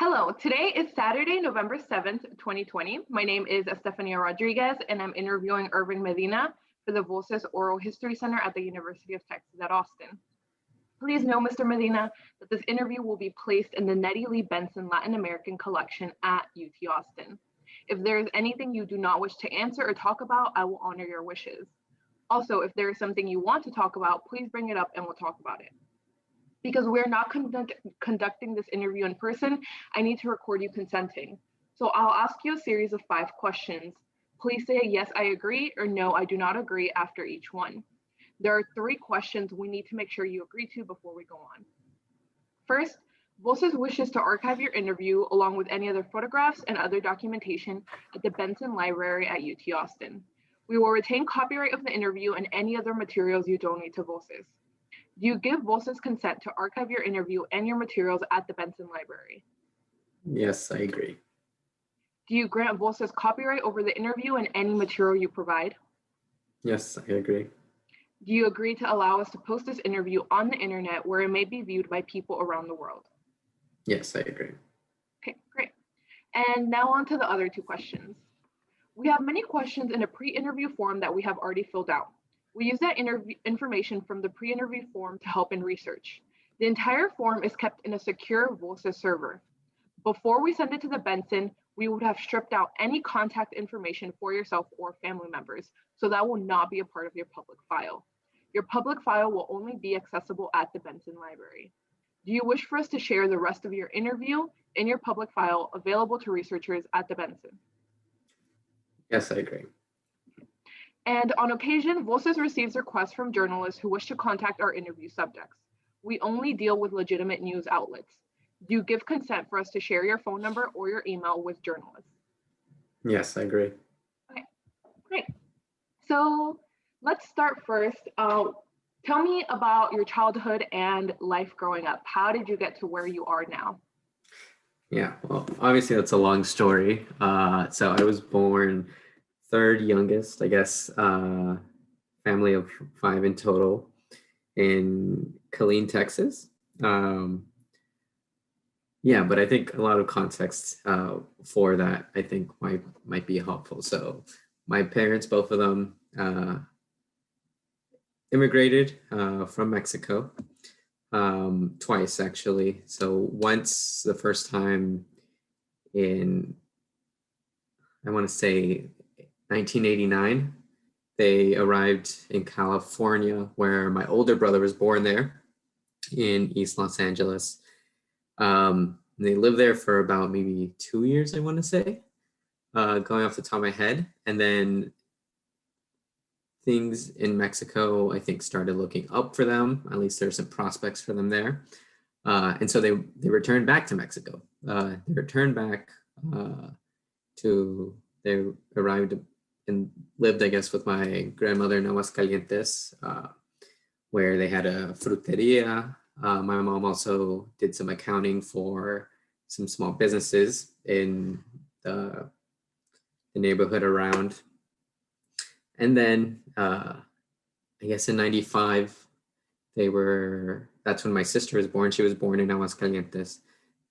Hello, today is Saturday, November 7th, 2020. My name is Estefania Rodriguez, and I'm interviewing Irving Medina for the Voces Oral History Center at the University of Texas at Austin. Please know, Mr. Medina, that this interview will be placed in the Nettie Lee Benson Latin American Collection at UT Austin. If there is anything you do not wish to answer or talk about, I will honor your wishes. Also, if there is something you want to talk about, please bring it up and we'll talk about it. Because we're not conducting this interview in person, I need to record you consenting. So I'll ask you a series of 5 questions. Please say yes, I agree, or no, I do not agree after each one. There are 3 questions we need to make sure you agree to before we go on. First, Voces wishes to archive your interview along with any other photographs and other documentation at the Benson Library at UT Austin. We will retain copyright of the interview and any other materials you donate to Voces. Do you give Voces consent to archive your interview and your materials at the Benson Library? Yes, I agree. Do you grant Voces copyright over the interview and any material you provide? Yes, I agree. Do you agree to allow us to post this interview on the internet where it may be viewed by people around the world? Yes, I agree. Okay, great. And now on to the other 2 questions. We have many questions in a pre-interview form that we have already filled out. We use that information from the pre-interview form to help in research. The entire form is kept in a secure Voces server. Before we send it to the Benson, we would have stripped out any contact information for yourself or family members, so that will not be a part of your public file. Your public file will only be accessible at the Benson Library. Do you wish for us to share the rest of your interview in your public file available to researchers at the Benson? Yes, I agree. And on occasion, Voces receives requests from journalists who wish to contact our interview subjects. We only deal with legitimate news outlets. Do you give consent for us to share your phone number or your email with journalists? Yes, I agree. Okay, great. So let's start first. Tell me about your childhood and life growing up. How did you get to where you are now? Yeah, well, obviously that's a long story. So I was born 3rd youngest, I guess, family of 5 in total in Killeen, Texas. Yeah, but I think a lot of context for that I think might be helpful. So my parents, both of them, immigrated from Mexico twice actually. So once the first time in, I want to say 1989, they arrived in California, where my older brother was born there in East Los Angeles. They lived there for about maybe 2 years, I want to say, going off the top of my head. And then things in Mexico, I think, started looking up for them. At least there's some prospects for them there. And so they returned back to Mexico. They returned back they arrived and lived, I guess, with my grandmother in Aguascalientes, where they had a fruteria. My mom also did some accounting for some small businesses in the neighborhood around. And then I guess in 95, that's when my sister was born. She was born in Aguascalientes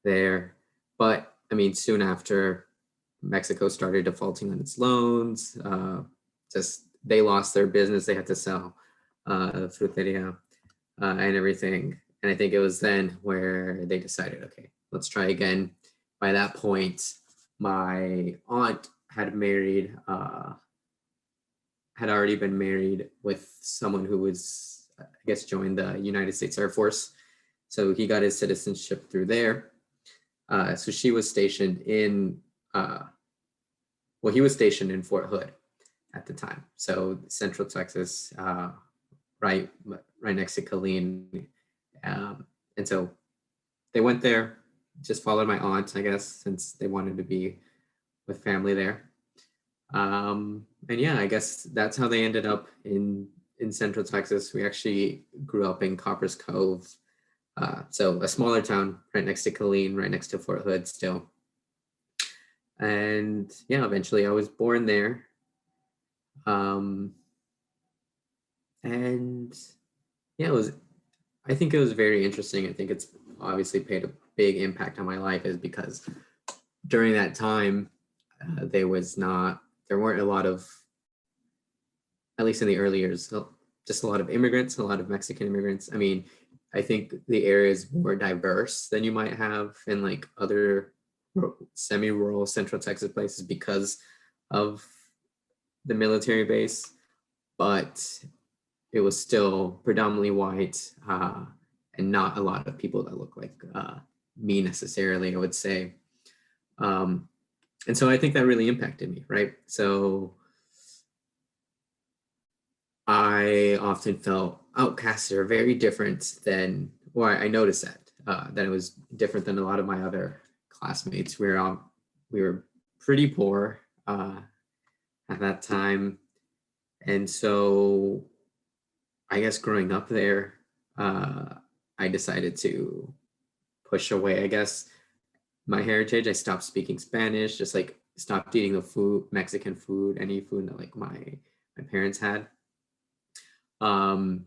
there. But I mean, soon after, Mexico started defaulting on its loans. They lost their business. They had to sell the fruteria and everything. And I think it was then where they decided, okay, let's try again. By that point, my aunt had already been married with someone who was, I guess, joined the United States Air Force. So he got his citizenship through there. So she was stationed in, he was stationed in Fort Hood at the time. So Central Texas, right next to Killeen. And so they went there, just followed my aunt, I guess, since they wanted to be with family there. And yeah, I guess that's how they ended up in Central Texas. We actually grew up in Coppers Cove. So a smaller town right next to Killeen, right next to Fort Hood still. And yeah, eventually I was born there. And yeah, I think it was very interesting. I think it's obviously played big impact on my life is because during that time, there weren't a lot of, at least in the early years, just a lot of immigrants, a lot of Mexican immigrants. I mean, I think the area is more diverse than you might have in like other semi-rural Central Texas places because of the military base, but it was still predominantly white, and not a lot of people that look like me necessarily, I would say. And so I think that really impacted me, right? So I often felt outcasted or very different than, or I noticed that it was different than a lot of my other classmates. We were pretty poor at that time. And so I guess growing up there, I decided to push away, I guess, my heritage. I stopped speaking Spanish, just like stopped eating the food, Mexican food, any food that like my parents had. And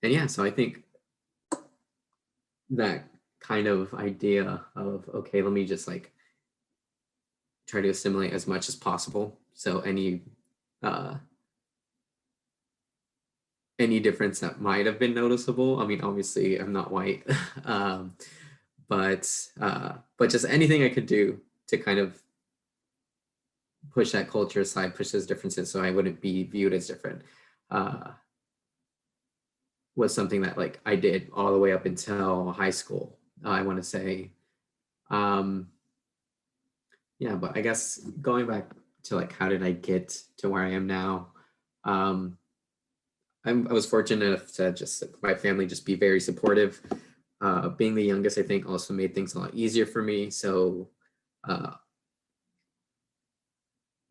yeah, so I think that kind of idea of, okay, let me just like try to assimilate as much as possible. So any difference that might have been noticeable. I mean, obviously I'm not white, but just anything I could do to kind of push that culture aside, push those differences so I wouldn't be viewed as different, was something that like I did all the way up until high school, I want to say. Yeah, but I guess going back to like, how did I get to where I am now? I was fortunate enough to just my family just be very supportive. Being the youngest, I think also made things a lot easier for me. So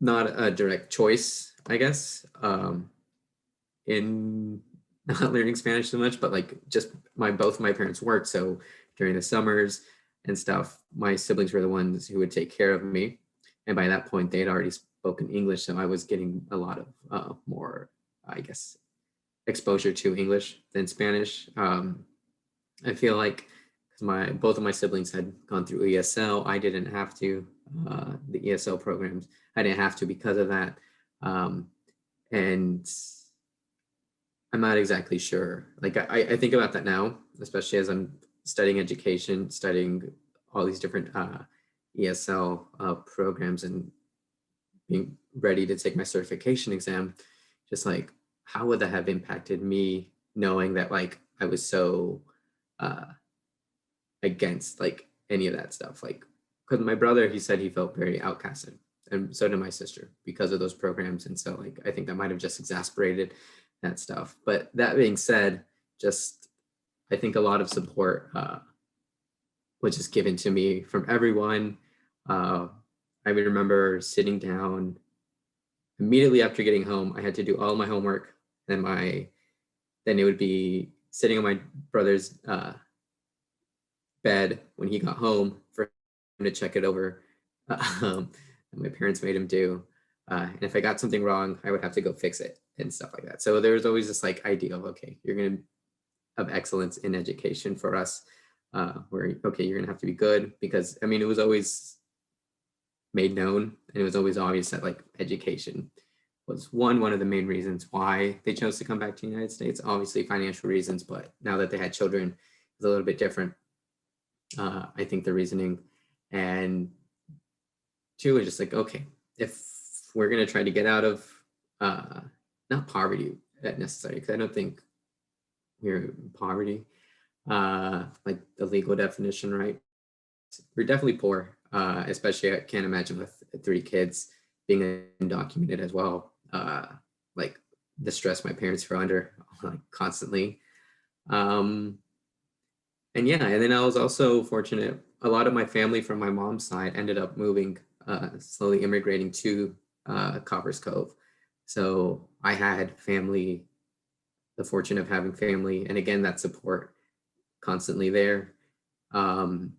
not a direct choice, I guess, in not learning Spanish so much, but like just both of my parents worked. So during the summers and stuff, my siblings were the ones who would take care of me. And by that point, they had already spoken English. So I was getting a lot of more, I guess, exposure to English than Spanish. I feel like both of my siblings had gone through ESL. I didn't have to. The ESL programs, I didn't have to because of that. And I'm not exactly sure. Like I think about that now, especially as I'm studying education, studying all these different ESL programs and being ready to take my certification exam. Just like, how would that have impacted me knowing that like I was so against like any of that stuff? Like, because my brother, he said he felt very outcasted, and so did my sister because of those programs. And so like I think that might have just exasperated that stuff. But that being said, just I think a lot of support was just given to me from everyone. I remember sitting down immediately after getting home. I had to do all my homework, and then it would be sitting on my brother's bed when he got home for him to check it over. My parents made him do. And if I got something wrong, I would have to go fix it and stuff like that. So there was always this like idea of, okay, you're going to have excellence in education for us, where, okay, you're going to have to be good, because I mean, it was always made known and it was always obvious that like education was one of the main reasons why they chose to come back to the United States. Obviously financial reasons, but now that they had children, it's a little bit different. I think the reasoning. And two is just like, okay, if we're going to try to get out of not poverty necessarily, because I don't think we're in poverty, like the legal definition, right? We're definitely poor, especially I can't imagine with 3 kids being undocumented as well. Like the stress my parents were under like constantly. And yeah, and then I was also fortunate. A lot of my family from my mom's side ended up moving, slowly immigrating to Coppers Cove. So I had family, the fortune of having family, and again, that support constantly there. And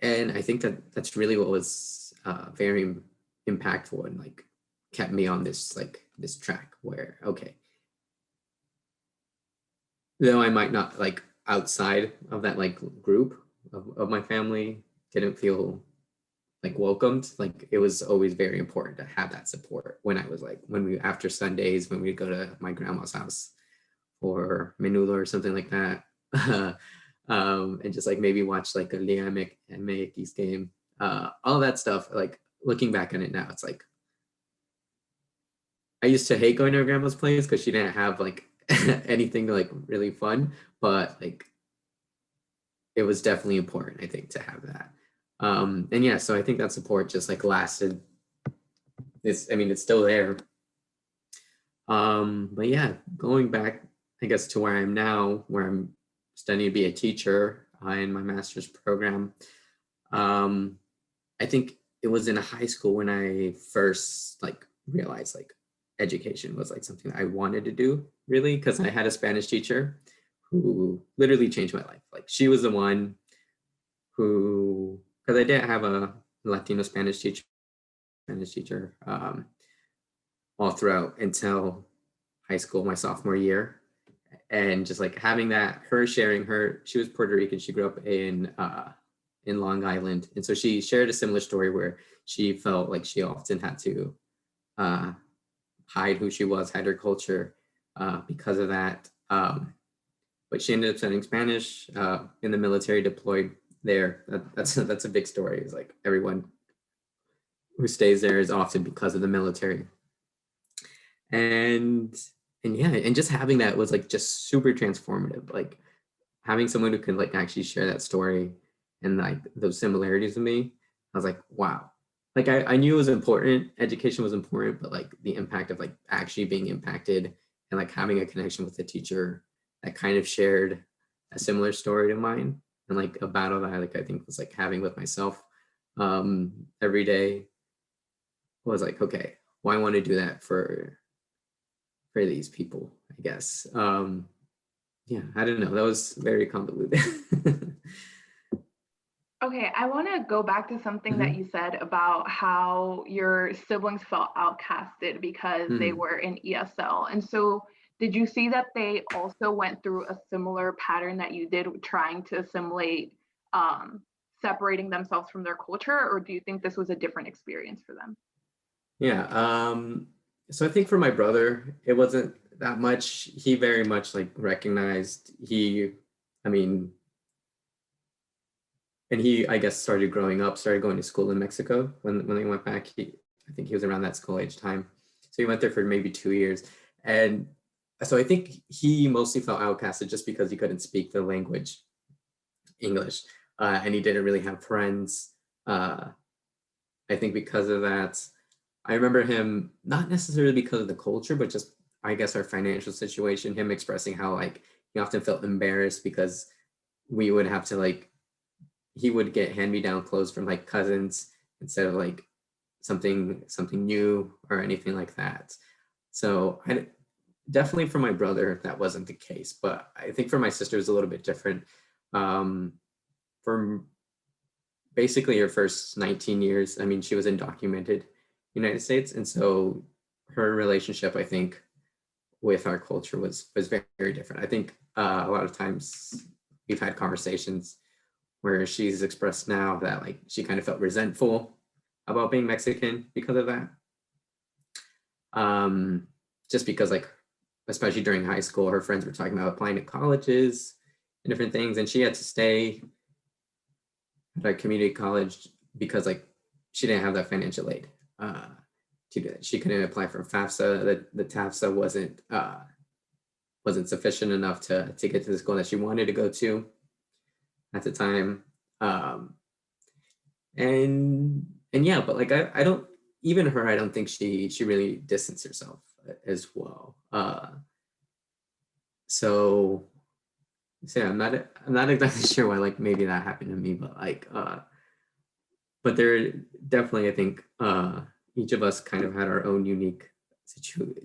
I think that that's really what was very impactful and like kept me on this track where, okay, though I might not like outside of that like group, of my family didn't feel like welcomed. Like it was always very important to have that support when I was like, when we, after Sundays, when we'd go to my grandma's house or menudo or something like that. And just like maybe watch like a Liga MX game, all that stuff. Like looking back on it now, it's like I used to hate going to her grandma's place because she didn't have like anything like really fun, but like it was definitely important, I think, to have that. And yeah, so I think that support just like lasted. I mean, it's still there. But yeah, going back, I guess, to where I am now, where I'm studying to be a teacher in my master's program. I think it was in high school when I first like realized like education was like something I wanted to do, really, because I had a Spanish teacher who literally changed my life. Like she was the one who, because I didn't have a Latino Spanish teacher all throughout until high school, my sophomore year. And just like having that, her sharing she was Puerto Rican. She grew up in Long Island. And so she shared a similar story where she felt like she often had to hide who she was, hide her culture because of that. But she ended up studying Spanish in the military, deployed there. That's a big story. It's like everyone who stays there is often because of the military. And yeah, and just having that was like just super transformative. Like having someone who could like actually share that story and like those similarities with me, I was like, wow. Like I knew it was important, education was important, but like the impact of like actually being impacted and like having a connection with a teacher that kind of shared a similar story to mine, and like a battle that I think was like having with myself every day was like, okay, well, I want to do that for these people, I guess. Yeah, I don't know. That was very convoluted. Okay, I want to go back to something that you said about how your siblings felt outcasted because they were in ESL. And so did you see that they also went through a similar pattern that you did trying to assimilate, separating themselves from their culture, or do you think this was a different experience for them? Yeah. So I think for my brother, it wasn't that much. He very much like recognized I mean, and he, I guess, started growing up, started going to school in Mexico when he went back. I think he was around that school age time. So he went there for maybe 2 years. And so I think he mostly felt outcasted just because he couldn't speak the language, English, and he didn't really have friends. I think because of that, I remember him, not necessarily because of the culture, but just, I guess, our financial situation, him expressing how like he often felt embarrassed because we would have to like, he would get hand-me-down clothes from like cousins instead of like something new or anything like that. So I definitely for my brother, that wasn't the case, but I think for my sister it was a little bit different. For basically her first 19 years, I mean, she was undocumented United States. And so her relationship, I think, with our culture was very, very different. I think a lot of times we've had conversations where she's expressed now that like she kind of felt resentful about being Mexican because of that. Just because like, especially during high school, her friends were talking about applying to colleges and different things, and she had to stay at a community college because like she didn't have that financial aid to do that. She couldn't apply for FAFSA. The TAFSA wasn't sufficient enough to get to the school that she wanted to go to at the time. And yeah, but like I don't, even her, I don't think she really distanced herself as well. So yeah, I'm not exactly sure why like maybe that happened to me, but like but there definitely, I think each of us kind of had our own unique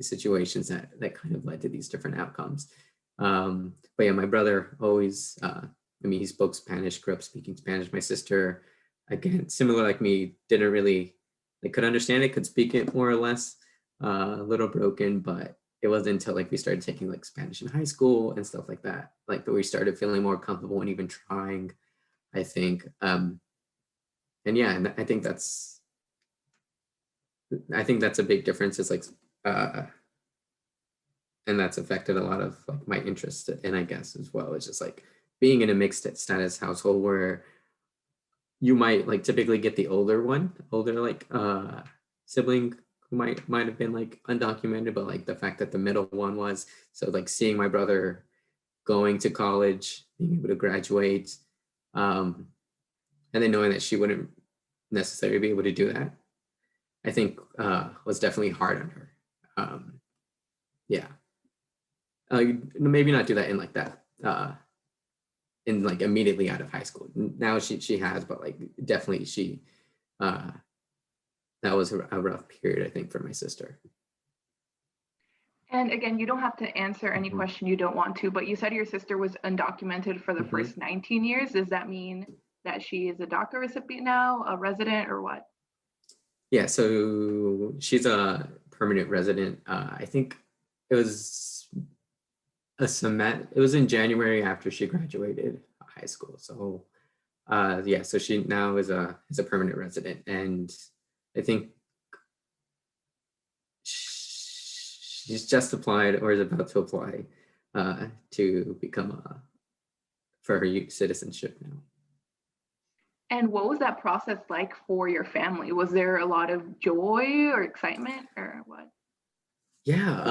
situations that kind of led to these different outcomes. But yeah, my brother always, I mean, he spoke Spanish, grew up speaking Spanish. My sister, again, similar like me, didn't really, they could understand it, could speak it more or less, a little broken, but it wasn't until like we started taking like Spanish in high school and stuff like that we started feeling more comfortable and even trying, I think. And yeah, and I think that's a big difference. It's like, and that's affected a lot of like my interest in, I guess, as well. It's just like being in a mixed status household where you might like typically get the older like sibling who might have been like undocumented, but like the fact that the middle one was, so like seeing my brother going to college, being able to graduate, and then knowing that she wouldn't necessarily be able to do that, I think was definitely hard on her. Yeah, maybe not do that in like that in like immediately out of high school. Now she has, but like definitely she that was a rough period, I think, for my sister. And again, you don't have to answer any Mhm. question you don't want to, but you said your sister was undocumented for the Mhm. first 19 years. Does that mean that she is a DACA recipient now, a resident, or what? Yeah, so she's a permanent resident. I think it was it was in January after she graduated high school. So yeah, so she now is a permanent resident, and I think she's just applied or is about to apply to become for her citizenship now. And what was that process like for your family? Was there a lot of joy or excitement or what? Yeah,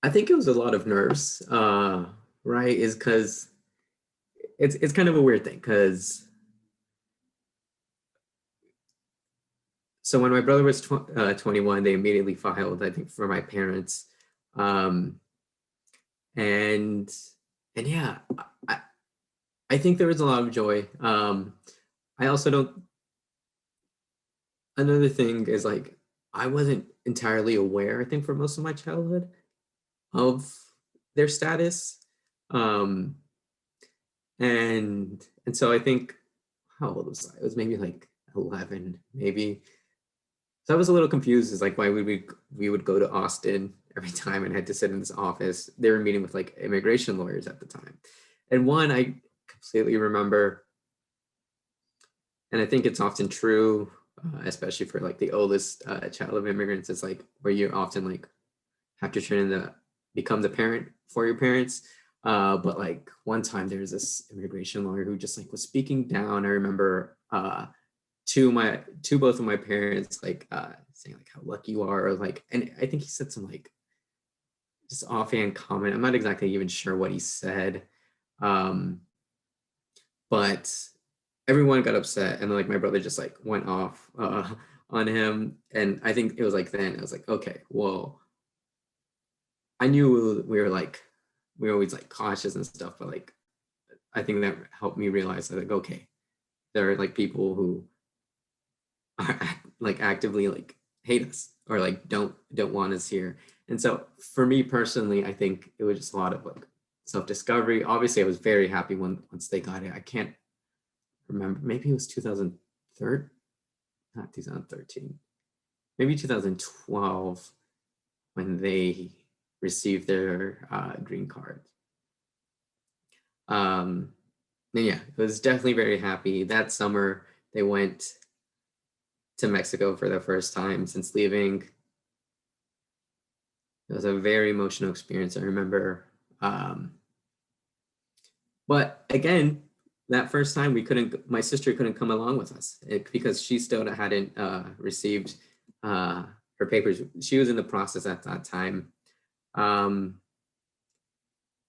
I think it was a lot of nerves, right? Is because it's kind of a weird thing because so when my brother was 21, they immediately filed, I think, for my parents, um, and and yeah, I, I think there was a lot of joy. I also don't. Another thing is like I wasn't entirely aware, I think, for most of my childhood of their status. Um, and so I think, how old was I? It was maybe like 11, maybe. So I was a little confused as like why we would go to Austin every time and had to sit in this office. They were meeting with like immigration lawyers at the time. And one I completely remember, and I think it's often true, especially for like the oldest child of immigrants, it's like where you often like have to turn in the become the parent for your parents. But like one time there was this immigration lawyer who just like was speaking down. I remember to both of my parents, like saying like how lucky you are, or like, and I think he said some like just offhand comment. I'm not exactly even sure what he said. Um, but everyone got upset, and then like my brother just like went off on him. And I think it was like then I was like, okay, well, I knew we were always like cautious and stuff, but like I think that helped me realize that like okay, there are like people who are like actively like hate us or like don't want us here. And so for me personally, I think it was just a lot of like self-discovery. Obviously, I was very happy once they got it. I can't remember, maybe it was 2003, not 2013, maybe 2012 when they received their green card. And yeah, it was definitely very happy. That summer, they went to Mexico for the first time since leaving. It was a very emotional experience, I remember. Um, but again, that first time my sister couldn't come along with us because she still hadn't received her papers. She was in the process at that time. Um,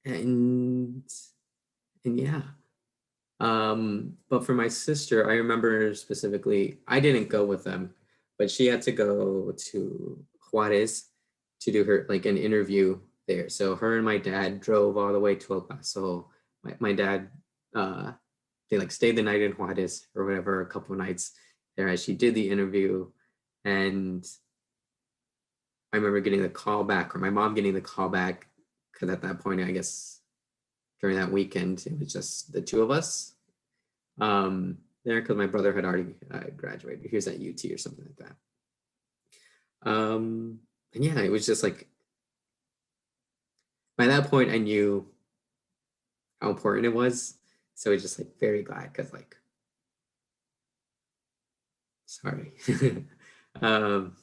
and, and yeah. But for my sister, I remember specifically, I didn't go with them, but she had to go to Juarez to do her like an interview there. So her and my dad drove all the way to El Paso. My dad, they like stayed the night in Juarez or whatever, a couple of nights there as she did the interview. And I remember getting the call back, or my mom getting the call back, because at that point, I guess during that weekend, it was just the two of us there because my brother had already graduated. He was at UT or something like that. And yeah, it was just like by that point I knew how important it was so it's just like very glad because like, sorry. um,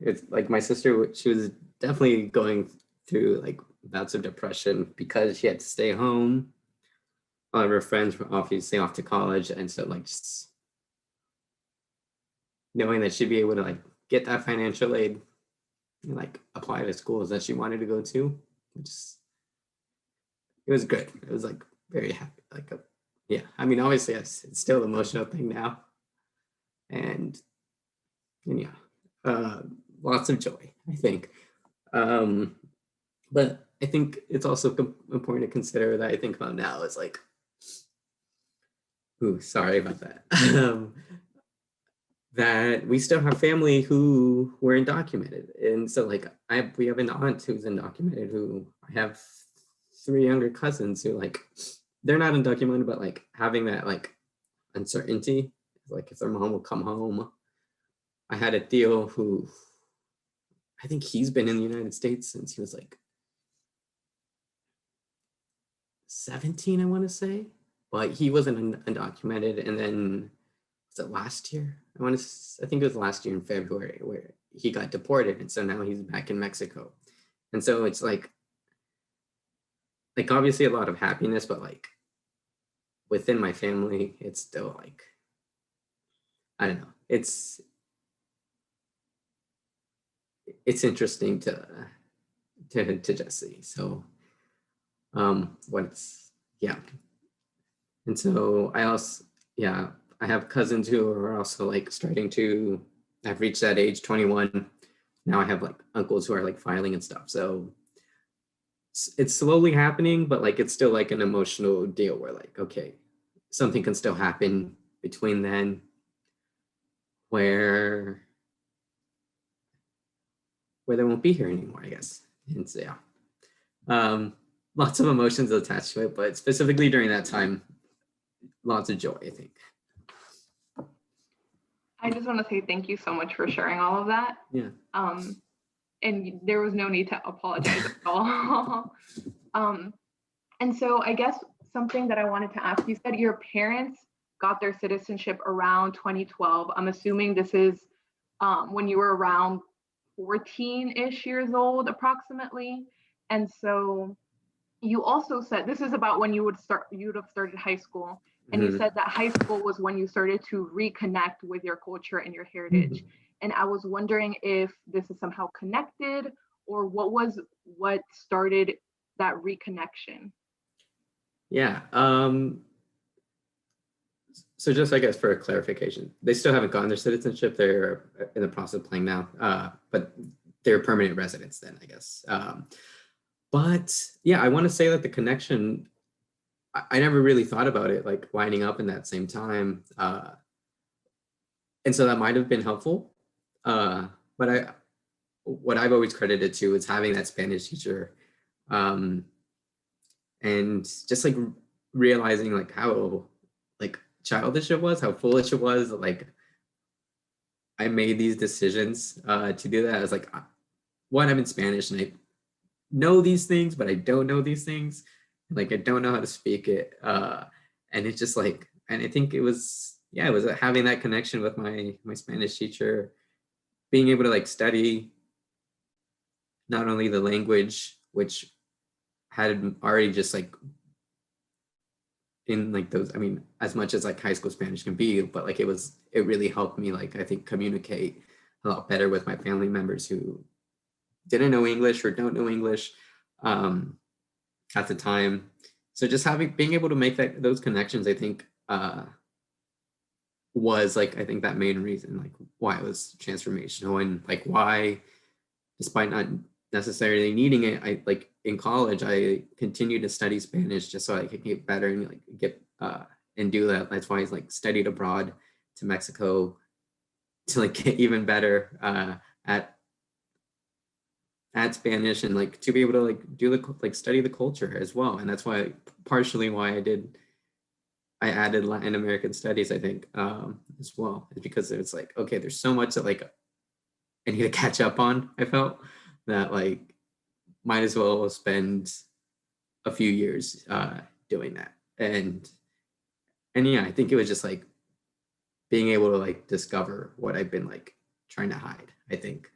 it's like my sister, she was definitely going through like bouts of depression because she had to stay home. All of her friends were obviously off to college, and so like just knowing that she'd be able to like get that financial aid and like apply to schools that she wanted to go to, just it was good. It was like very happy. Like yeah, I mean obviously it's still an emotional thing now, and yeah, uh, lots of joy, I think. Um, but I think it's also important to consider that I think about now is like, ooh, sorry about that. That we still have family who were undocumented, and so like we have an aunt who's undocumented. Who I have three younger cousins who like they're not undocumented, but like having that like uncertainty, like if their mom will come home. I had a Theo who I think he's been in the United States since he was like 17, I want to say, but he wasn't undocumented. And then was it last year? I think it was last year in February where he got deported, and so now he's back in Mexico. And so it's like obviously a lot of happiness, but like within my family, it's still like I don't know. It's interesting to just see. So what's yeah. And so I also yeah, I have cousins who are also like starting to have reached that age 21. Now I have like uncles who are like filing and stuff. So it's slowly happening, but like it's still like an emotional deal where like, okay, something can still happen between then where they won't be here anymore, I guess. And so yeah. Lots of emotions attached to it, but specifically during that time, lots of joy, I think. I just want to say thank you so much for sharing all of that. Yeah. And there was no need to apologize at all. And so I guess something that I wanted to ask, you said your parents got their citizenship around 2012. I'm assuming this is when you were around 14-ish years old approximately. And so you also said this is about when you would have started high school. And you said that high school was when you started to reconnect with your culture and your heritage. And I was wondering if this is somehow connected, or what started that reconnection? Yeah. So just I guess for a clarification, they still haven't gotten their citizenship. They're in the process of applying now, but they're permanent residents then, I guess. But yeah, I want to say that the connection, I never really thought about it like lining up in that same time. And so that might have been helpful. But what I've always credited to is having that Spanish teacher, and just like realizing like how like childish it was, how foolish it was. Like I made these decisions to do that. I was like, one, I'm in Spanish and I know these things, but I don't know these things. Like I don't know how to speak it. And it's just like, and I think it was having that connection with my Spanish teacher, being able to like study not only the language, which had already just like in like those, I mean, as much as like high school Spanish can be, but like it really helped me like I think communicate a lot better with my family members who didn't know English or don't know English at the time. So just being able to make those connections, I think was like I think that main reason like why it was transformational, and like why, despite not necessarily needing it, I like in college I continued to study Spanish just so I could get better and like get and do that. That's why I like studied abroad to Mexico to like get even better at add Spanish and like to be able to like do the like study the culture as well. And that's why partially why I added Latin American studies, I think, as well, is because it's like, okay, there's so much that like I need to catch up on. I felt that like might as well spend a few years doing that. And yeah, I think it was just like being able to like discover what I've been like trying to hide, I think,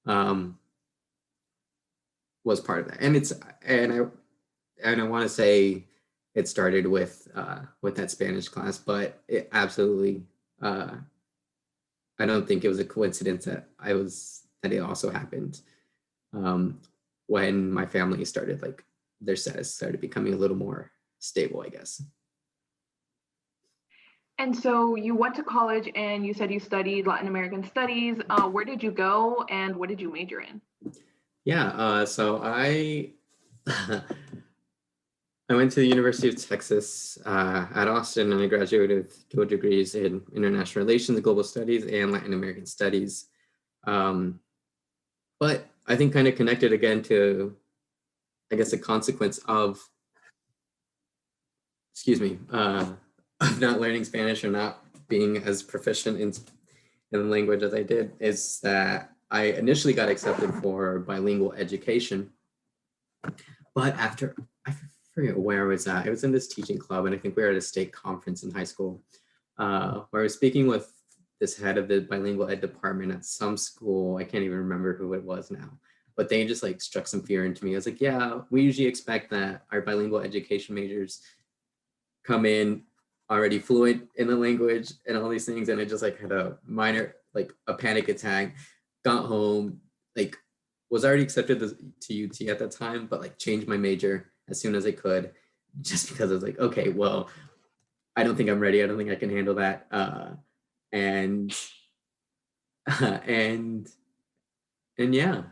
um, was part of that. And I want to say it started with that Spanish class, but it absolutely I don't think it was a coincidence that it also happened um, when my family started like their status started becoming a little more stable, I guess. And so you went to college and you said you studied Latin American studies. Where did you go and what did you major in? Yeah, so I I went to the University of Texas at Austin, and I graduated with dual degrees in international relations, global studies, and Latin American studies. Um, but I think kind of connected again to, I guess, a consequence of, excuse me, of not learning Spanish or not being as proficient in the language as I did, is that I initially got accepted for bilingual education. But after, I forget where I was at. It was in this teaching club, and I think we were at a state conference in high school, where I was speaking with this head of the bilingual ed department at some school. I can't even remember who it was now, but they just like struck some fear into me. I was like, yeah, we usually expect that our bilingual education majors come in already fluent in the language and all these things. And I just like had a minor, like a panic attack, got home, like was already accepted to UT at that time, but like changed my major as soon as I could, just because I was like, okay, well, I don't think I'm ready. I don't think I can handle that. And and and yeah.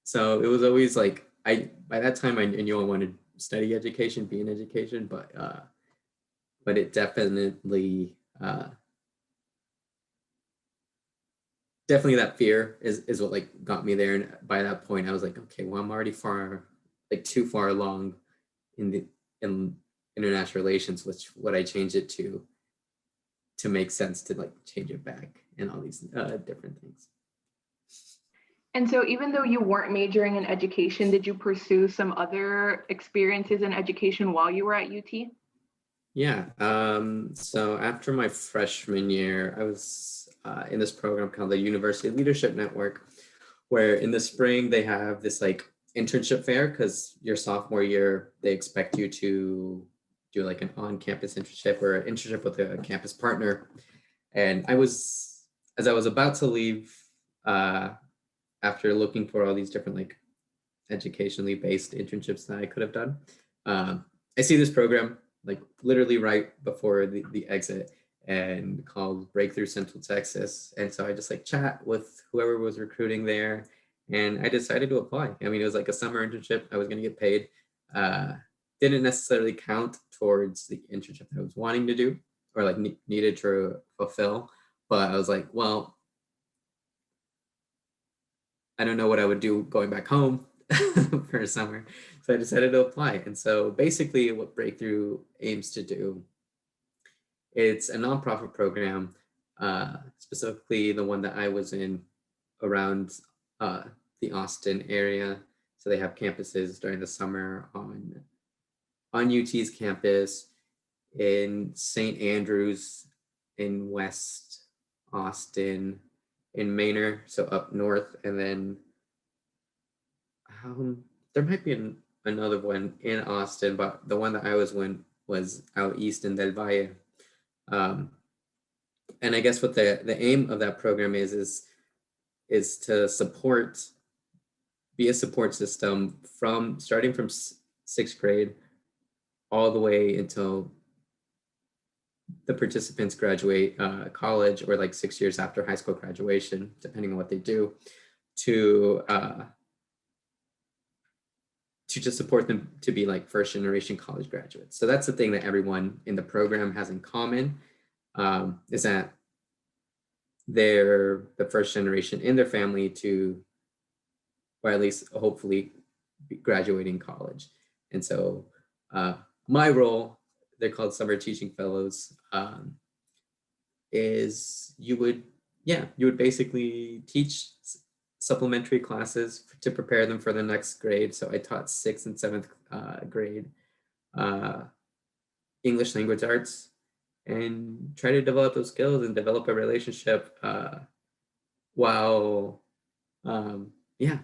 So it was always like by that time I knew I wanted to study education, be in education, but it definitely that fear is what like got me there. And by that point I was like, okay, well, I'm already like too far along in international relations, which what I changed it to make sense to like change it back and all these different things. And so even though you weren't majoring in education, did you pursue some other experiences in education while you were at UT? Yeah. So after my freshman year, I was in this program called the University Leadership Network, where in the spring they have this like internship fair, because your sophomore year they expect you to do like an on-campus internship or an internship with a campus partner. And as I was about to leave, after looking for all these different like educationally based internships that I could have done, I see this program like literally right before the exit, and called Breakthrough Central Texas. And so I just like chat with whoever was recruiting there, and I decided to apply. I mean, it was like a summer internship. I was going to get paid. Didn't necessarily count towards the internship that I was wanting to do or like needed to fulfill. But I was like, well, I don't know what I would do going back home for a summer. So I decided to apply. And so basically what Breakthrough aims to do, it's a nonprofit program, specifically the one that I was in around the Austin area. So they have campuses during the summer on UT's campus, in St. Andrews, in West Austin, in Manor, so up north, and then there might be another one in Austin, but the one that I was out east in Del Valle. Um, and I guess what the aim of that program is to be a support system from starting from sixth grade all the way until the participants graduate college, or like 6 years after high school graduation, depending on what they do, to just support them to be like first generation college graduates. So that's the thing that everyone in the program has in common, is that they're the first generation in their family to, or at least hopefully, be graduating college. And so my role, they're called summer teaching fellows, is you would basically teach supplementary classes to prepare them for the next grade. So I taught sixth and seventh grade uh, English language arts, and try to develop those skills and develop a relationship while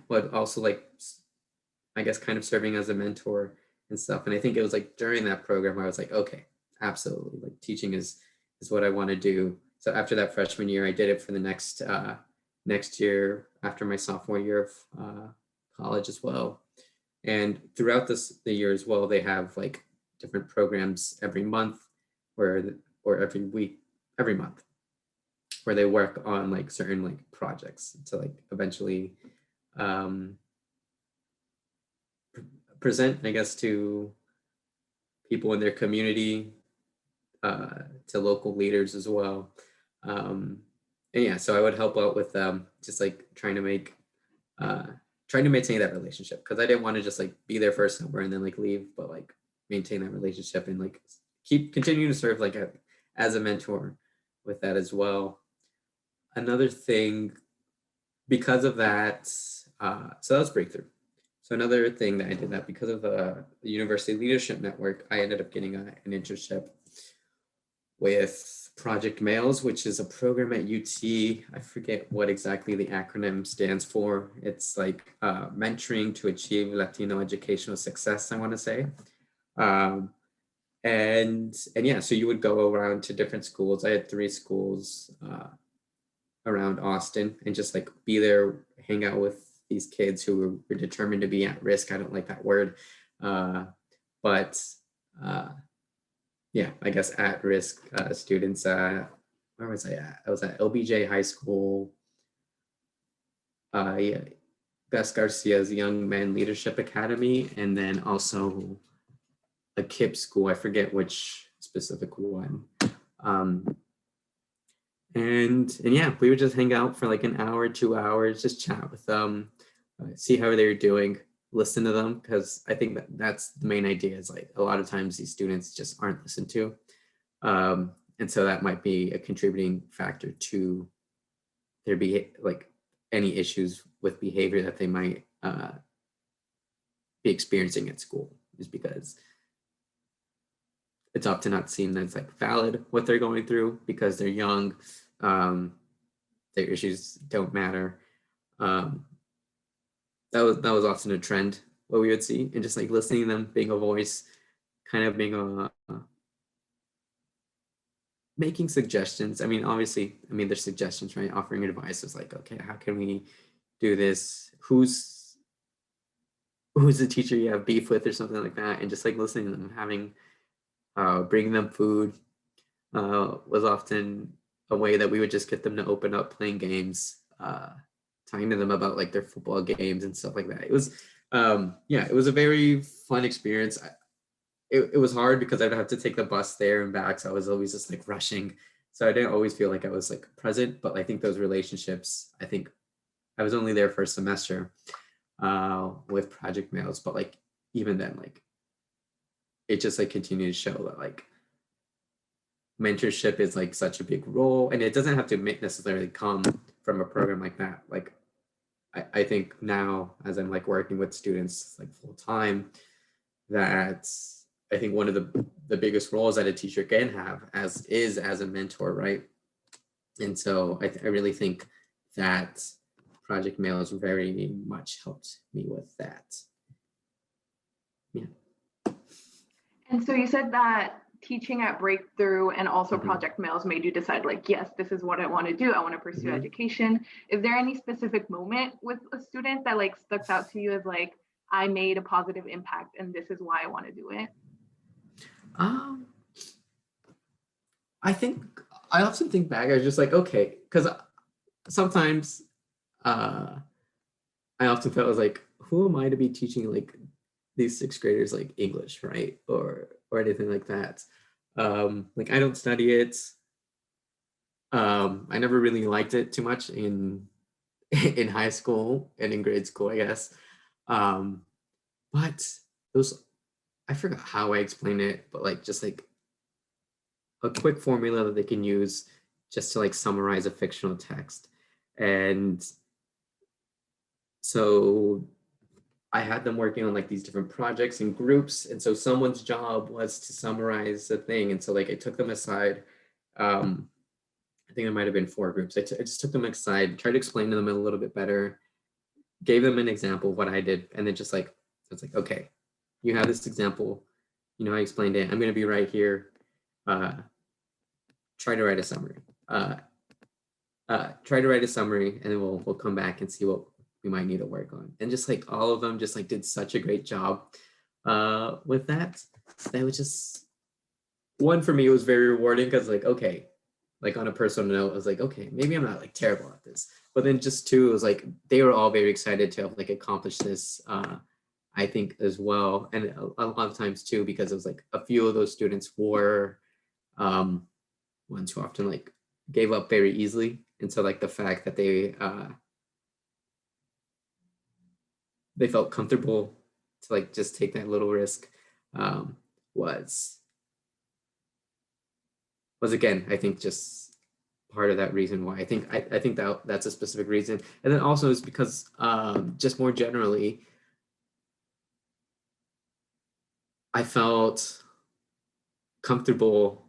but also like I guess kind of serving as a mentor and stuff. And I think it was like during that program where I was like, okay, absolutely, like teaching is what I want to do. So after that freshman year, I did it for the next year after my sophomore year of college as well. And throughout the year as well, they have like different programs every month, or every week, every month, where they work on like certain like projects to like eventually present, I guess, to people in their community, to local leaders as well. And yeah, so I would help out with them, just like trying to maintain that relationship, because I didn't want to just like be there for a summer and then like leave, but like maintain that relationship and like keep continuing to serve like as a mentor with that as well. Another thing, because of that, so that was breakthrough. So another thing that I did, that because of the University Leadership Network, I ended up getting an internship with Project Males, which is a program at UT. I forget what exactly the acronym stands for. It's like mentoring to achieve Latino educational success, I want to say. And yeah, so you would go around to different schools. I had 3 schools around Austin, and just like be there, hang out with these kids who were determined to be at risk. I don't like that word, but yeah, I guess at risk students. Where was I at? I was at LBJ High School. Yeah, Gus Garcia's Young Men Leadership Academy, and then also a KIPP school. I forget which specific one. And yeah, we would just hang out for like an hour, 2 hours, just chat with them, see how they're doing, listen to them, because I think that's the main idea. Is like a lot of times these students just aren't listened to, and so that might be a contributing factor to there be like any issues with behavior that they might be experiencing at school, is because it's often not seen as like valid what they're going through because they're young. Their issues don't matter. That was often a trend what we would see, and just like listening to them, being a voice, kind of being making suggestions. I mean, obviously, there's suggestions, right? Offering advice is like, okay, how can we do this? Who's the teacher you have beef with or something like that, and just like listening to them, having bringing them food was often a way that we would just get them to open up, playing games, talking to them about like their football games and stuff like that. It was it was a very fun experience. It was hard because I'd have to take the bus there and back, so I was always just like rushing, so I didn't always feel like I was like present. But I think those relationships, I think I was only there for a semester with Project Males, but like even then, like it just like continued to show that like mentorship is like such a big role, and it doesn't have to necessarily come from a program like that. Like I think now, as I'm like working with students like full time, that I think one of the biggest roles that a teacher can have as a mentor, right? And so I really think that Project Mail has very much helped me with that. Yeah. And so you said that teaching at Breakthrough and also Mhm. Project Mails made you decide, like, yes, this is what I want to do. I want to pursue Mhm. education. Is there any specific moment with a student that like sticks out to you as like, I made a positive impact and this is why I want to do it? I think I often think back. I was just like, okay, because sometimes I often felt like, who am I to be teaching like these 6th graders like English, right, or anything like that? Like I don't study it. I never really liked it too much in in high school and in grade school, I guess. Um, but those, I forgot how I explained it, but like just like a quick formula that they can use just to like summarize a fictional text. And so I had them working on like these different projects and groups. And so someone's job was to summarize the thing. And so like I took them aside. I think there might have been 4 groups. I just took them aside, tried to explain to them a little bit better, gave them an example of what I did. And then just like, it's like, okay, you have this example, you know, I explained it. I'm going to be right here. Try to write a summary. Try to write a summary, and then we'll come back and see what we might need to work on. And just like all of them just like did such a great job with that. That was just one for me. It was very rewarding because like, okay, like on a personal note, I was like, okay, maybe I'm not like terrible at this. But then just 2, it was like they were all very excited to have like accomplished this. I think as well, and a lot of times too, because it was like a few of those students were ones who often like gave up very easily, and so like the fact that they felt comfortable to like just take that little risk was again, I think just part of that reason why I think that that's a specific reason. And then also is because just more generally, I felt comfortable.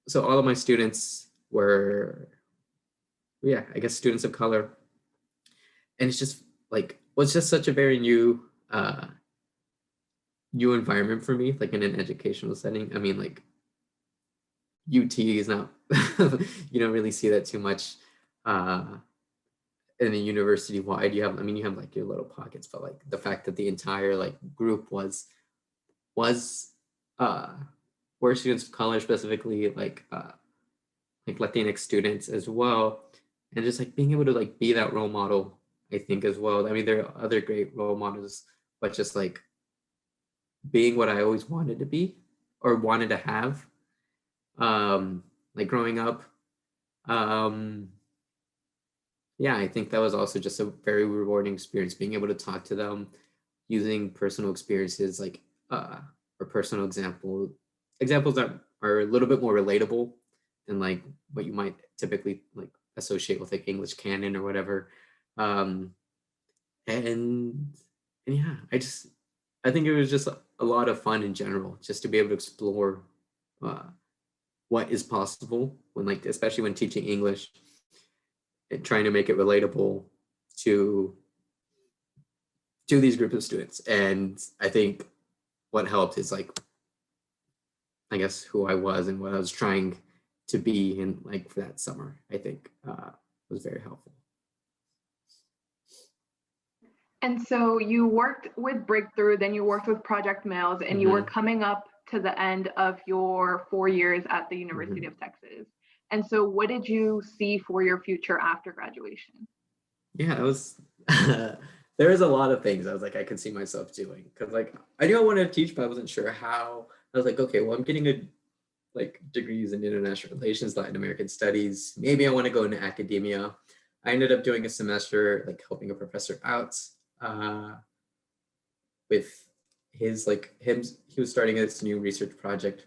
So all of my students were, yeah, I guess students of color. And it's just like, was just such a very new environment for me, like in an educational setting. I mean, like UT is not, you don't really see that too much in a university wide. You have, I mean, you have like your little pockets, but like the fact that the entire like group was were students of color, specifically like Latinx students as well, and just like being able to like be that role model, I think as well. I mean, there are other great role models, but just like being what I always wanted to be or wanted to have, like growing up. Yeah, I think that was also just a very rewarding experience, being able to talk to them using personal experiences like or personal examples that are a little bit more relatable than like what you might typically like associate with like English canon or whatever. Um, and yeah, I think it was just a lot of fun in general, just to be able to explore what is possible when like, especially when teaching English and trying to make it relatable to these groups of students. And I think what helped is like, I guess who I was and what I was trying to be in like for that summer, I think was very helpful. And so you worked with Breakthrough, then you worked with Project Mails, and you were coming up to the end of your 4 years at the University of Texas. And so what did you see for your future after graduation? Yeah, it was, there was a lot of things I was like, I could see myself doing. Cause like, I knew I wanted to teach, but I wasn't sure how. I was like, okay, well, I'm getting a like degrees in international relations, Latin American studies. Maybe I want to go into academia. I ended up doing a semester, like helping a professor out with his like him. He was starting this new research project,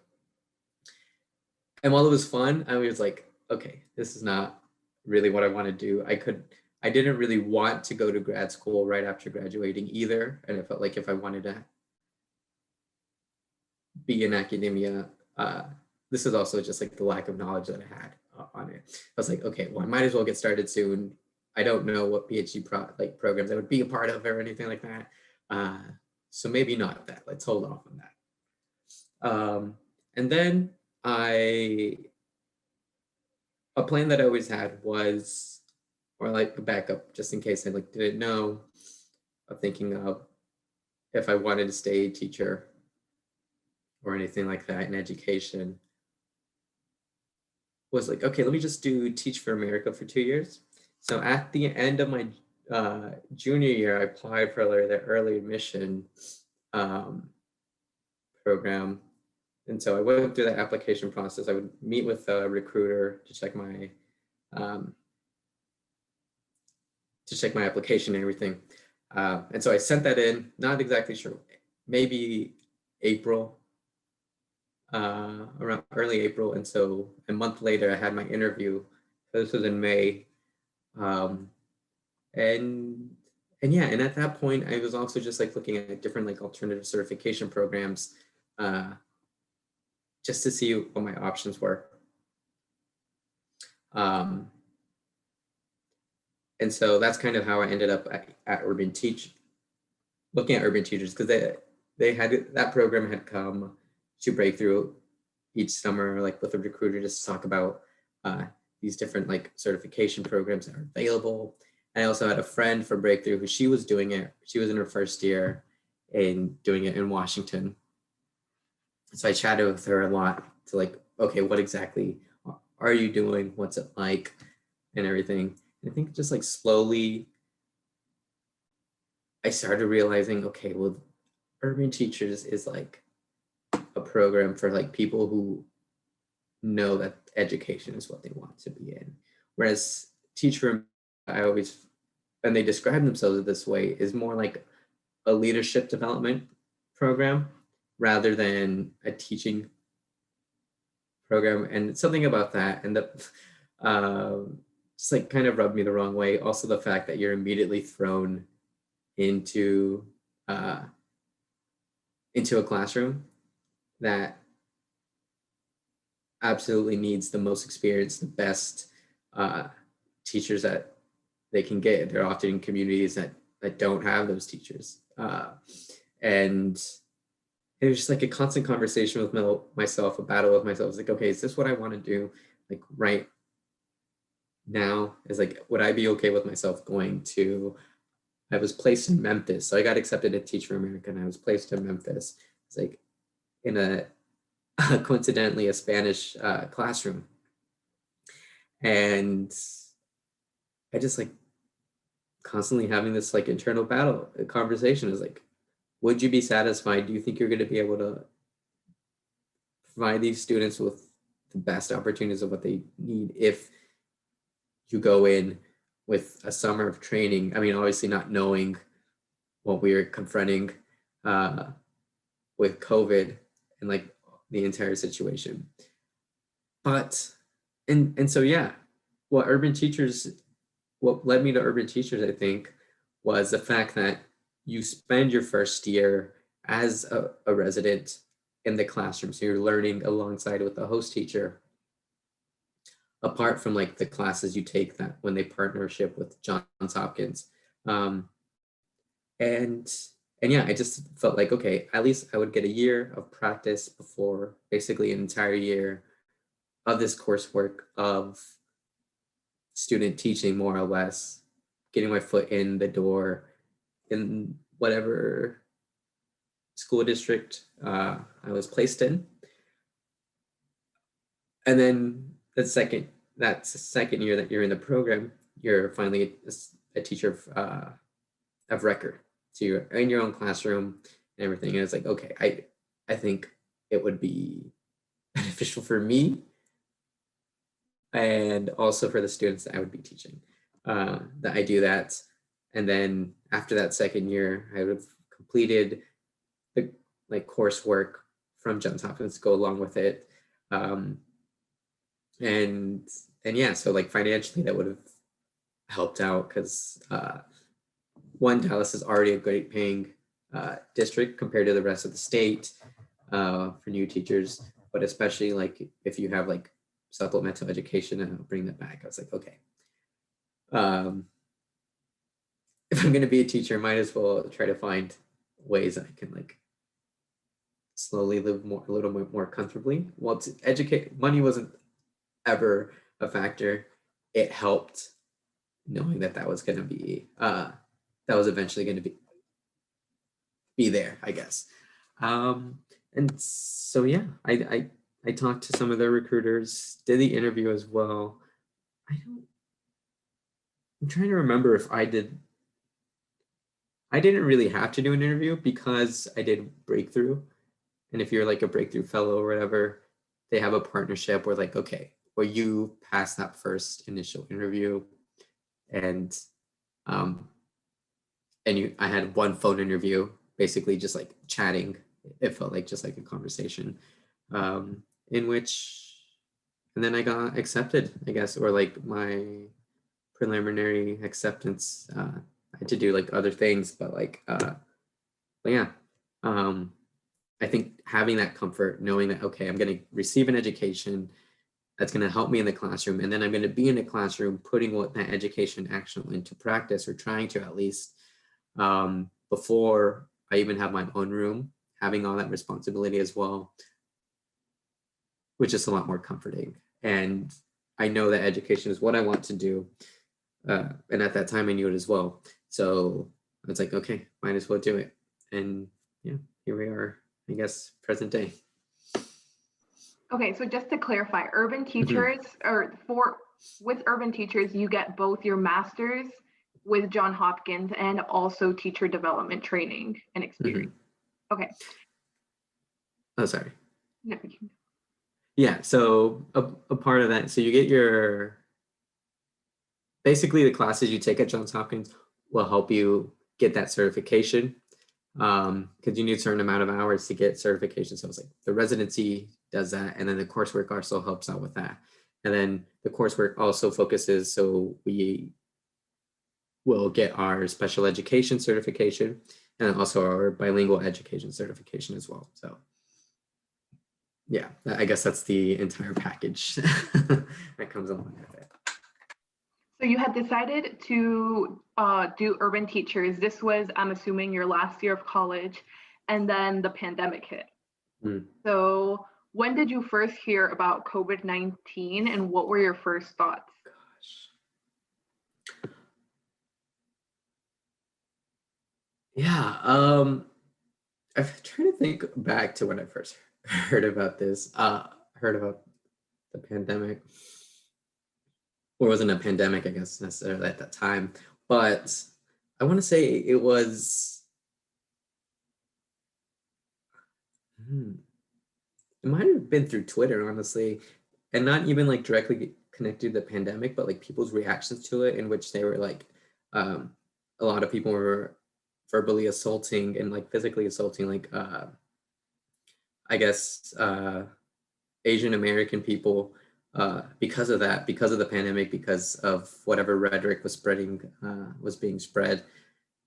and while it was fun, I was like, okay, this is not really what I want to do. I didn't really want to go to grad school right after graduating either, and I felt like if I wanted to be in academia, this is also just like the lack of knowledge that I had on it. I was like, okay, well, I might as well get started soon. I don't know what PhD programs I would be a part of or anything like that. So maybe not that. Let's hold off on that. And then a plan that I always had was, or like a backup, just in case I like didn't know, of thinking of if I wanted to stay a teacher or anything like that in education, was like, okay, let me just do Teach for America for 2 years. So at the end of my junior year, I applied for the early admission program. and so I went through that application process. I would meet with a recruiter to check um, my application and everything. And so I sent that in, not exactly sure, maybe April, around early April. And so a month later, I had my interview. So this was in May. Um, and and yeah, and at that point, I was also just like looking at different like alternative certification programs, uh, just to see what my options were. Um, and so that's kind of how I ended up at Urban Teach, looking at Urban Teachers, because they had that program had come to Breakthrough each summer, like with a recruiter, just to talk about these different like certification programs that are available. And I also had a friend from Breakthrough who she was doing it. She was in her first year and doing it in Washington. So I chatted with her a lot to like, okay, what exactly are you doing? What's it like? And everything. And I think just like slowly, I started realizing, okay, well, Urban Teachers is like a program for like people who know that education is what they want to be in. Whereas Teach Room, I always, and they describe themselves this way, is more like a leadership development program rather than a teaching program. And something about that and just like kind of rubbed me the wrong way. Also, the fact that you're immediately thrown into uh, into a classroom that absolutely needs the most experience, the best uh, teachers that they can get. They're often in communities that don't have those teachers, and it was just like a constant conversation with myself, a battle with myself. It's like, okay, is this what I want to do? Like right now, is like, would I be okay with myself going to? I was placed in Memphis, so I got accepted at Teach for America, and I was placed in Memphis. It's like in a coincidentally a Spanish classroom, and I just like constantly having this like internal battle conversation is like, would you be satisfied? Do you think you're going to be able to provide these students with the best opportunities of what they need if you go in with a summer of training? I mean, obviously not knowing what we are confronting uh, with COVID and like the entire situation. But and so yeah, what urban teachers what led me to Urban Teachers, I think, was the fact that you spend your first year as a resident in the classroom. So you're learning alongside with the host teacher, apart from like the classes you take that when they partnership with Johns Hopkins. Um, and and yeah, I just felt like, okay, at least I would get a year of practice before basically an entire year of this coursework of student teaching, more or less, getting my foot in the door in whatever school district I was placed in. And then that's the second year that you're in the program, you're finally a teacher of record. So you're in your own classroom and everything. And it's like, okay, I think it would be beneficial for me and also for the students that I would be teaching, that I do that. And then after that second year, I would have completed the like coursework from Johns Hopkins to go along with it. Um, and yeah, so like financially that would have helped out because one, Dallas is already a great paying district compared to the rest of the state for new teachers, but especially like if you have like supplemental education and I'll bring that back. I was like, okay, if I'm going to be a teacher, I might as well try to find ways that I can like slowly live a little bit more comfortably. Well, to educate, money wasn't ever a factor. It helped knowing that was going to be, that was eventually going to be there, I guess. And so, yeah, I talked to some of the recruiters, did the interview as well. I'm trying to remember if I didn't really have to do an interview because I did Breakthrough. And if you're like a breakthrough fellow or whatever, they have a partnership where like, okay, well, you pass that first initial interview, and um, I had one phone interview, basically just like chatting. It felt like just like a conversation, in which, and then I got accepted, I guess, or like my preliminary acceptance. I had to do like other things, but like, but yeah, um, I think having that comfort, knowing that, okay, I'm going to receive an education that's going to help me in the classroom, and then I'm going to be in the classroom putting what that education actually into practice, or trying to at least, before I even have my own room, having all that responsibility as well, which is a lot more comforting. And I know that education is what I want to do. And at that time I knew it as well. So it's like, okay, might as well do it. And yeah, here we are, I guess, present day. Okay, so just to clarify, urban Mhm. teachers, with urban teachers, you get both your master's with John Hopkins and also teacher development training and experience. Okay. Oh, sorry. No, Yeah, so a part of that, so you get your, basically the classes you take at Johns Hopkins will help you get that certification, because you need a certain amount of hours to get certification. So it's like the residency does that, and then the coursework also helps out with that. And then the coursework also focuses, so we will get our special education certification and also our bilingual education certification as well. So yeah, I guess that's the entire package that comes along with it. so you had decided to do urban teachers. This was, I'm assuming, your last year of college, and then the pandemic hit. Mm. So when did you first hear about COVID-19, and what were your first thoughts? Yeah, I'm trying to think back to when I first heard about this, heard about the pandemic, or it wasn't a pandemic, I guess, necessarily at that time, but I want to say it was, hmm, it might have been through Twitter, honestly, and not even like directly connected to the pandemic, but like people's reactions to it, in which they were like, um, a lot of people were verbally assaulting and like physically assaulting, like, I guess, Asian American people, because of that, because of the pandemic, because of whatever rhetoric was spreading, was being spread,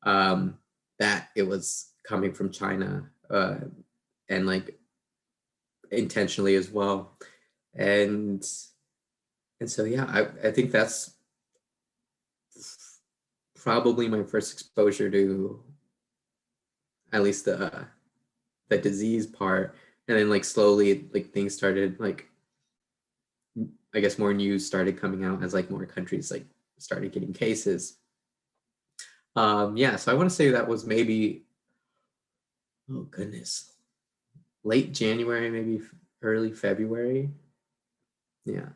that it was coming from China, and like intentionally as well. And so yeah, I think that's probably my first exposure to at least the disease part. And then like slowly like things started, like, I guess more news started coming out as like more countries like started getting cases. Yeah, so I want to say that was maybe, oh goodness, late January, maybe early February. Yeah.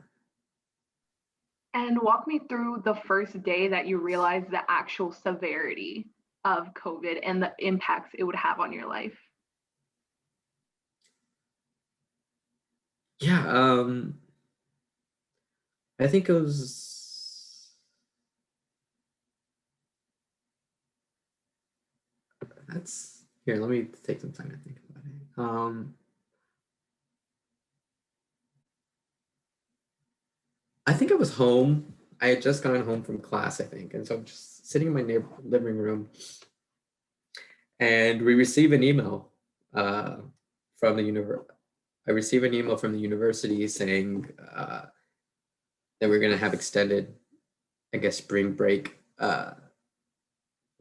And walk me through the first day that you realized the actual severity of COVID and the impacts it would have on your life. Yeah, I think it was, that's, here, let me take some time to think about it. I think I was home. I had just gotten home from class, I think. And so I'm just sitting in my living room, and we receive an email, from the university. I received an email from the university saying, that we're going to have extended, I guess, spring break,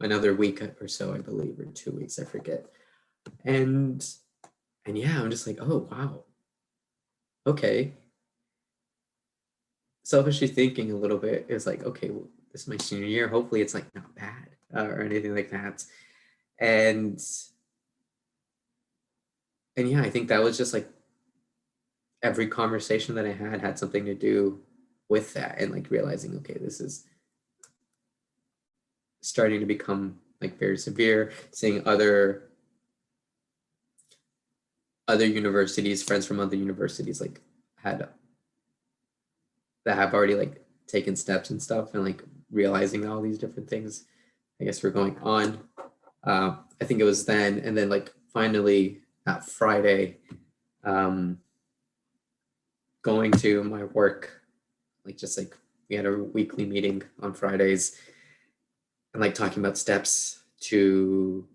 another week or so, I believe, or 2 weeks, I forget. And yeah, I'm just like, oh wow, okay. Selfishly thinking a little bit, it's like, okay, well, this is my senior year. Hopefully, it's like not bad, or anything like that. And yeah, I think that was just like every conversation that I had something to do with that, and like realizing, okay, this is starting to become like very severe. Seeing other universities, friends from other universities, like had that have already like taken steps and stuff, and like realizing all these different things, I guess, were going on. I think it was then, and then like finally that Friday, going to my work, like just like we had a weekly meeting on Fridays, and like talking about steps to.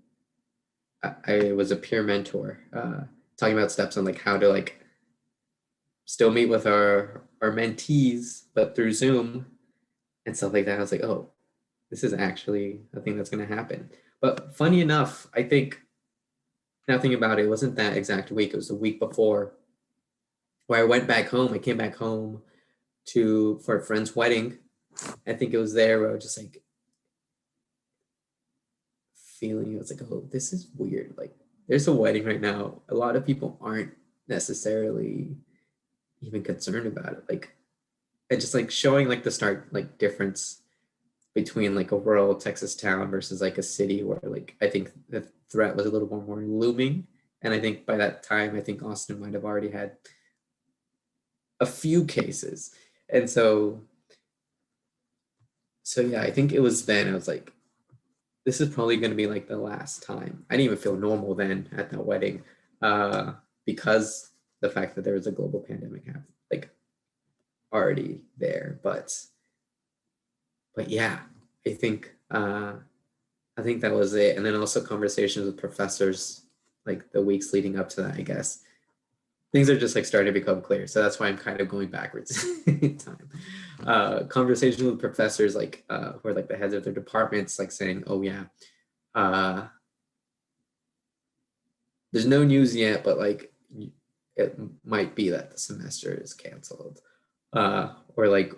I was a peer mentor, talking about steps on like how to like still meet with our mentees, but through Zoom and stuff like that. I was like, oh, this is actually a thing that's going to happen. But funny enough, I think now thinking about it, it wasn't that exact week. It was the week before where I went back home. I came back home for a friend's wedding. I think it was there where I was just like feeling, it was like, oh, this is weird. Like there's a wedding right now. A lot of people aren't necessarily even concerned about it. Like, and just like showing like the stark like difference between like a rural Texas town versus like a city where like I think the threat was a little more looming. And I think by that time, I think Austin might have already had a few cases. And so yeah, I think it was then I was like, this is probably going to be like the last time. I didn't even feel normal then at that wedding, because the fact that there was a global pandemic happening, like already there. But yeah, I think that was it. And then also conversations with professors, like the weeks leading up to that, I guess. Things are just like starting to become clear. So that's why I'm kind of going backwards in time. Conversations with professors, like who are like the heads of their departments, like saying, oh yeah, there's no news yet, but like it might be that the semester is canceled, or like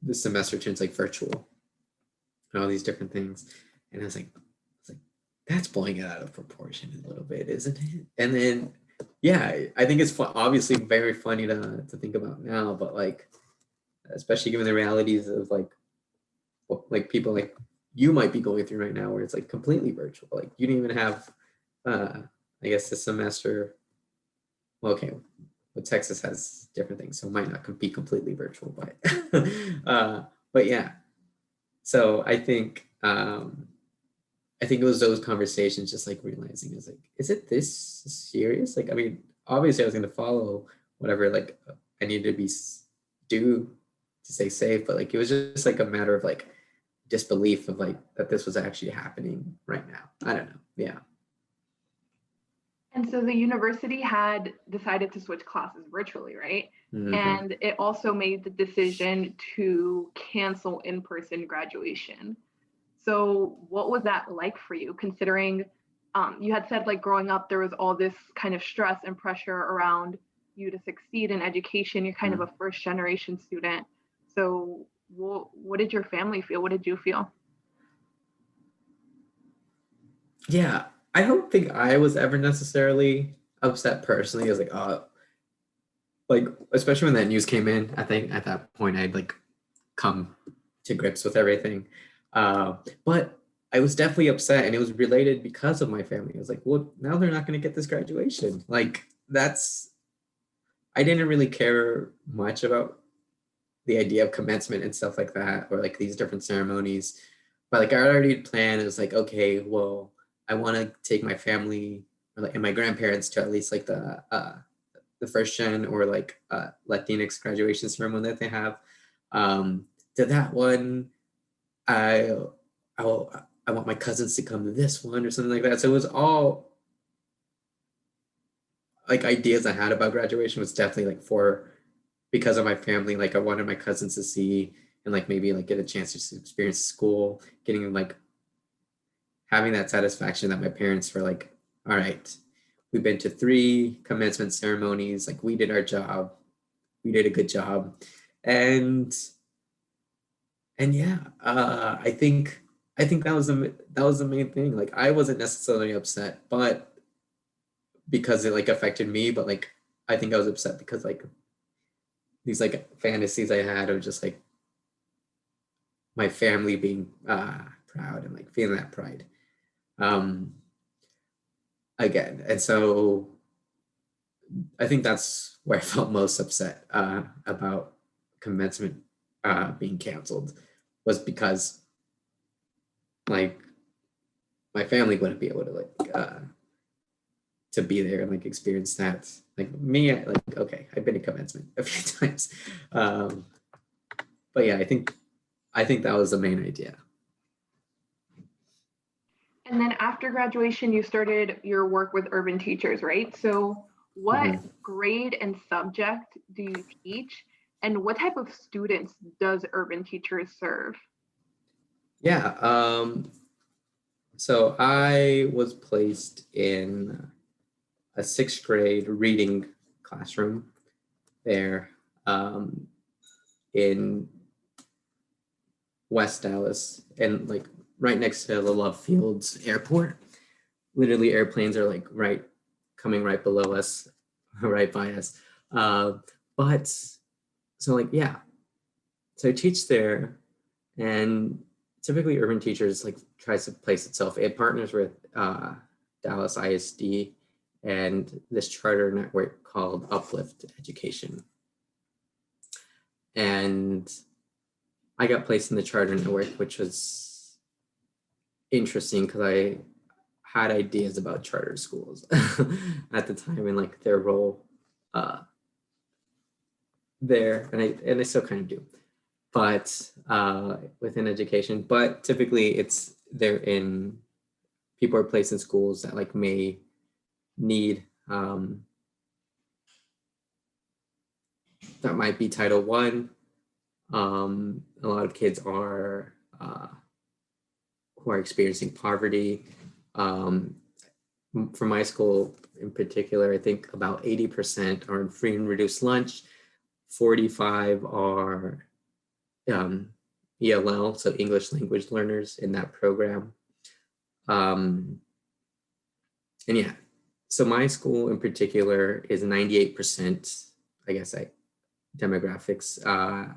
the semester turns like virtual and all these different things. And I was like, that's blowing it out of proportion a little bit, isn't it? And then, yeah, I think it's obviously very funny to think about now, but like, especially given the realities of like people like you might be going through right now, where it's like completely virtual. Like you didn't even have, I guess, the semester. Well, okay, well, Texas has different things, so it might not be completely virtual, but yeah. So I think it was those conversations, just like realizing is like, is it this serious? Like, I mean, obviously I was going to follow whatever like I needed to do to stay safe, but like it was just like a matter of like disbelief of like that this was actually happening right now. I don't know. Yeah. And so the university had decided to switch classes virtually, right? Mm-hmm. And it also made the decision to cancel in-person graduation. So what was that like for you, considering you had said like growing up, there was all this kind of stress and pressure around you to succeed in education. You're kind of a first generation student. So what did your family feel? What did you feel? Yeah, I don't think I was ever necessarily upset personally. I was like, oh, like, especially when that news came in, I think at that point I'd like come to grips with everything. But I was definitely upset, and it was related because of my family. I was like, well, now they're not going to get this graduation. Like, I didn't really care much about the idea of commencement and stuff like that, or like these different ceremonies. But like I already planned, it was like, okay, well, I want to take my family and my grandparents to at least like the first gen or like Latinx graduation ceremony that they have. To that one, I want my cousins to come to this one or something like that. So it was all like ideas I had about graduation was definitely like because of my family. Like I wanted my cousins to see and like maybe like get a chance to experience school, getting like having that satisfaction that my parents were like, all right, we've been to 3 commencement ceremonies. Like we did our job. We did a good job. And yeah, I think that was the main thing. Like I wasn't necessarily upset, but because it like affected me, but like I think I was upset because like these like fantasies I had of just like my family being proud and like feeling that pride again. And so I think that's where I felt most upset about commencement being canceled, was because like my family wouldn't be able to to be there and like experience that. Like me, like okay, I've been to commencement a few times, but yeah, I think that was the main idea. And then after graduation, you started your work with urban teachers, right? So what Mhm. grade and subject do you teach? And what type of students does urban teachers serve? Yeah. So I was placed in a sixth grade reading classroom there in West Dallas, and like right next to the Love Fields Airport. Literally, airplanes are like coming right below us, right by us. Uh, but so like yeah, so I teach there, and typically urban teachers like tries to place itself. It partners with Dallas ISD and this charter network called Uplift Education. And I got placed in the charter network, which was interesting because I had ideas about charter schools at the time and like their role uh, there, and I still kind of do, but within education. But typically, it's they're in people are placed in schools that like may need that might be Title I. A lot of kids are who are experiencing poverty. Um, for my school in particular, I think about 80% are in free and reduced lunch. 45 are ELL, so English language learners in that program. And yeah, so my school in particular is 98%, I guess, demographics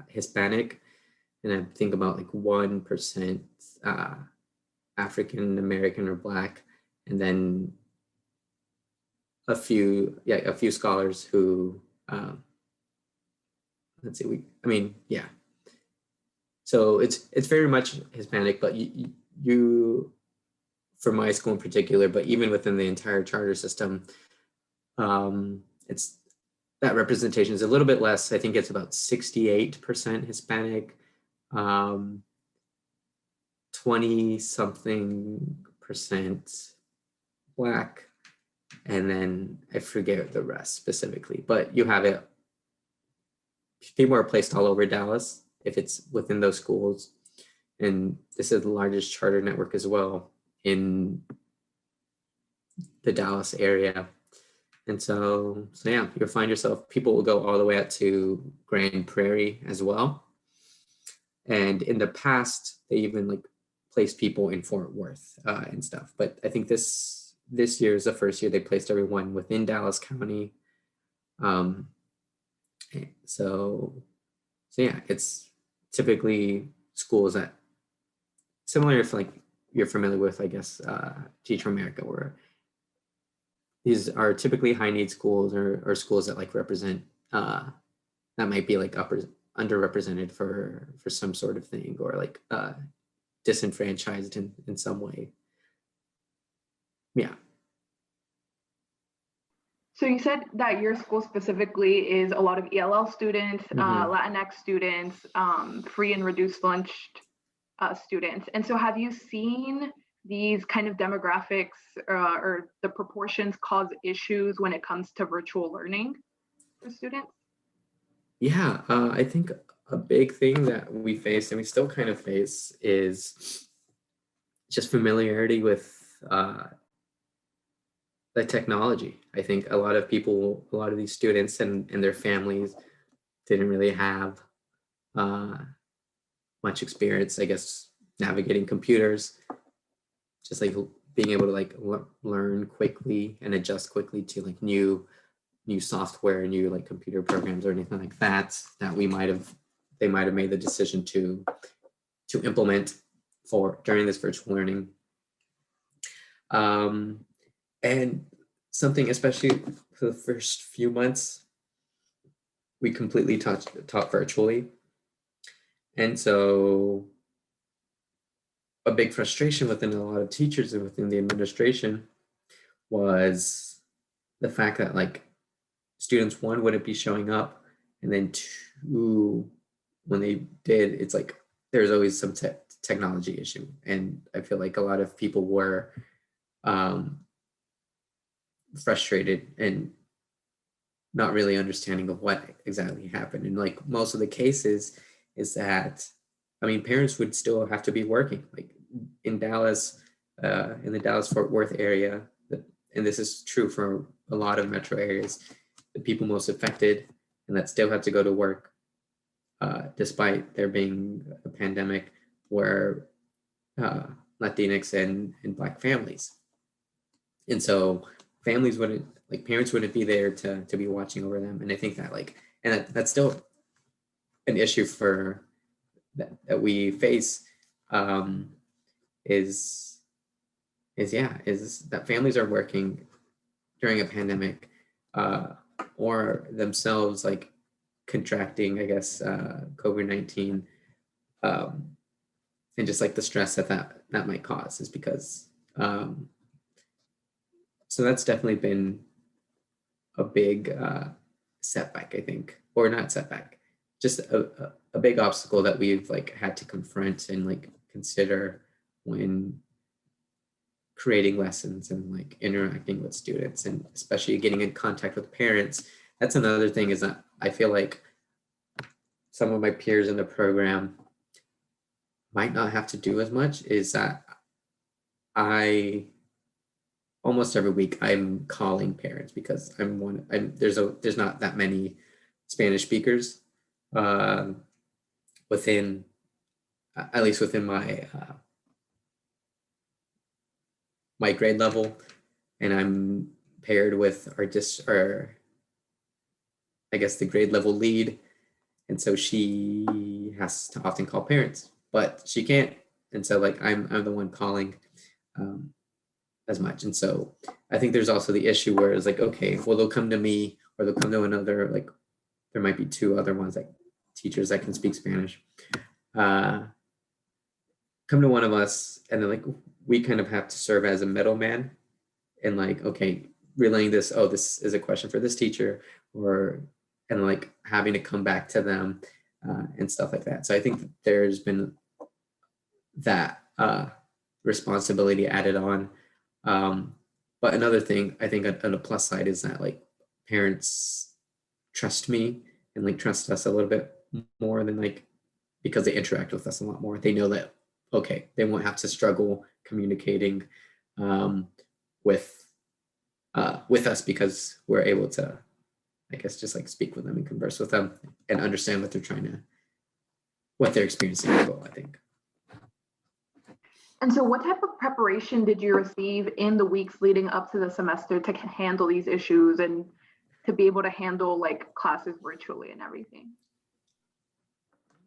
Hispanic, and I think about like 1% African American or Black, and then a few scholars who let's see, yeah. So it's very much Hispanic, but you for my school in particular, but even within the entire charter system, it's that representation is a little bit less. I think it's about 68% Hispanic, 20 something percent Black, and then I forget the rest specifically, but you have it. People are placed all over Dallas if it's within those schools. And this is the largest charter network as well in the Dallas area. And so yeah, you'll find yourself, people will go all the way out to Grand Prairie as well. And in the past, they even like placed people in Fort Worth and stuff. But I think this year is the first year they placed everyone within Dallas County. Um, so yeah, it's typically schools that similar if like you're familiar with, I guess, Teach for America, where these are typically high need schools or schools that like represent that might be like underrepresented for some sort of thing, or like disenfranchised in some way. Yeah. So you said that your school specifically is a lot of ELL students, Mm-hmm. Latinx students, free and reduced lunch students. And so have you seen these kind of demographics or the proportions cause issues when it comes to virtual learning for students? Yeah, I think a big thing that we face and we still kind of face is just familiarity with the technology. I think a lot of these students and their families didn't really have uh, much experience, I guess, navigating computers, just like being able to like learn quickly and adjust quickly to like new software, new like computer programs or anything like that they might have made the decision to implement for during this virtual learning. And something, especially for the first few months, we completely taught virtually. And so a big frustration within a lot of teachers and within the administration was the fact that like students, one, wouldn't be showing up, and then two, when they did, it's like there's always some technology issue. And I feel like a lot of people were frustrated and not really understanding of what exactly happened. And like most of the cases is that, I mean, parents would still have to be working. Like in Dallas, in the Dallas-Fort Worth area, and this is true for a lot of metro areas, the people most affected and that still have to go to work, despite there being a pandemic, were Latinx and Black families. And so families wouldn't, like parents wouldn't be there to be watching over them. And I think that like, and that's still an issue for that we face, is that families are working during a pandemic, or themselves like contracting, I guess, COVID-19, and just like the stress that might cause is because, so that's definitely been a big setback, I think, or not setback, just a big obstacle that we've like had to confront and like consider when creating lessons and like interacting with students, and especially getting in contact with parents. That's another thing, is that I feel like some of my peers in the program might not have to do as much, is that I almost every week I'm calling parents because there's not that many Spanish speakers within, at least within my my grade level, and I'm paired with our I guess the grade level lead, and so she has to often call parents, but she can't, and so like I'm the one calling as much. And so I think there's also the issue where it's like, okay, well, they'll come to me or they'll come to another, like there might be two other ones, like teachers that can speak Spanish, come to one of us, and then like we kind of have to serve as a middleman and like, okay, relaying this, oh, this is a question for this teacher, or and like having to come back to them and stuff like that. So I think there's been that responsibility added on. But another thing I think on a plus side is that like parents trust me and like trust us a little bit more than like, because they interact with us a lot more. They know that, okay, they won't have to struggle communicating with us, because we're able to, I guess, just like speak with them and converse with them and understand what they're experiencing as well, I think. And so what type of preparation did you receive in the weeks leading up to the semester to handle these issues and to be able to handle like classes virtually and everything?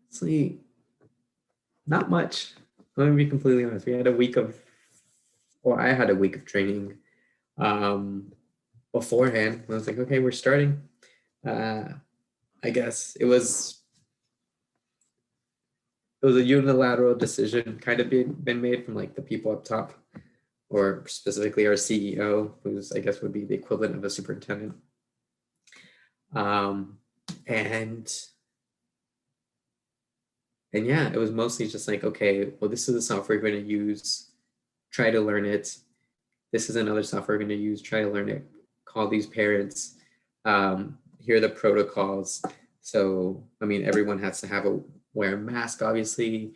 Honestly, not much. Let me be completely honest. I had a week of training beforehand. I was like, okay, we're starting. I guess it was a unilateral decision kind of been made from like the people up top, or specifically our CEO, who's, I guess, would be the equivalent of a superintendent. And yeah, it was mostly just like, okay, well, this is the software we're going to use, try to learn it. This is another software we're going to use, try to learn it, call these parents, here are the protocols. So, I mean, everyone has to wear a mask, obviously.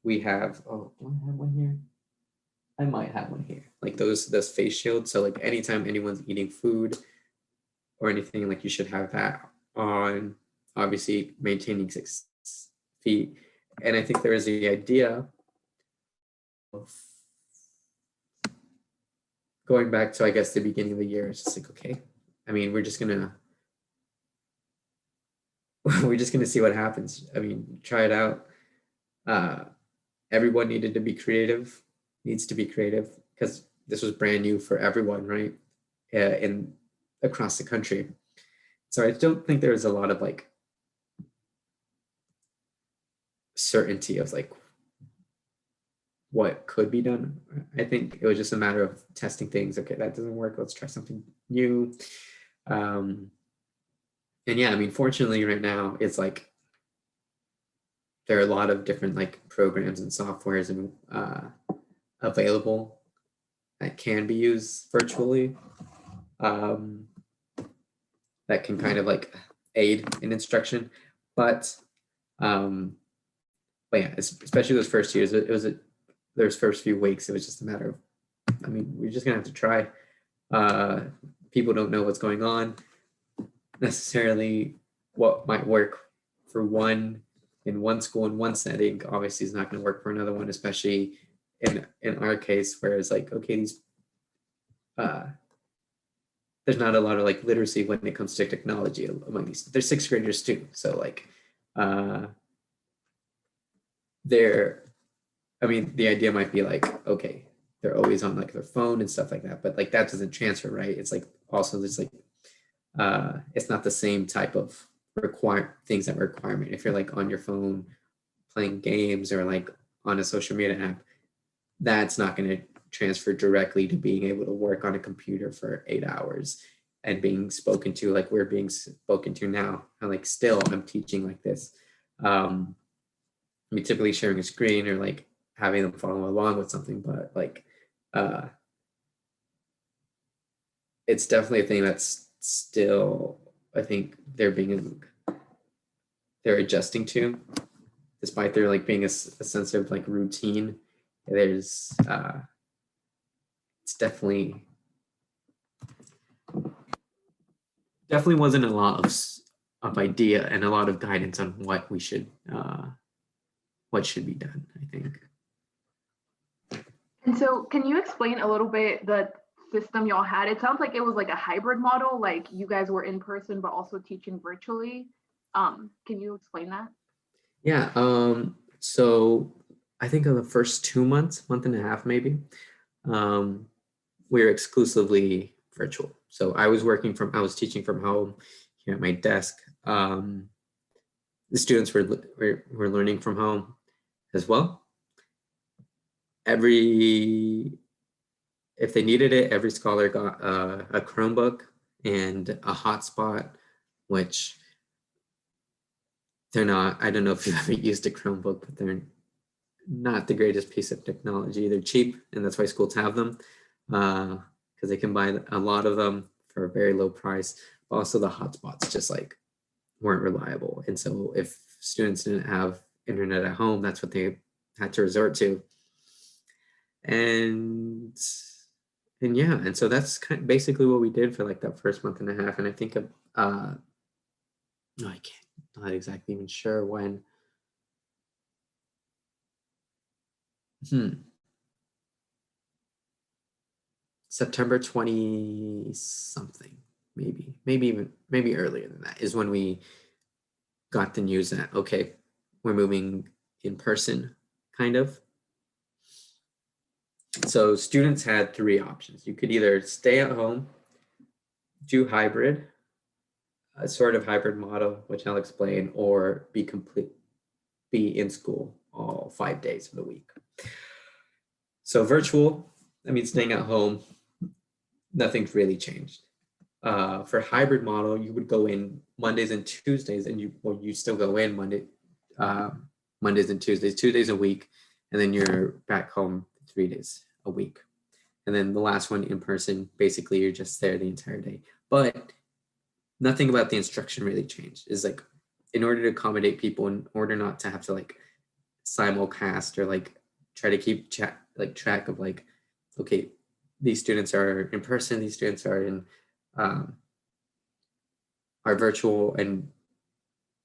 We have, do I have one here? I might have one here. Like those face shields. So like anytime anyone's eating food or anything, like you should have that on, obviously maintaining 6 feet. And I think there is the idea of going back to, I guess, the beginning of the year. It's just like, okay, I mean, we're just gonna see what happens. I mean, try it out. Everyone needs to be creative, because this was brand new for everyone, right? In across the country. So I don't think there was a lot of like certainty of like what could be done. I think it was just a matter of testing things. Okay, that doesn't work. Let's try something new. And yeah, I mean, fortunately, right now it's like there are a lot of different like programs and softwares and available that can be used virtually. That can kind of like aid in instruction, but yeah, especially those first years, it was those first few weeks, it was just a matter of, I mean, we're just gonna have to try. People don't know what's going on necessarily. What might work for one in one school in one setting obviously is not going to work for another one, especially in our case, where it's like, okay, these there's not a lot of like literacy when it comes to technology among these. They're sixth graders too, so like they're, I mean, the idea might be like, okay, they're always on like their phone and stuff like that, but like that doesn't transfer, right? It's like also there's like it's not the same type of things that requirement. If you're like on your phone playing games or like on a social media app, that's not going to transfer directly to being able to work on a computer for 8 hours and being spoken to like we're being spoken to now. And like still I'm teaching like this. I mean, typically sharing a screen or like having them follow along with something, but like it's definitely a thing that's still, I think they're adjusting to, despite there like being a sense of like routine. There's it's definitely wasn't a lot of idea and a lot of guidance on what we should what should be done, I think. And so can you explain a little bit the system y'all had? It sounds like it was like a hybrid model, like you guys were in person but also teaching virtually. Can you explain that? Yeah, so I think in the first 2 months, month and a half maybe, we were exclusively virtual. So I was teaching from home here at my desk. The students were learning from home as well. If they needed it, every scholar got a Chromebook and a hotspot, which they're not, I don't know if you've ever used a Chromebook, but they're not the greatest piece of technology. They're cheap, and that's why schools have them, because they can buy a lot of them for a very low price. But also the hotspots just like weren't reliable. And so if students didn't have internet at home, that's what they had to resort to. And yeah, and so that's kind of basically what we did for like that first month and a half. And I think no, I can't, not exactly even sure when. September 20 something, maybe earlier than that is when we got the news that, okay, we're moving in person, kind of. So students had 3 options. You could either stay at home, do hybrid, a sort of hybrid model, which I'll explain, or be in school all 5 days of the week. So virtual, I mean, staying at home, nothing's really changed. For hybrid model, you would go in Mondays and Tuesdays, and you still go in Mondays and Tuesdays, 2 days a week, and then you're back home 3 days a week. And then the last one in person, basically you're just there the entire day. But nothing about the instruction really changed. Is like, in order to accommodate people, in order not to have to like simulcast or like try to keep track of like, okay, these students are in person, these students are in are virtual, and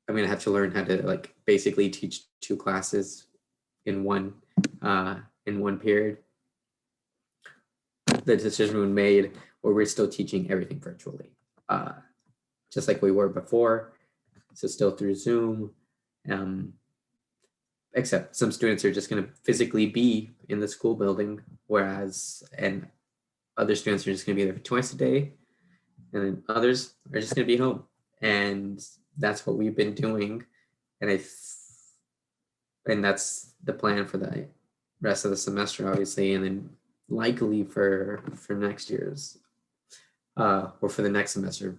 I'm gonna have to learn how to like basically teach 2 classes in one period. The decision was made where we're still teaching everything virtually, just like we were before. So still through Zoom, except some students are just going to physically be in the school building, whereas, and other students are just going to be there for twice a day, and then others are just going to be home. And that's what we've been doing. And and that's the plan for the rest of the semester, obviously, and then likely for next year's or for the next semester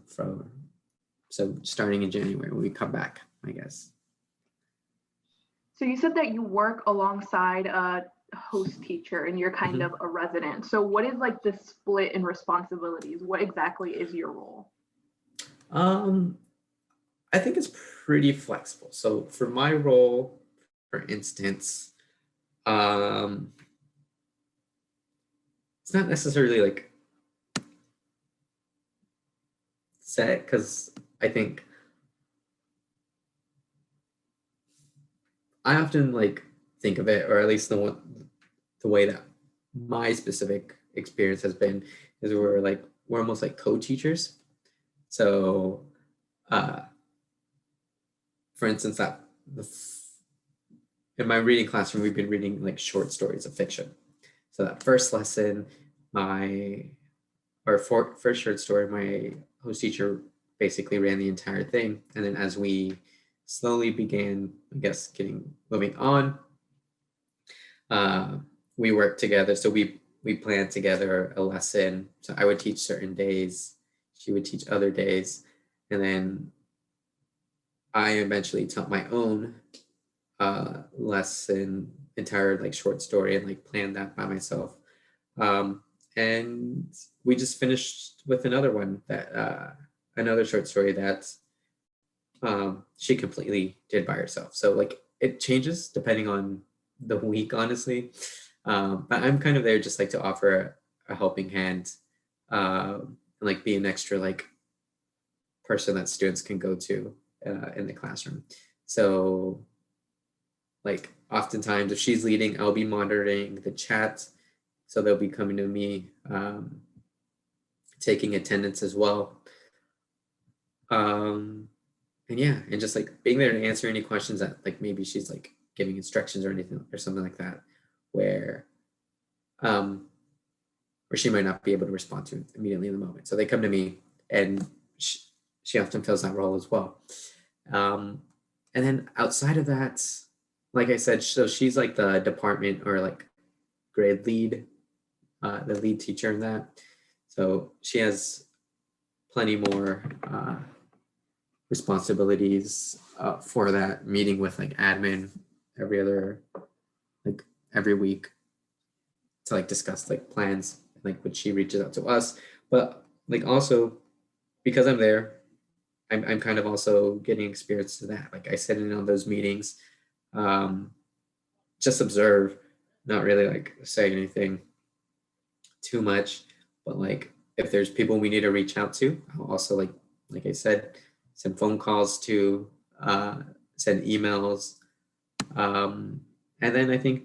so starting in January when we come back, I guess. So you said that you work alongside a host teacher and you're kind Mhm. of a resident. So what is like the split in responsibilities? What exactly is your role? Um, I think it's pretty flexible. So for my role, for instance, um, it's not necessarily like set because I think I often like think of it, or at least the way that my specific experience has been is we're almost like co-teachers. So uh, for instance, in my reading classroom, we've been reading like short stories of fiction. So that first lesson, first short story, my host teacher basically ran the entire thing. And then as we slowly began, I guess, moving on, uh, we worked together. So we planned together a lesson. So I would teach certain days, she would teach other days, and then I eventually taught my own lesson, entire like short story, and like planned that by myself. Um, and we just finished with another one that another short story that she completely did by herself. So like it changes depending on the week, honestly. But I'm kind of there just like to offer a helping hand and like be an extra like person that students can go to in the classroom. So like oftentimes if she's leading, I'll be monitoring the chat. So they'll be coming to me, taking attendance as well. And yeah, and just like being there to answer any questions that like maybe she's like giving instructions or anything or something like that, where um where she might not be able to respond to immediately in the moment. So they come to me, and she often fills that role as well. Um, and then outside of that, like I said, so she's like the department or like grade lead, the lead teacher in that. So she has plenty more responsibilities for that, meeting with like admin like every week to like discuss like plans, like when she reaches out to us. But like also because I'm there, I'm kind of also getting experience to that. Like I sit in on those meetings, um, just observe, not really like say anything too much, but like if there's people we need to reach out to, I'll also like I said, send phone calls to, send emails, and then I think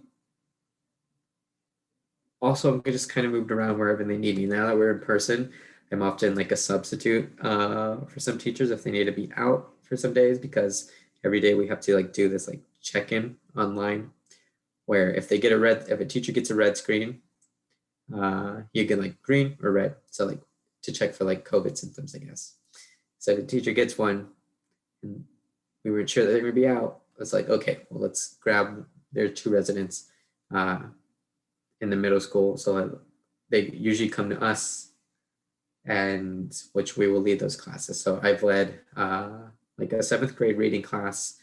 also I'm just kind of moved around wherever they need me. Now that we're in person, I'm often like a substitute for some teachers if they need to be out for some days because every day we have to like do this like check-in online where if a teacher gets a red screen, you get like green or red. So like to check for like COVID symptoms, I guess. So if the teacher gets one and we weren't sure that they're gonna be out, it's like, okay, well, let's grab their two residents uh, in the middle school. So they usually come to us and which we will lead those classes. So I've led like a seventh grade reading class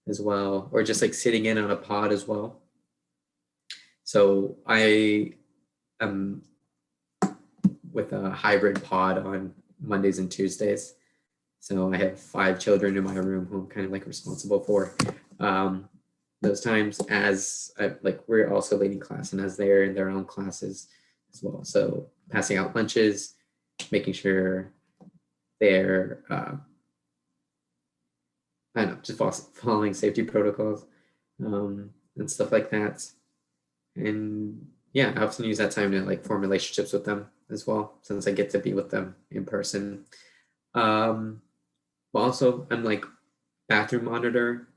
as well, or just like sitting in on a pod as well. So I am with a hybrid pod on Mondays and Tuesdays. So I have 5 children in my room who I'm kind of like responsible for those times as like we're also leading class and as they're in their own classes as well. So passing out lunches, making sure they're I don't know, just following safety protocols and stuff like that. And yeah, I often use that time to like form relationships with them as well, since I get to be with them in person. But also, I'm like bathroom monitor.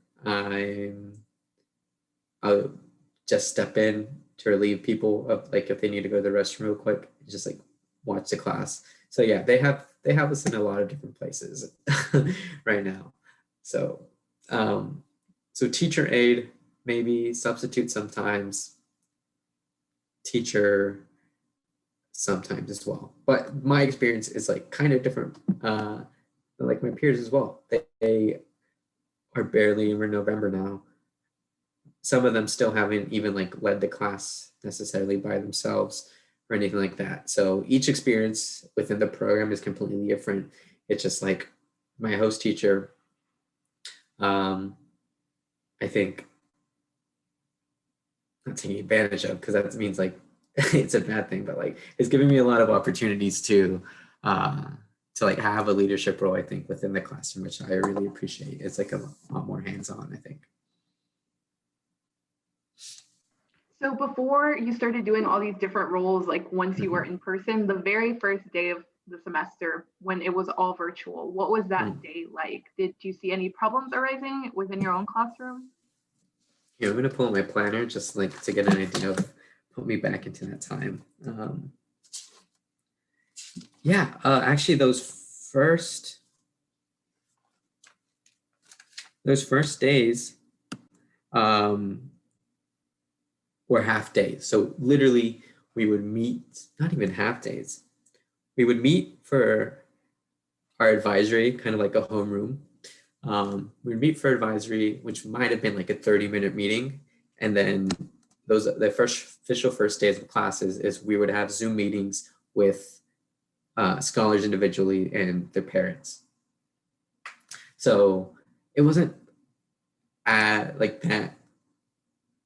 I'll just step in to relieve people of like if they need to go to the restroom real quick, just like watch the class. So yeah, they have us in a lot of different places right now. So so teacher aide, maybe substitute sometimes, teacher sometimes as well. But my experience is like kind of different than like my peers as well. They are barely in November now. Some of them still haven't even like led the class necessarily by themselves or anything like that. So each experience within the program is completely different. It's just like my host teacher, I think, not taking advantage of, because that means like it's a bad thing, but like it's giving me a lot of opportunities to like have a leadership role, I think, within the classroom, which I really appreciate. It's like a lot more hands-on, I think. So before you started doing all these different roles, like once you were in person, the very first day of the semester when it was all virtual, what was that day like? Did you see any problems arising within your own classroom? Yeah, I'm gonna pull up my planner just like to get an idea of put me back into that time. Yeah, actually those first days were half days. So literally we would meet, not even half days. We would meet for our advisory, kind of like a homeroom. We'd meet for advisory, which might have been like a 30-minute meeting. And then the official first days of classes is we would have Zoom meetings with scholars individually and their parents. So it wasn't like that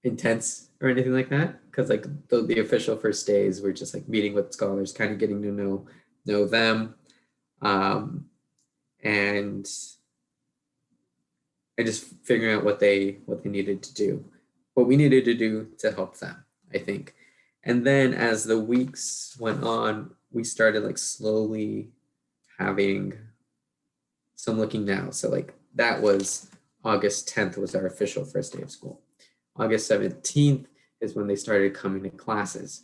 intense or anything like that, because like the official first days were just like meeting with scholars, kind of getting to know them, and just figuring out what they needed to do, what we needed to do to help them, I think. And then as the weeks went on, we started like slowly having some looking now. So like that was August 10th was our official first day of school. August 17th is when they started coming to classes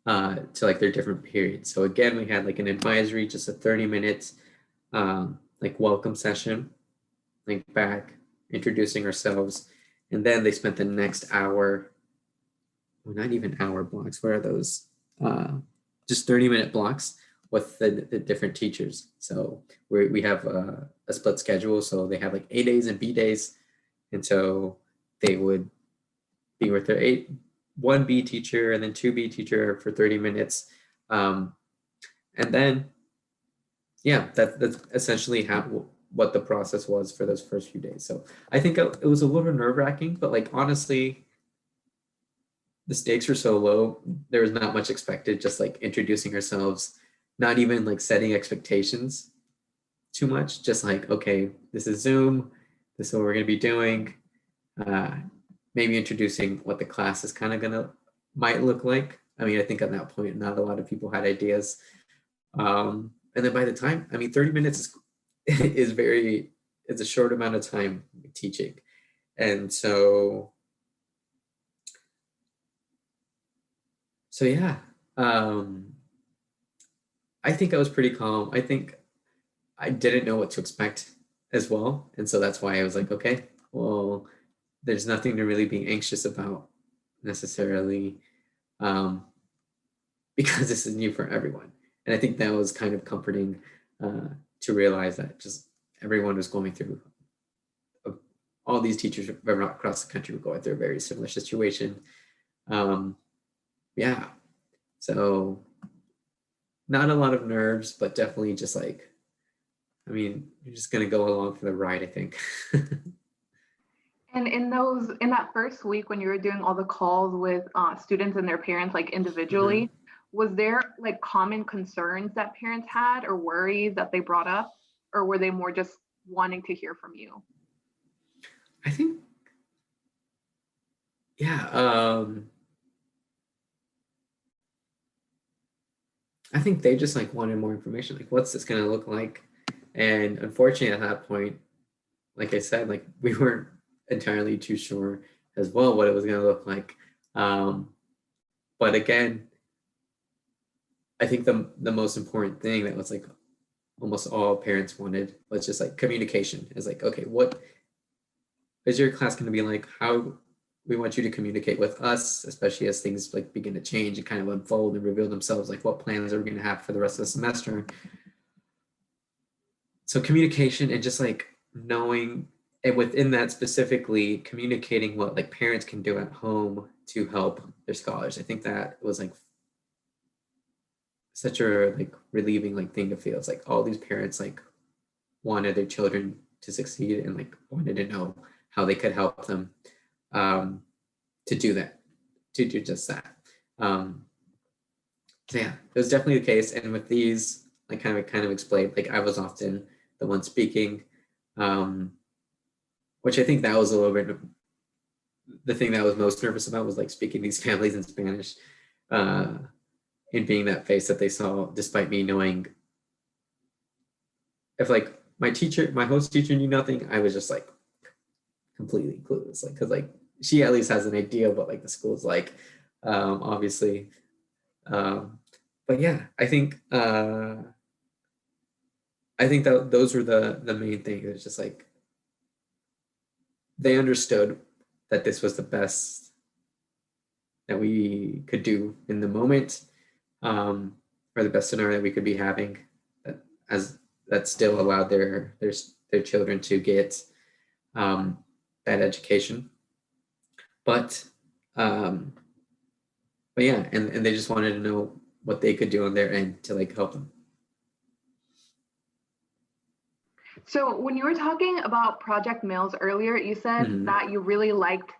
to like their different periods. So again, we had like an advisory, just a 30-minute like welcome session, like back introducing ourselves. And then they spent the next hour, well, not even hour blocks. What are those? Just 30-minute blocks with the different teachers. So we have a split schedule. So they have like A days and B days. And so they would be with their 1B teacher and then 2B teacher for 30 minutes. And then, yeah, that's essentially what the process was for those first few days. So I think it was a little nerve-wracking, but like honestly, the stakes were so low, there was not much expected, just like introducing ourselves, not even like setting expectations too much, just like, okay, this is Zoom, this is what we're gonna be doing. Maybe introducing what the class is kind of might look like. I mean, I think at that point, not a lot of people had ideas. And then by the time, I mean, 30 minutes is it's a short amount of time teaching. And so yeah, I think I was pretty calm. I think I didn't know what to expect as well. And so that's why I was like, okay, well, there's nothing to really be anxious about necessarily, because this is new for everyone. And I think that was kind of comforting to realize that just everyone was going through, all these teachers across the country were going through a very similar situation. Yeah, so not a lot of nerves, but definitely just like, I mean, you're just gonna go along for the ride, I think. And in that first week when you were doing all the calls with students and their parents, like individually, was there like common concerns that parents had or worries that they brought up, or were they more just wanting to hear from you? I think, yeah, I think they just like wanted more information, like what's this gonna look like? And unfortunately at that point, like I said, like we weren't entirely too sure as well what it was gonna look like. But again, I think the most important thing that was like almost all parents wanted was just like communication. It's like, okay, what is your class going to be like? How we want you to communicate with us, especially as things like begin to change and kind of unfold and reveal themselves, like what plans are we going to have for the rest of the semester. So communication and just like knowing, and within that specifically communicating what like parents can do at home to help their scholars. I think that was like such a like relieving like thing to feel. It's like all these parents like wanted their children to succeed and like wanted to know how they could help them to do that, to do just that. So yeah, it was definitely the case. And with these, like kind of explained, like I was often the one speaking, which I think that was a little bit the thing that I was most nervous about was like speaking these families in Spanish, and being that face that they saw, despite me knowing if like my host teacher knew nothing, I was just like completely clueless, like because like she at least has an idea of what like the school's like, obviously, but yeah, I think that those were the main thing. It was just like they understood that this was the best that we could do in the moment, or the best scenario that we could be having, that as that still allowed their children to get that education. But yeah, and they just wanted to know what they could do on their end to like help them. So when you were talking about Project Mills earlier, you said Mhm. that you really liked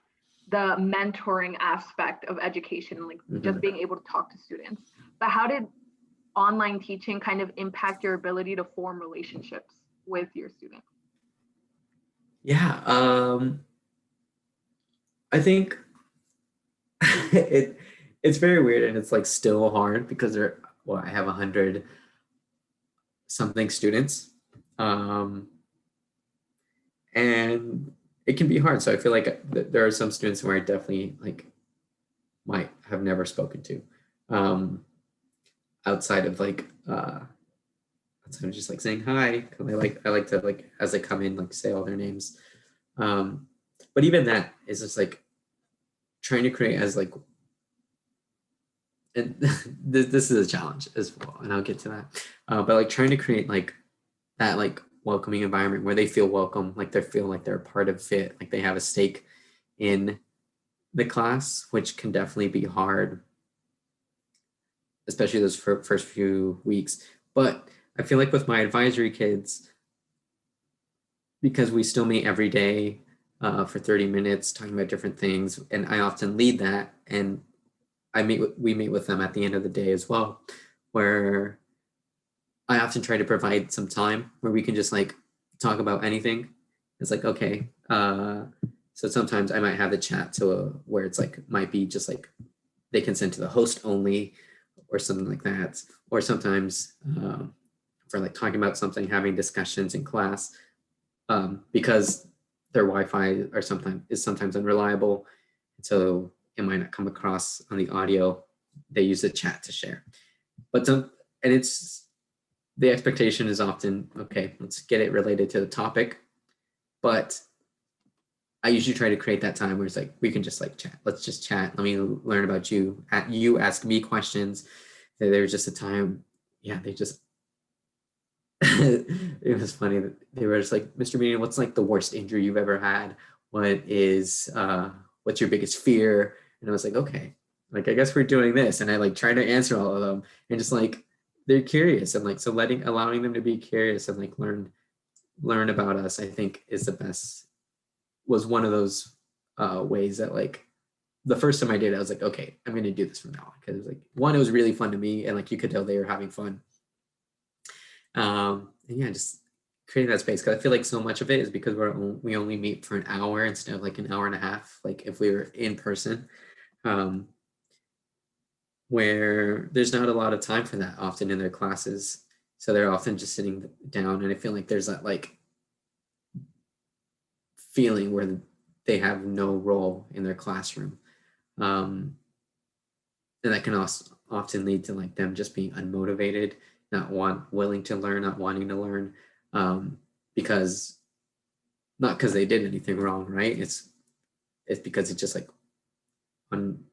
the mentoring aspect of education, like just Mhm. being able to talk to students. But how did online teaching kind of impact your ability to form relationships with your students? Yeah, I think it's very weird and it's like still hard because I have 100 something students, um, and it can be hard. So I feel like there are some students who I definitely like might have never spoken to, um, outside of like outside of just like saying hi. 'Cause I like to like as they come in like say all their names, um, but even that is just like trying to create as like, and this is a challenge as well, and I'll get to that. But like trying to create like that like welcoming environment where they feel welcome, like they feel like they're a part of it, like they have a stake in the class, which can definitely be hard, especially those first few weeks. But I feel like with my advisory kids, because we still meet every day for 30 minutes talking about different things, and I often lead that, and we meet with them at the end of the day as well, where I often try to provide some time where we can just like talk about anything. It's like, okay, so sometimes I might have the chat where it's like might be just like they can send to the host only or something like that, or sometimes for like talking about something, having discussions in class, because their Wi-Fi is sometimes unreliable, so it might not come across on the audio. They use the chat to share, but and it's the expectation is often okay. Let's get it related to the topic, but I usually try to create that time where it's like we can just like chat. Let's just chat. Let me learn about you. You ask me questions. There's just a time. Yeah, they just. It was funny that they were just like, Mr. Medina, what's like the worst injury you've ever had? What's your biggest fear? And I was like, okay, like I guess we're doing this, and I like try to answer all of them, and just like they're curious, and like so allowing them to be curious and like learn about us, I think is the best, was one of those ways that like the first time I did it, I was like, okay, I'm gonna do this from now on, because it was like one, it was really fun to me, and like you could tell they were having fun. And yeah, just creating that space, because I feel like so much of it is because we only meet for an hour instead of like an hour and a half, like if we were in person, um, where there's not a lot of time for that often in their classes, so they're often just sitting down, and I feel like there's that like feeling where they have no role in their classroom, and that can often lead to like them just being unmotivated, willing to learn, not wanting to learn, because not because they did anything wrong, right? It's because it's just like on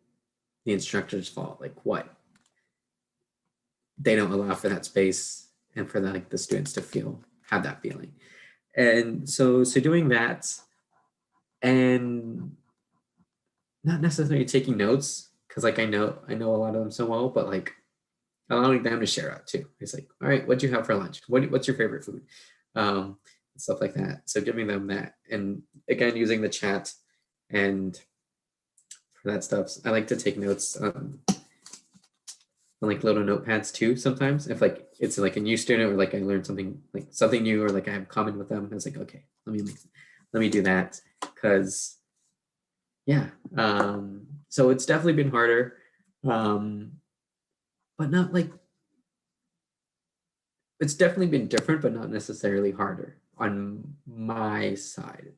the instructor's fault. Like what? They don't allow for that space and for like the students to have that feeling. And so doing that and not necessarily taking notes, because like I know a lot of them so well, but like allowing them to share out too. It's like, all right, what'd you have for lunch? What's your favorite food? Stuff like that. So giving them that, and again, using the chat and for that stuff. I like to take notes on like little notepads too sometimes. If like it's like a new student or like I learned something new or like I have common with them, I was like, okay, let me do that. Because yeah. So it's definitely been harder. But not like it's definitely been different, but not necessarily harder on my side.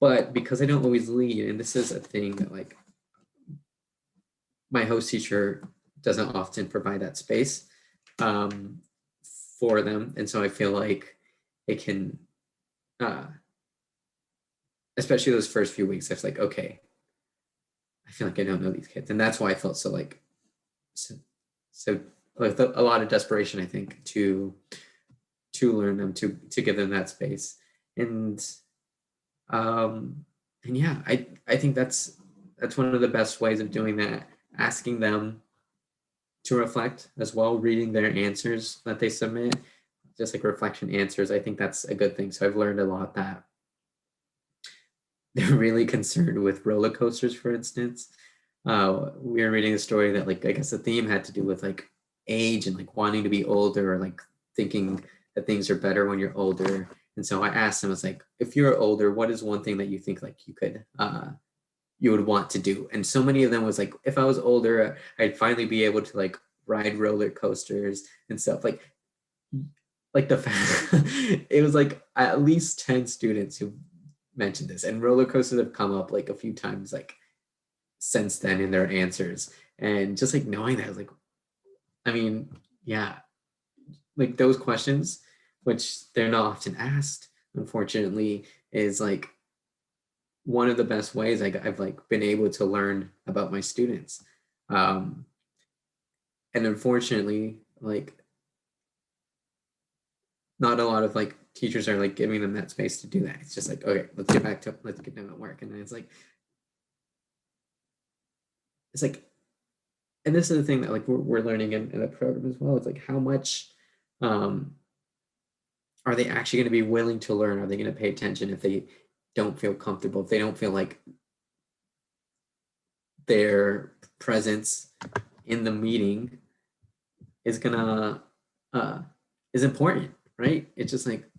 But because I don't always lead, and this is a thing that like my host teacher doesn't often provide that space for them. And so I feel like it can, especially those first few weeks, it's like, okay, I feel like I don't know these kids. And that's why I felt so with a lot of desperation, I think, to learn them, to give them that space. And yeah, I think that's one of the best ways of doing that, asking them to reflect as well, reading their answers that they submit, just like reflection answers. I think that's a good thing. So I've learned a lot that they're really concerned with roller coasters, for instance. We were reading a story that like, I guess the theme had to do with like age and like wanting to be older or like thinking that things are better when you're older. And so I asked them, I was like, if you're older, what is one thing that you think like you would want to do? And so many of them was like, if I was older, I'd finally be able to like ride roller coasters and stuff. Like the fact it was like at least 10 students who mentioned this, and roller coasters have come up like a few times like since then in their answers. And just like knowing that, I was like, I mean, yeah, like those questions, which they're not often asked, unfortunately, is like one of the best ways I've like been able to learn about my students. And unfortunately, like not a lot of like teachers are like giving them that space to do that. It's just like, okay, let's get down to work. And then it's like, and this is the thing that like we're learning in the program as well. It's like how much are they actually going to be willing to learn? Are they going to pay attention if they don't feel comfortable, if they don't feel like their presence in the meeting is gonna is important, right? It's just like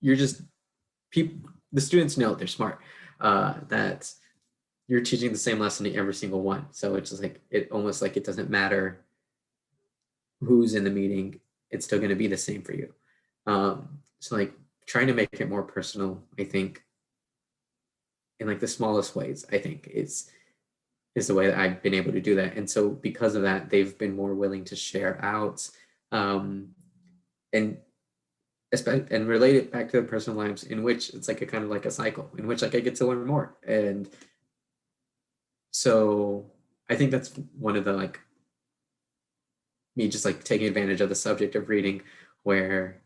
the students know they're smart, that you're teaching the same lesson to every single one. So it's just like it almost like it doesn't matter who's in the meeting, it's still going to be the same for you. So like trying to make it more personal, I think, in like the smallest ways, I think is the way that I've been able to do that. And so because of that, they've been more willing to share out, and relate it back to their personal lives, in which it's like a kind of like a cycle in which like I get to learn more. And so I think that's one of the like me just like taking advantage of the subject of reading, where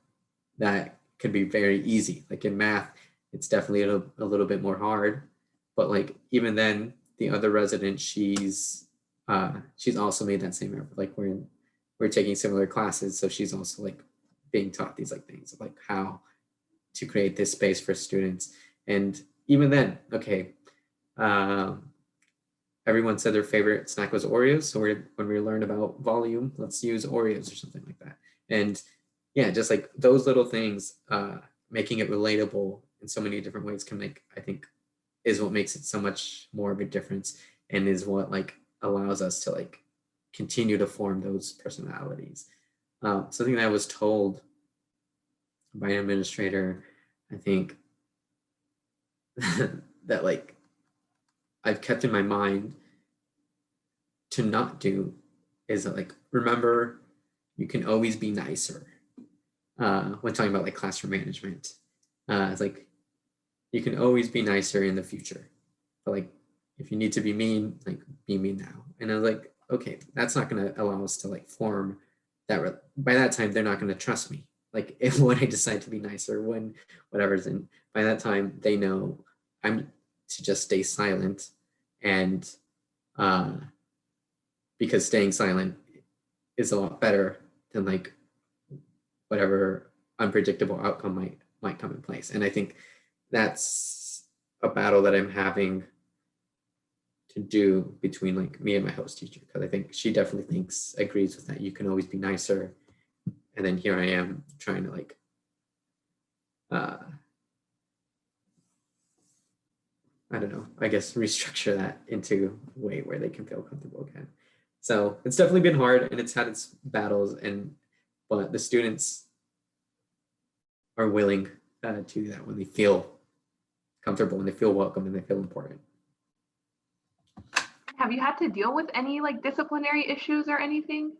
that could be very easy. Like in math, it's definitely a little bit more hard, but like even then, the other resident, she's also made that same effort. Like we're taking similar classes, so she's also like being taught these like things of like how to create this space for students. And even then, okay, everyone said their favorite snack was Oreos. So when we learned about volume, let's use Oreos or something like that. And yeah, just like those little things, making it relatable in so many different ways can make, I think, is what makes it so much more of a difference, and is what like allows us to like continue to form those personalities. Something that I was told by an administrator, I think, that like I've kept in my mind to not do is like, remember, you can always be nicer. When talking about like classroom management, it's like, you can always be nicer in the future, but like, if you need to be mean, like be mean now. And I was like, okay, that's not going to allow us to like form that. By that time, they're not going to trust me. Like if when I decide to be nicer, when whatever's in, by that time, they know I'm to just stay silent. And because staying silent is a lot better than like whatever unpredictable outcome might come in place. And I think that's a battle that I'm having to do between like me and my host teacher, because I think she definitely agrees with that. You can always be nicer. And then here I am trying to like I don't know, I guess restructure that into a way where they can feel comfortable again. So it's definitely been hard and it's had its battles, but the students are willing to do that when they feel comfortable, when they feel welcome, and they feel important. Have you had to deal with any like disciplinary issues or anything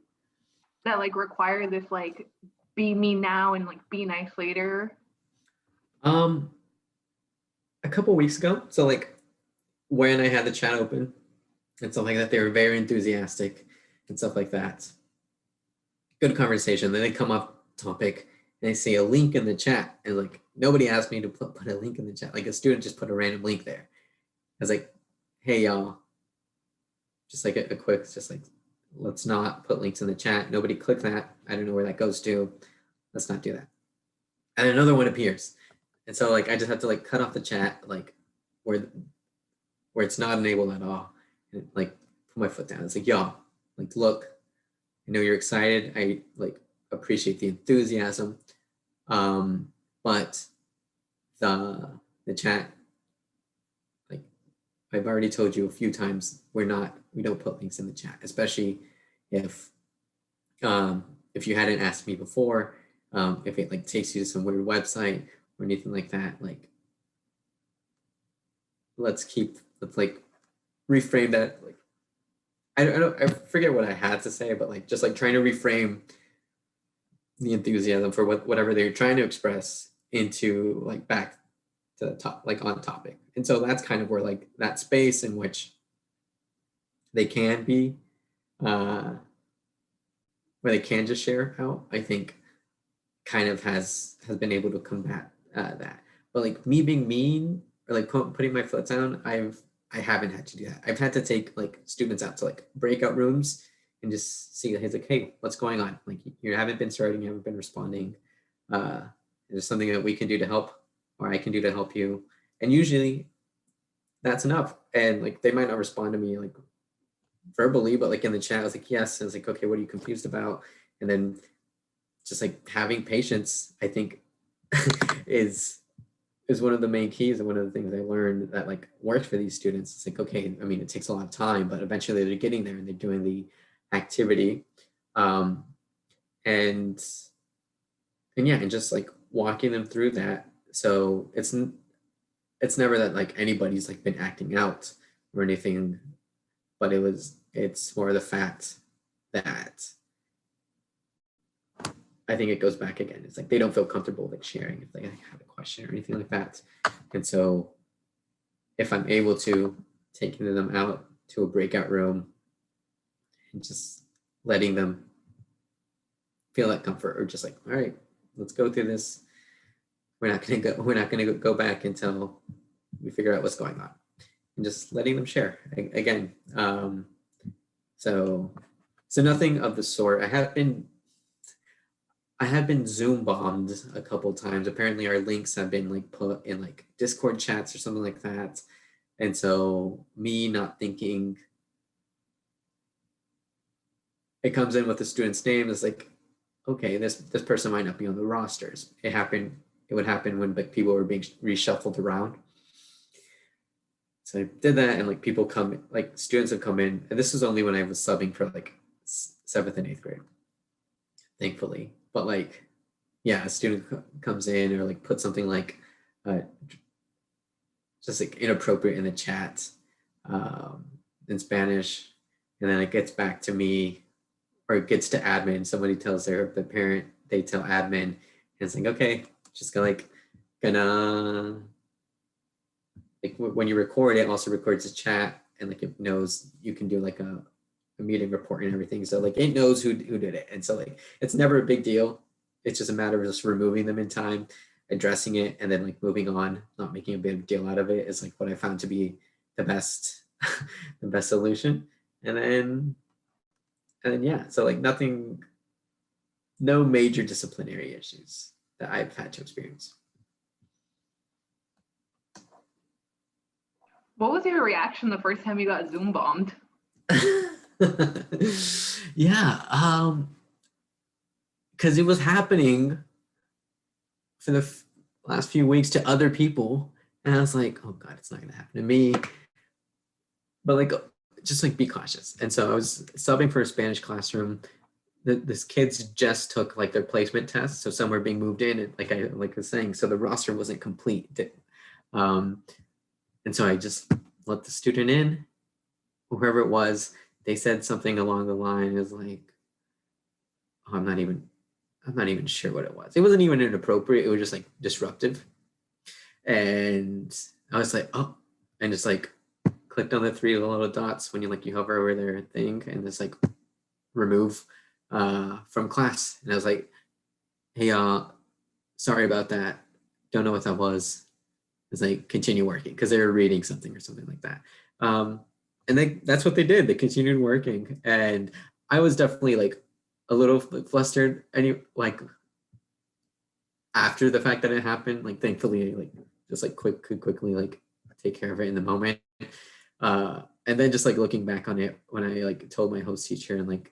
that like require this like be mean now and like be nice later? A couple weeks ago, so like when I had the chat open and stuff like that, they were very enthusiastic and stuff like that. Good conversation. Then they come up topic and I see a link in the chat, and like nobody asked me to put a link in the chat. Like a student just put a random link there. I was like, hey y'all, just like a quick, just like, let's not put links in the chat. Nobody click that. I don't know where that goes to. Let's not do that. And another one appears. And so like I just have to like cut off the chat, like where it's not enabled at all, and like put my foot down. It's like, y'all, like look, I know you're excited. I like appreciate the enthusiasm, but the chat, like I've already told you a few times, we don't put links in the chat, especially if you hadn't asked me before, if it like takes you to some weird website or anything like that. Like let's like reframe that. Like I forget what I had to say, but like just like trying to reframe the enthusiasm for whatever they're trying to express into like back to the top, like on topic. And so that's kind of where like that space in which they can be where they can just share out, I think kind of has been able to combat that. But like me being mean or like putting my foot down, I haven't had to do that. I've had to take like students out to like breakout rooms and just see that he's like, hey, what's going on? Like you haven't been starting, you haven't been responding. There's something that we can do to help, or I can do to help you. And usually that's enough. And like they might not respond to me like verbally, but like in the chat, I was like, yes. And it's like, okay, what are you confused about? And then just like having patience, I think is one of the main keys, and one of the things I learned that like works for these students. It's like, okay, I mean, it takes a lot of time, but eventually they're getting there and they're doing the activity. And yeah, and just like walking them through that. So it's never that like anybody's like been acting out or anything, but it's more the fact that I think it goes back again. It's like they don't feel comfortable like sharing if they have a question or anything like that. And so if I'm able to taking them out to a breakout room and just letting them feel that comfort, or just like, all right, let's go through this. We're not gonna go back until we figure out what's going on, and just letting them share again. So nothing of the sort. I have been Zoom bombed a couple times. Apparently our links have been like put in like Discord chats or something like that. And so me not thinking, it comes in with the student's name. It's like, okay, this person might not be on the rosters. It would happen when like people were being reshuffled around. So I did that, and like people come, like students have come in, and this was only when I was subbing for like 7th and 8th grade, thankfully. But like, yeah, a student comes in or like put something like just like inappropriate in the chat in Spanish, and then it gets back to me or it gets to admin, somebody tells the parent, they tell admin, and it's like, okay, just gonna like when you record, it also records the chat, and like it knows you can do like a meeting report and everything. So like it knows who did it, and so like it's never a big deal. It's just a matter of just removing them in time, addressing it, and then like moving on, not making a big deal out of it is like what I found to be the best the best solution. And then yeah, so like no major disciplinary issues that I've had to experience. What was your reaction the first time you got Zoom bombed? Yeah, because it was happening for the last few weeks to other people, and I was like, oh God, it's not gonna happen to me. But like, just like be cautious. And so I was subbing for a Spanish classroom. This kids just took like their placement test, so some were being moved in, and like I was saying, so the roster wasn't complete. And so I just let the student in, whoever it was. They said something along the line is like, oh, I'm not even sure what it was. It wasn't even inappropriate. It was just like disruptive. And I was like, oh, and just like clicked on the three little dots when you hover over their thing, and just like remove from class. And I was like, hey, sorry about that. Don't know what that was. It's like continue working, because they were reading something or something like that. And that's what they did. They continued working, and I was definitely like a little flustered. Like after the fact that it happened, like thankfully, like just like quickly like take care of it in the moment. And then just like looking back on it when I like told my host teacher and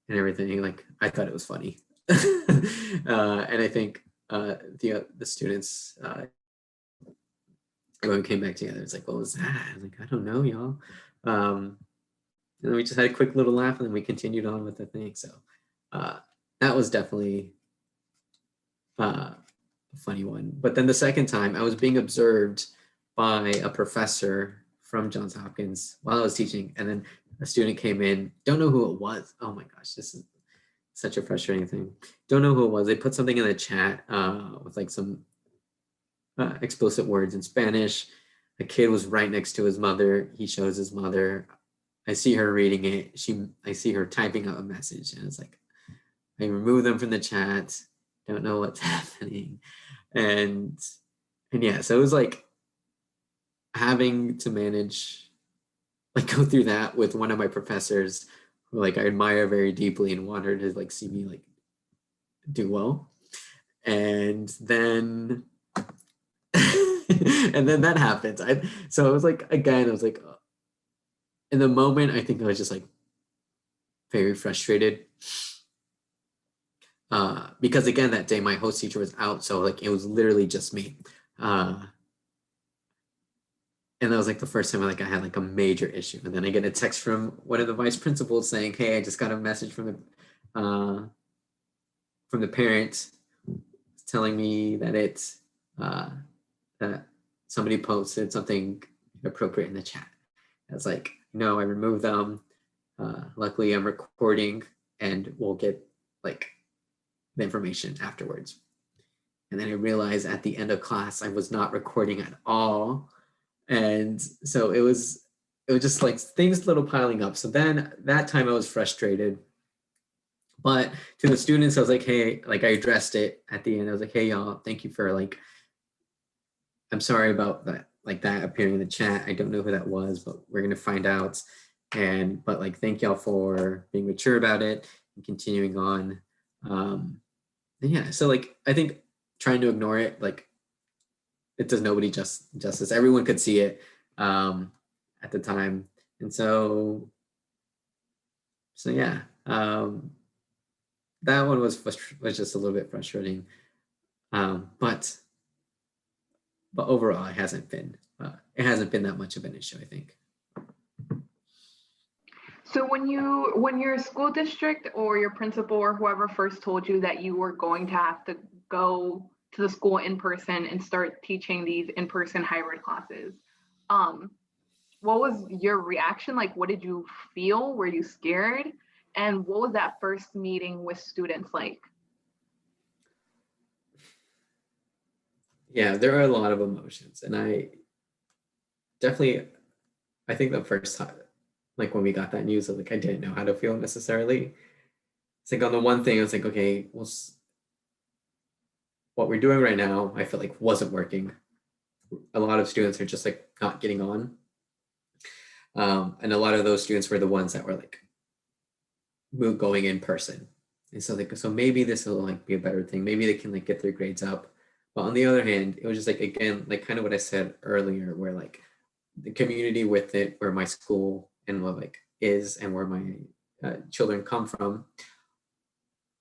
everything, like I thought it was funny. And I think the students when we came back together, it's like, what was that? I was like, I don't know, y'all. And then we just had a quick little laugh, and then we continued on with the thing. So that was definitely a funny one. But then the second time, I was being observed by a professor from Johns Hopkins while I was teaching, and then a student came in. Don't know who it was. Oh my gosh, this is such a frustrating thing. Don't know who it was. They put something in the chat with like some explicit words in Spanish. A kid was right next to his mother. He shows his mother. I see her reading it. I see her typing out a message, and it's like, I remove them from the chat. Don't know what's happening, and yeah, so it was like having to manage, like go through that with one of my professors who like I admire very deeply and want her to like see me like do well, and then and then that happens. So it was like, again, I was like, in the moment, I think I was just like very frustrated. Because again, that day my host teacher was out, so like it was literally just me. And that was like the first time I had like a major issue. And then I get a text from one of the vice principals saying, hey, I just got a message from the parent telling me that that somebody posted something inappropriate in the chat. I was like, no, I removed them. Luckily I'm recording, and we'll get like the information afterwards. And then I realized at the end of class, I was not recording at all. And so it was just like things little piling up. So then that time I was frustrated. But to the students, I was like, hey, like I addressed it at the end. I was like, hey, y'all, thank you for like, I'm sorry about that, like that appearing in the chat. I don't know who that was, but we're going to find out. But like, thank y'all for being mature about it and continuing on. Yeah, so like, I think trying to ignore it, like it does nobody justice. Everyone could see it at the time. And so yeah, that one was just a little bit frustrating. But overall, it hasn't been that much of an issue, I think. So when your school district or your principal or whoever first told you that you were going to have to go to the school in person and start teaching these in-person hybrid classes, what was your reaction? Like, what did you feel? Were you scared? And what was that first meeting with students like? Yeah, there are a lot of emotions, and I think the first time, like when we got that news, I didn't know how to feel necessarily. It's like on the one thing, I was like, okay, well, what we're doing right now, I feel like wasn't working. A lot of students are just like not getting on. And a lot of those students were the ones that were like going in person. And so so maybe this will like be a better thing. Maybe they can like get their grades up. But on the other hand, it was just like, again, like kind of what I said earlier, where like the community with it, where my school and what like is and where my children come from,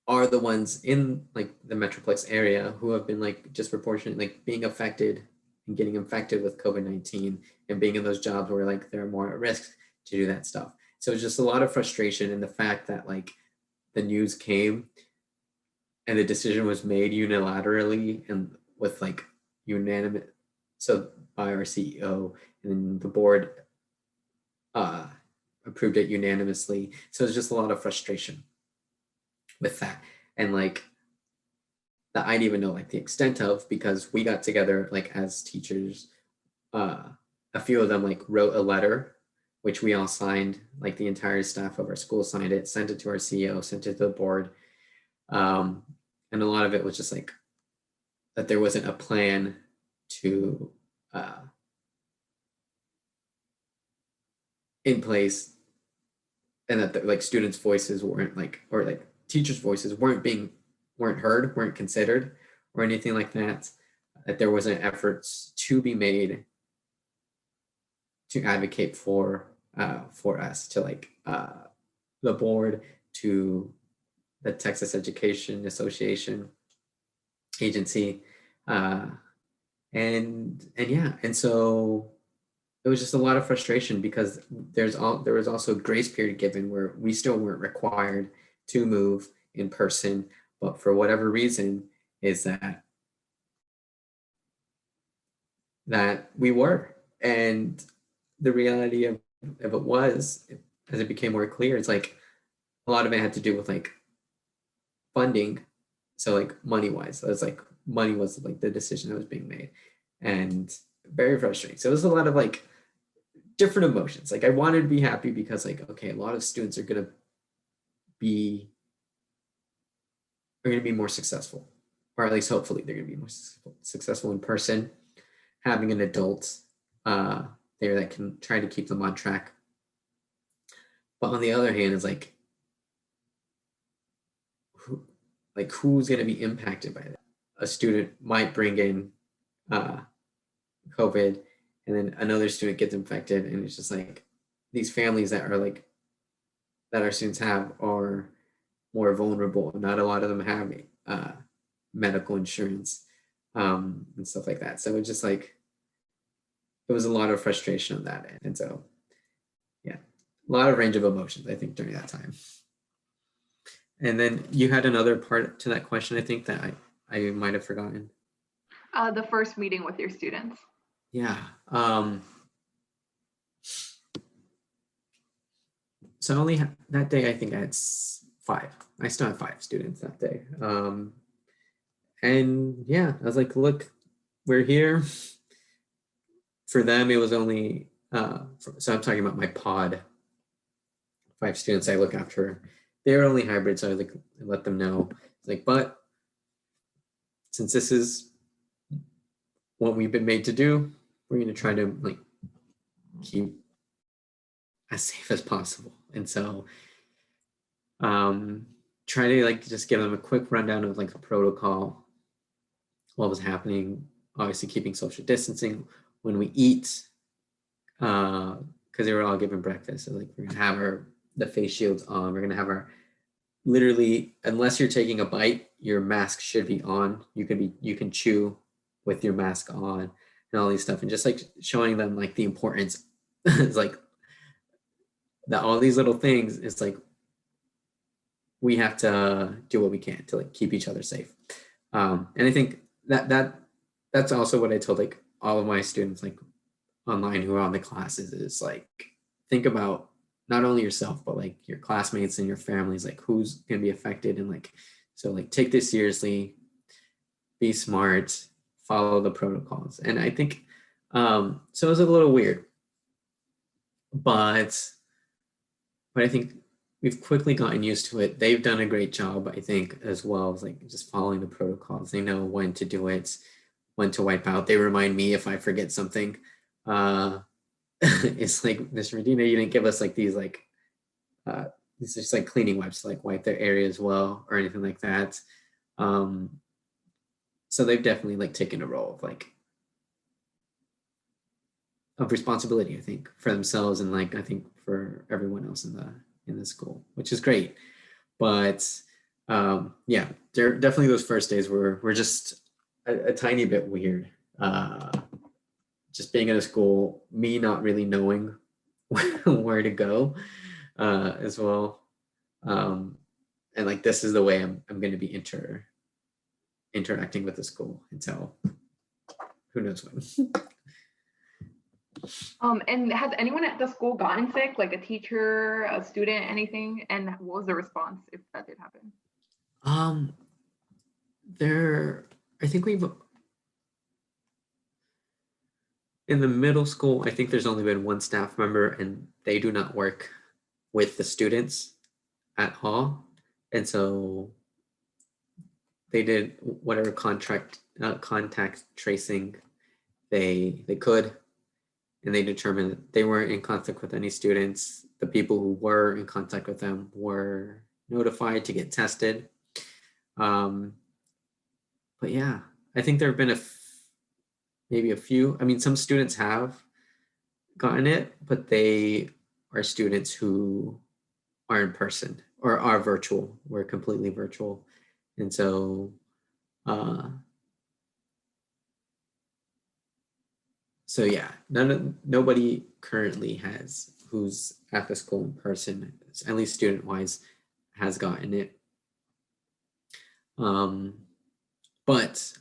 are the ones in like the Metroplex area who have been like disproportionately like being affected and getting infected with COVID-19 and being in those jobs where like they're more at risk to do that stuff. So it's just a lot of frustration in the fact that like the news came and the decision was made unilaterally and with like unanimous, so by our CEO, and then the board approved it unanimously. So it's just a lot of frustration with that. And like that I didn't even know like the extent of, because we got together like as teachers, a few of them like wrote a letter which we all signed, like the entire staff of our school signed it, sent it to our CEO, sent it to the board. And a lot of it was just like that there wasn't a plan to in place, and that the, like students' voices weren't like, or like teachers' voices weren't heard, weren't considered, or anything like that. That there wasn't efforts to be made to advocate for us, to like the board, to the Texas Education Association agency, and yeah, and so it was just a lot of frustration because there was also a grace period given where we still weren't required to move in person, but for whatever reason is that we were. And the reality of it was, as it became more clear, it's like a lot of it had to do with like funding. So like money wise, so it's like money was like the decision that was being made, and very frustrating. So it was a lot of like different emotions. Like I wanted to be happy because like, okay, a lot of students are gonna be more successful, or at least hopefully they're gonna be more successful in person, having an adult there that can try to keep them on track. But on the other hand, it's like who's going to be impacted by that? A student might bring in COVID, and then another student gets infected, and it's just like these families that our students have are more vulnerable. Not a lot of them have medical insurance and stuff like that. So it's just like it was a lot of frustration on that end, and so yeah, a lot of range of emotions, I think, during that time. And then you had another part to that question, I think, that I might have forgotten. The first meeting with your students. Yeah. So only that day, I think I had 5. I still had 5 students that day. And yeah, I was like, look, we're here. For them, it was only, so I'm talking about my pod, 5 students I look after. They were only hybrid, so I was like, I let them know. It's like, but since this is what we've been made to do, we're going to try to like keep as safe as possible. And so try to like just give them a quick rundown of like the protocol, what was happening, obviously keeping social distancing when we eat, because they were all given breakfast. So like we're gonna have the face shields on, we're gonna have literally, unless you're taking a bite, your mask should be on. You can chew with your mask on and all these stuff, and just like showing them like the importance. It's like that all these little things, it's like we have to do what we can to like keep each other safe. And I think that's also what I told like all of my students like online who are on the classes is like, think about not only yourself, but like your classmates and your families, like who's going to be affected. And like, so like take this seriously, be smart, follow the protocols. And I think, so it was a little weird, but I think we've quickly gotten used to it. They've done a great job, I think, as well as like just following the protocols. They know when to do it, when to wipe out. They remind me if I forget something. It's like, Mr. Medina, you didn't give us like these like these just like cleaning wipes to like wipe their area as well or anything like that. So they've definitely like taken a role of like of responsibility, I think, for themselves and like I think for everyone else in the school, which is great. But yeah, there definitely those first days were just a tiny bit weird. Just being at a school, me not really knowing where to go as well. And like this is the way I'm going to be interacting with the school until who knows when. And has anyone at the school gotten sick, like a teacher, a student, anything? And what was the response if that did happen? There, I think we've in the middle school, I think there's only been one staff member and they do not work with the students at all. And so they did whatever contact tracing they could, and they determined that they weren't in contact with any students. The people who were in contact with them were notified to get tested. But yeah, I think there have been maybe a few. I mean, some students have gotten it, but they are students who are in person or are virtual. We're completely virtual. And so, so yeah, nobody currently has who's at the school in person, at least student wise, has gotten it. But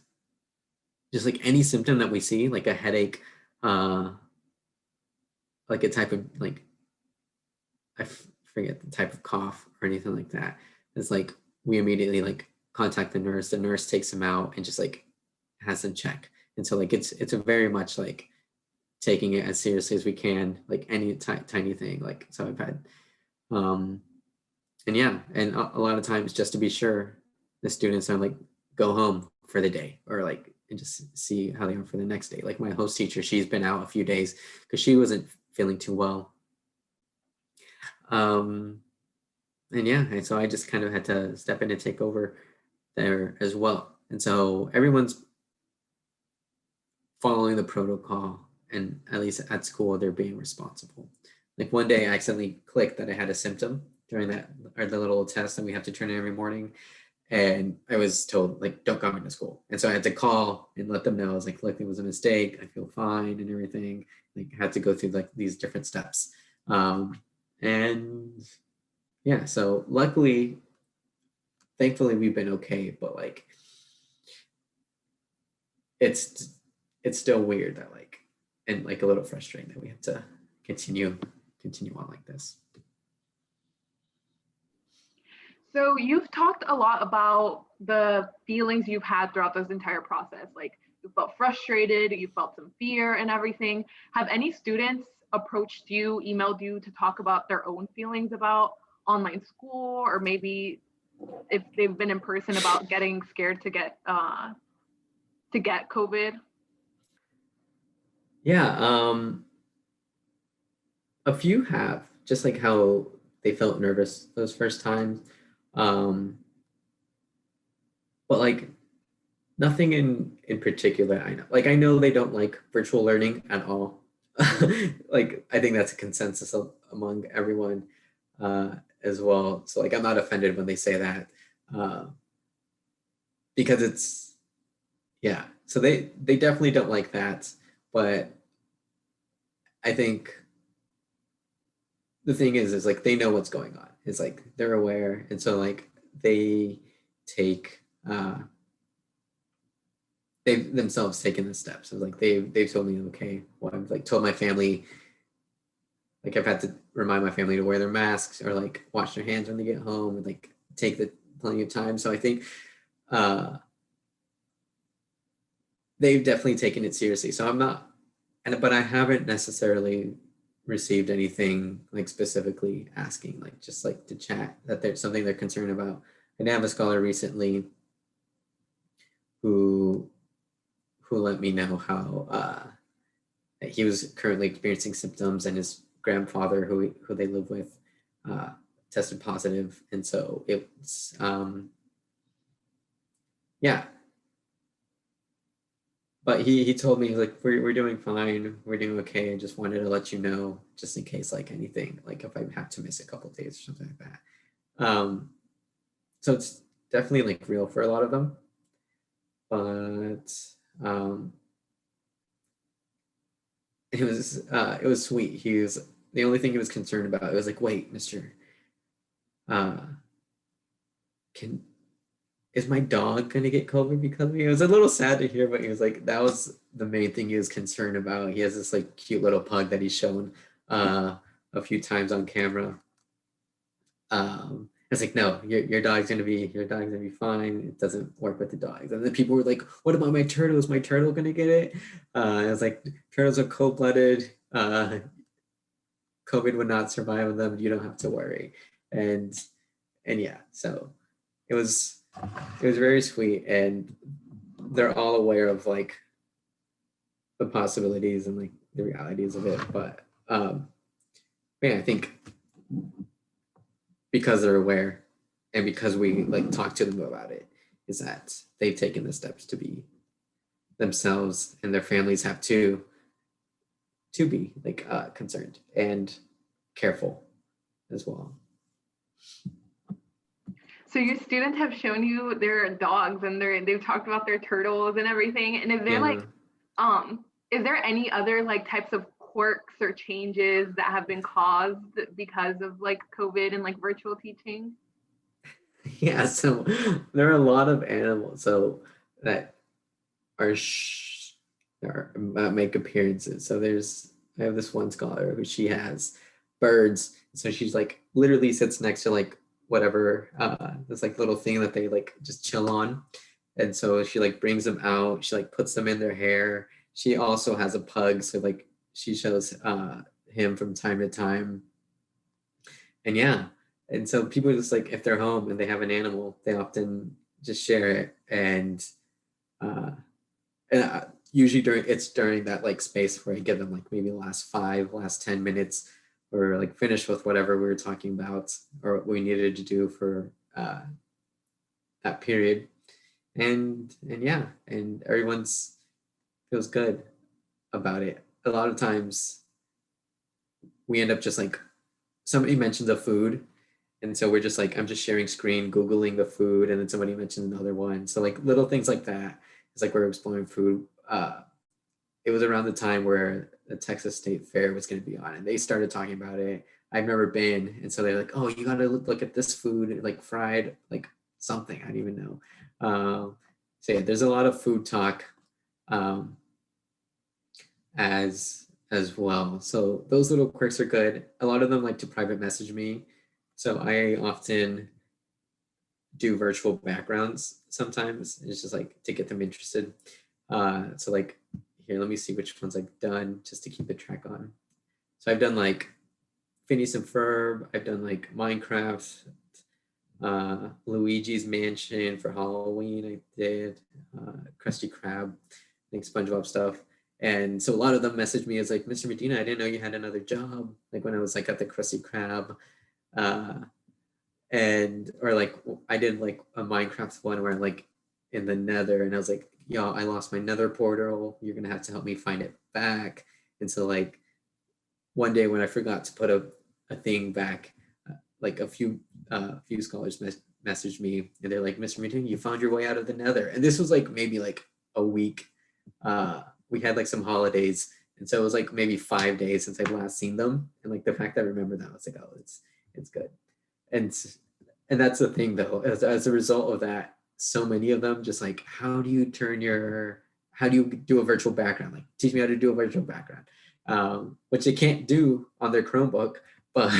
just like any symptom that we see, like a headache, like a type of like, I forget the type of cough or anything like that. It's like we immediately like contact the nurse. The nurse takes them out and just like has them check. And so like it's a very much like taking it as seriously as we can, like any tiny thing. Like so I've had, and yeah, and a lot of times just to be sure, the students are like go home for the day or like and just see how they are for the next day. Like my host teacher, she's been out a few days because she wasn't feeling too well. And yeah, and so I just kind of had to step in and take over there as well. And so everyone's following the protocol, and at least at school, they're being responsible. Like one day I accidentally clicked that I had a symptom during that, or the little test that we have to turn in every morning. And I was told like, don't come into school. And so I had to call and let them know. I was like, look, it was a mistake. I feel fine and everything. Like I had to go through like these different steps. And yeah, so luckily, thankfully we've been okay, but like, it's still weird that like, and like a little frustrating that we have to continue on like this. So you've talked a lot about the feelings you've had throughout this entire process. Like you felt frustrated, you felt some fear and everything. Have any students approached you, emailed you to talk about their own feelings about online school, or maybe if they've been in person about getting scared to get COVID? Yeah, a few have, just like how they felt nervous those first times. But like nothing in particular. I know they don't like virtual learning at all. Like I think that's a consensus among everyone as well. So like I'm not offended when they say that because it's yeah. So they definitely don't like that. But I think the thing is like they know what's going on. It's like they're aware, and so like they take they've themselves taken the steps. So like they've told me, okay, well I've like told my family like I've had to remind my family to wear their masks or like wash their hands when they get home and like take the plenty of time. So I think they've definitely taken it seriously. So I'm not, but I haven't necessarily received anything like specifically asking, like just like to chat that there's something they're concerned about. I did have a scholar recently who let me know how he was currently experiencing symptoms, and his grandfather, who they live with, tested positive, and so it's yeah. But he told me like we're doing fine, we're doing okay. I just wanted to let you know, just in case like anything, like if I have to miss a couple days or something like that. So it's definitely like real for a lot of them, but it was sweet. He was the only thing he was concerned about. It was like, wait, Mister, can is my dog gonna get COVID because of me? It was a little sad to hear, but he was like, that was the main thing he was concerned about. He has this like cute little pug that he's shown a few times on camera. It's like, no, your dog's gonna be fine. It doesn't work with the dogs. And then people were like, what about my turtle? Is my turtle gonna get it? I was like, turtles are cold-blooded. COVID would not survive on them. You don't have to worry. And yeah, so it was very sweet, and they're all aware of like the possibilities and like the realities of it. But yeah, I think because they're aware and because we like talk to them about it, is that they've taken the steps to be themselves, and their families have to be like concerned and careful as well. So your students have shown you their dogs, and they've talked about their turtles and everything. And is there like, is there any other like types of quirks or changes that have been caused because of like COVID and like virtual teaching? Yeah, so there are a lot of animals so that are make appearances. So I have this one scholar who she has birds. So she's like literally sits next to like whatever this like little thing that they like just chill on, and so she like brings them out. She like puts them in their hair. She also has a pug, so like she shows him from time to time, and yeah. And so people just like if they're home and they have an animal, they often just share it, and usually during that like space where I give them like maybe last 10 minutes, or like finish with whatever we were talking about or what we needed to do for that period. And yeah, and everyone's feels good about it. A lot of times we end up just like somebody mentions a food, and so we're just like I'm just sharing screen googling the food, and then somebody mentions another one. So like little things like that. It's like we're exploring food. It was around the time where the Texas State Fair was going to be on, and they started talking about it. I've never been, and so they're like, "Oh, you got to look at this food, like fried, like something I don't even know." So yeah, there's a lot of food talk as well. So those little quirks are good. A lot of them like to private message me, so I often do virtual backgrounds sometimes. It's just like to get them interested. So like here, let me see which ones I've done just to keep a track on. So I've done like Phineas and Ferb. I've done like Minecraft, Luigi's Mansion for Halloween. I did Krusty Krab, I think SpongeBob stuff. And so a lot of them messaged me as like, Mr. Medina, I didn't know you had another job. Like when I was like at the Krusty Krab, and or like I did like a Minecraft one where I'm like in the Nether, and I was like, yo, I lost my Nether portal. You're gonna have to help me find it back. And so like one day when I forgot to put a thing back, like a few scholars messaged me, and they're like, Mr. Medina, you found your way out of the Nether. And this was like maybe like a week. We had like some holidays, and so it was like maybe 5 days since I'd last seen them. And like the fact that I remember that, I was like, oh, it's good. And that's the thing though, as a result of that, so many of them just like, how do you do a virtual background? Like teach me how to do a virtual background. which they can't do on their Chromebook, but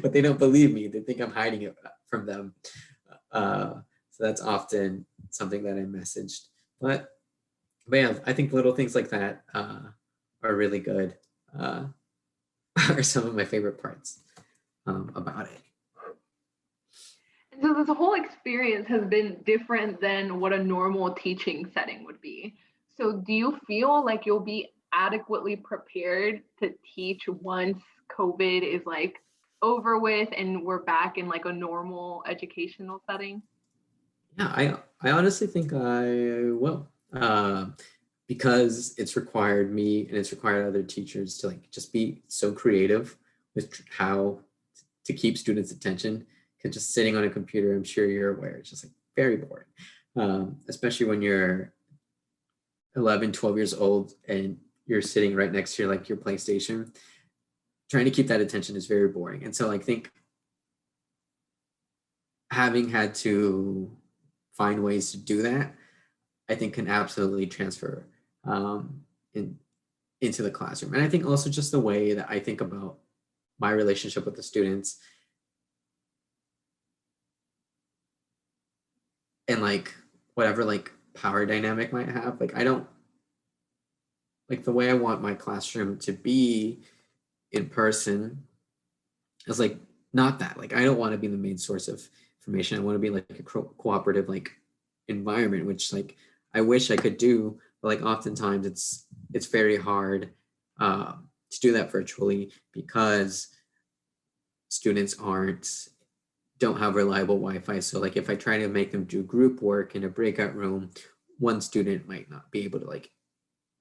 but they don't believe me. They think I'm hiding it from them. So that's often something that I messaged. But yeah, I think little things like that are really good. Are some of my favorite parts about it. And so this whole experience has been different than what a normal teaching setting would be. So do you feel like you'll be adequately prepared to teach once COVID is like over with and we're back in like a normal educational setting? Yeah, I honestly think I will. Because it's required me and it's required other teachers to like just be so creative with how to keep students' attention. Because just sitting on a computer, I'm sure you're aware, it's just like very boring. Especially when you're 11, 12 years old and you're sitting right next to your PlayStation. Trying to keep that attention is very boring. And so I think having had to find ways to do that, I think can absolutely transfer in, into the classroom. And I think also just the way that I think about my relationship with the students and like whatever like power dynamic might have. Like I don't like the way I want my classroom to be in person is like not that. Like I don't want to be the main source of information. I want to be like a cooperative like environment, which like I wish I could do, but like oftentimes it's very hard to do that virtually because students don't have reliable Wi-Fi. So like if I try to make them do group work in a breakout room, one student might not be able to like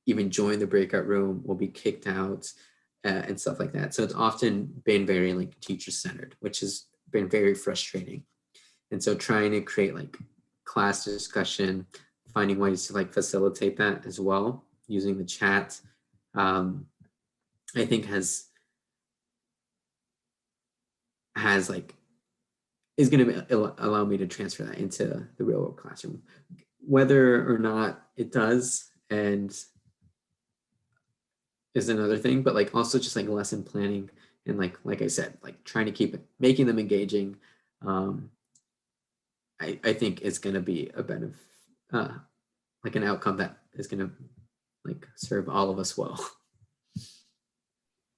even join the breakout room, will be kicked out and stuff like that. So it's often been very like teacher centered, which has been very frustrating. And so trying to create like class discussion, finding ways to like facilitate that as well, using the chat, I think has like is going to allow me to transfer that into the real world classroom, whether or not it does, and is another thing. But like also just like lesson planning and like I said, like trying to keep it, making them engaging. I think it's going to be a benefit, like an outcome that is going to like serve all of us well.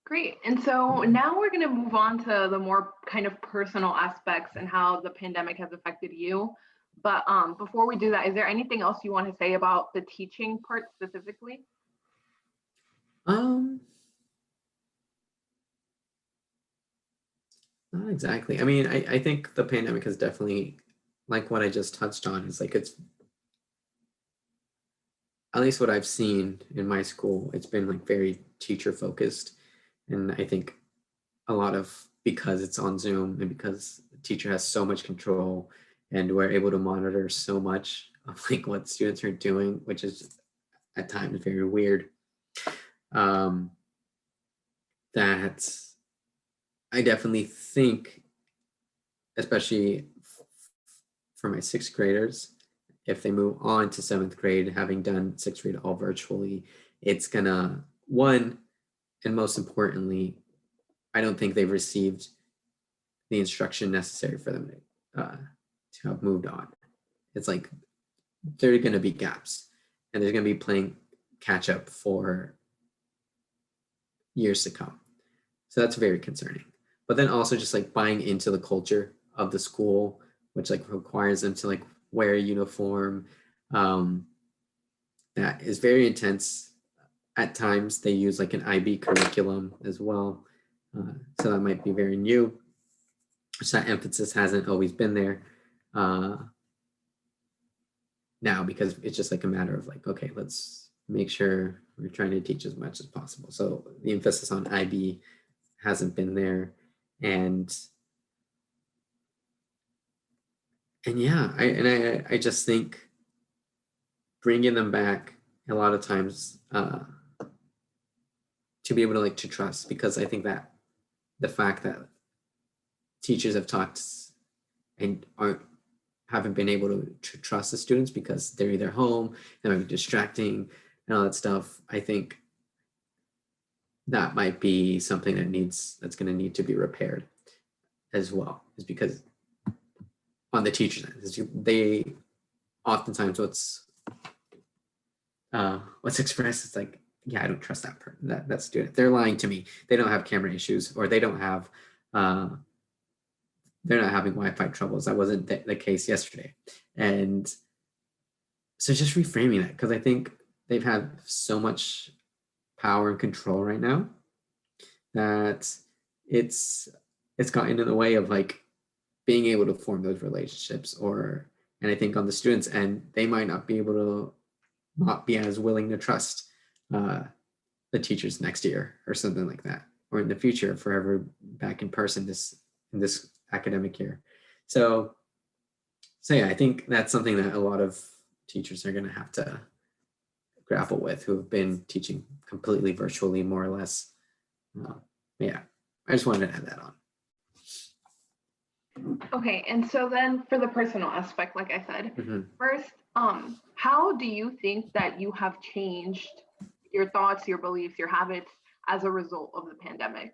Great. And so now we're going to move on to the more kind of personal aspects and how the pandemic has affected you. But before we do that, is there anything else you want to say about the teaching part specifically? Um, Not exactly. I mean, I think the pandemic has definitely, like what I just touched on, is like it's at least what I've seen in my school, it's been like very teacher focused. And I think a lot of because it's on Zoom and because the teacher has so much control and we're able to monitor so much of like what students are doing, which is at times very weird. Um, that I definitely think, especially for my sixth graders, if they move on to seventh grade, having done sixth grade all virtually, it's gonna, one, and most importantly, I don't think they've received the instruction necessary for them to have moved on. It's like there are going to be gaps and there's going to be playing catch up for years to come. So that's very concerning. But then also just like buying into the culture of the school, which like requires them to like wear a uniform. That is very intense. At times they use like an IB curriculum as well. So that might be very new. So that emphasis hasn't always been there now because it's just like a matter of like, okay, let's make sure we're trying to teach as much as possible. So the emphasis on IB hasn't been there. And yeah, I just think bringing them back a lot of times to be able to like to trust, because I think that the fact that teachers have talked and haven't been able to trust the students because they're either home, they might be distracting and all that stuff. I think that might be something that's going to need to be repaired as well, is because on the teacher's end, they oftentimes what's expressed is like, yeah, I don't trust that student. They're lying to me. They don't have camera issues, or they don't have they're not having Wi-Fi troubles. That wasn't the case yesterday. And so just reframing that, because I think they've had so much power and control right now that it's gotten in the way of like being able to form those relationships. And I think on the students' end, they might not be able to not be as willing to trust the teachers next year or something like that, or in the future, forever back in person in this academic year. So yeah, I think that's something that a lot of teachers are going to have to grapple with, who have been teaching completely virtually, more or less. Yeah, I just wanted to add that on. Okay, and so then for the personal aspect, like I said, first, how do you think that you have changed your thoughts, your beliefs, your habits as a result of the pandemic?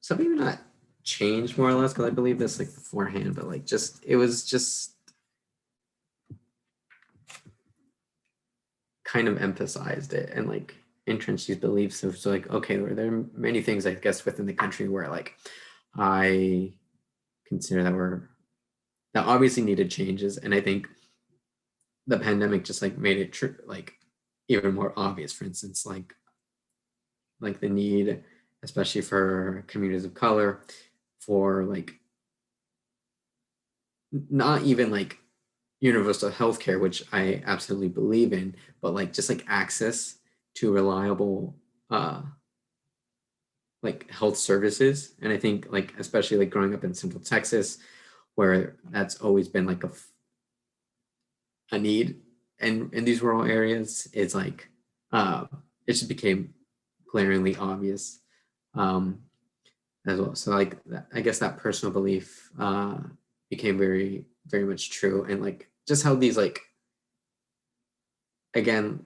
So maybe not change, more or less, because I believe this like beforehand, but like it was just kind of emphasized it and like entrenched these beliefs of, so like, okay, there are many things, I guess, within the country where like I consider that obviously needed changes. And I think the pandemic just like made it like even more obvious. For instance, like the need, especially for communities of color, for like not even like universal healthcare, which I absolutely believe in, but like just like access to reliable like health services. And I think like, especially like growing up in Central Texas, where that's always been like a need, and in these rural areas, it's like it just became glaringly obvious as well. So like I guess that personal belief became very, very much true. And like just how these like, again,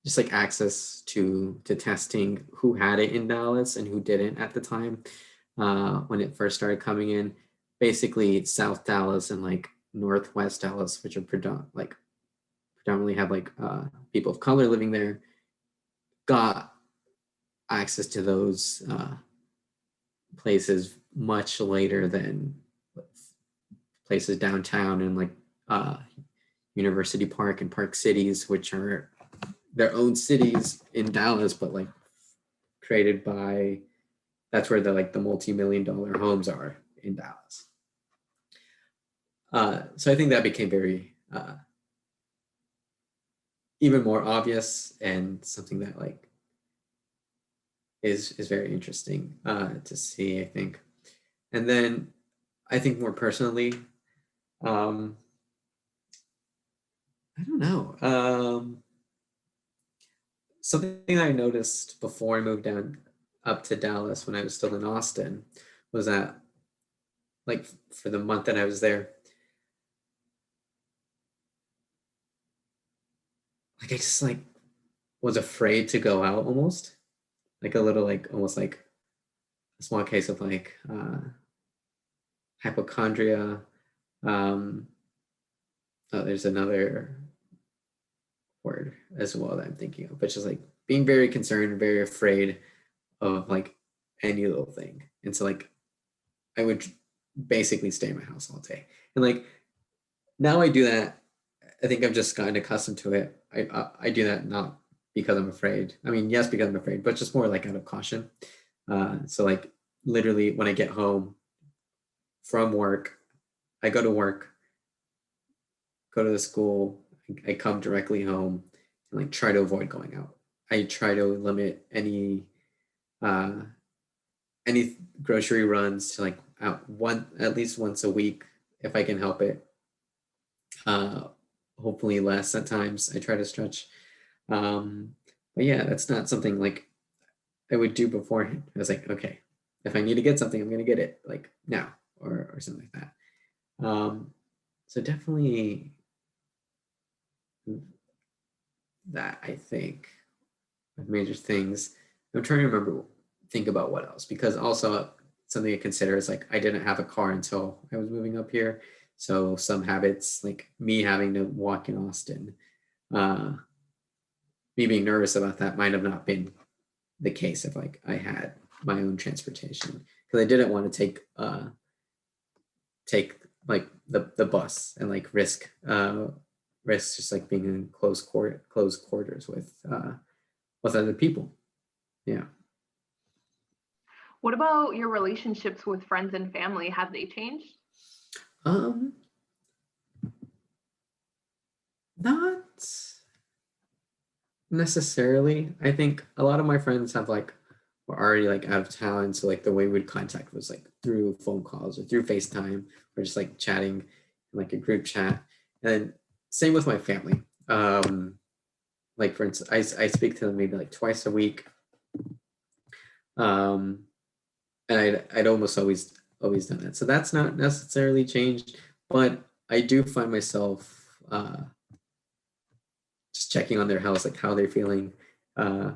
just like access to testing, who had it in Dallas and who didn't at the time when it first started coming in. Basically South Dallas and like Northwest Dallas, which are predominantly have like people of color living there, got access to those places much later than places downtown and like University Park and Park Cities, which are their own cities in Dallas, but like created by, that's where the multi-million-dollar homes are in Dallas. So I think that became very even more obvious, and something that like is very interesting to see, I think. And then I think more personally, I don't know. Something that I noticed before I moved up to Dallas when I was still in Austin was that, like, for the month that I was there, like I just like was afraid to go out, almost like a little, like almost like a small case of like hypochondria. There's another word as well that I'm thinking of, but just like being very concerned, very afraid of like any little thing. And so like I would basically stay in my house all day. And like now I do that. I think I've just gotten accustomed to it. I do that not because I'm afraid. I mean, yes, because I'm afraid, but just more like out of caution. So like literally when I get home from work, I go to work, go to the school, I come directly home, and like try to avoid going out. I try to limit any grocery runs to like out at least once a week if I can help it. Hopefully less at times. I try to stretch. But yeah, that's not something like I would do beforehand. I was like, okay, if I need to get something, I'm gonna get it like now or something like that. So definitely that, I think, of major things. I'm trying to think about what else, because also something to consider is like I didn't have a car until I was moving up here. So some habits, like me having to walk in Austin, uh, me being nervous about that might have not been the case if like I had my own transportation, because I didn't want to take like the bus and like risk just like being in close quarters with other people. Yeah. What about your relationships with friends and family? Have they changed? Um, Not necessarily. I think a lot of my friends have like were already like out of town, so like the way we'd contact was like through phone calls or through FaceTime or just like chatting in like a group chat. And same with my family. Like for instance, I speak to them maybe like twice a week. Um, and I'd almost always done that. So that's not necessarily changed, but I do find myself just checking on their health, like how they're feeling, uh,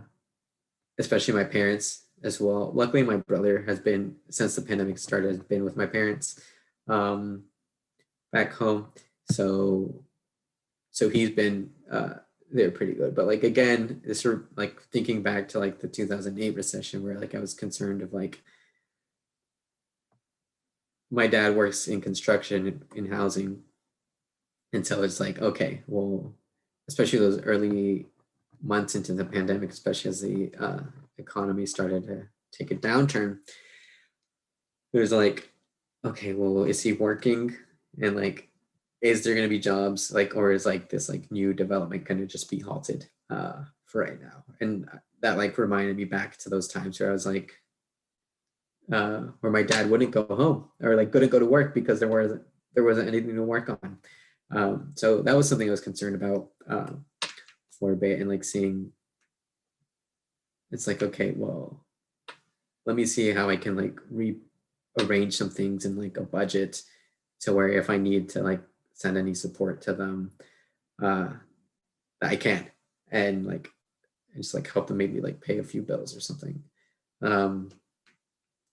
especially my parents as well. Luckily, my brother has been, since the pandemic started, has been with my parents um, back home. So he's been they're pretty good. But like again, this sort of like thinking back to like the 2008 recession, where like I was concerned of like my dad works in construction in housing, and so it's like okay, well, especially those early months into the pandemic, especially as the economy started to take a downturn, it was like, okay, well, is he working? And like, is there going to be jobs? Like, or is like this like new development going to just be halted for right now? And that like reminded me back to those times where I was like, where my dad wouldn't go home or like couldn't go to work because there wasn't anything to work on. So that was something I was concerned about for a bit, and like seeing it's like, okay, well, let me see how I can like rearrange some things in like a budget to where if I need to like send any support to them, uh, I can, and like just like help them maybe like pay a few bills or something. Um,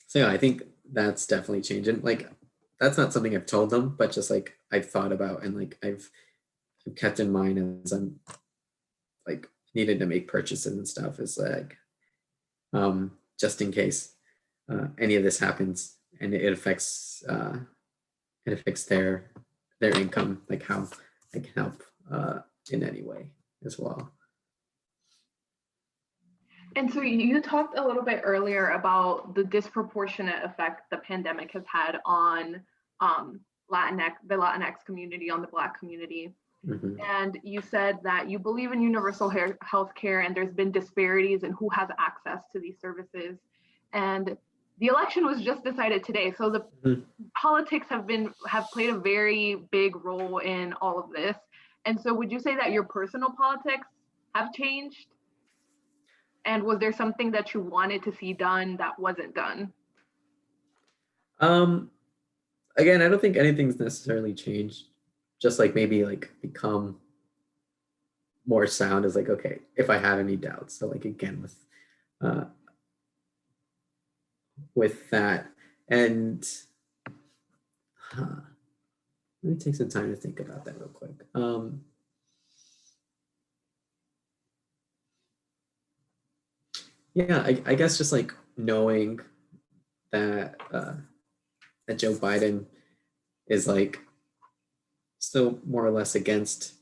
so yeah, I think that's definitely changed. And like that's not something I've told them, but just like I've thought about and like I've kept in mind as I'm like needed to make purchases and stuff is like just in case any of this happens and it affects their income, like how I can help in any way as well. And so you talked a little bit earlier about the disproportionate effect the pandemic has had on the Latinx community, on the Black community. Mhm. And you said that you believe in universal health care and there's been disparities in who has access to these services. And the election was just decided today. So the Mhm. politics have played a very big role in all of this. And so would you say that your personal politics have changed? And was there something that you wanted to see done that wasn't done? Um, Again, I don't think anything's necessarily changed. Just like maybe like become more sound is like okay, if I have any doubts. So like again uh, with that, and let me take some time to think about that real quick. Yeah, I guess just like knowing that that Joe Biden is like still more or less against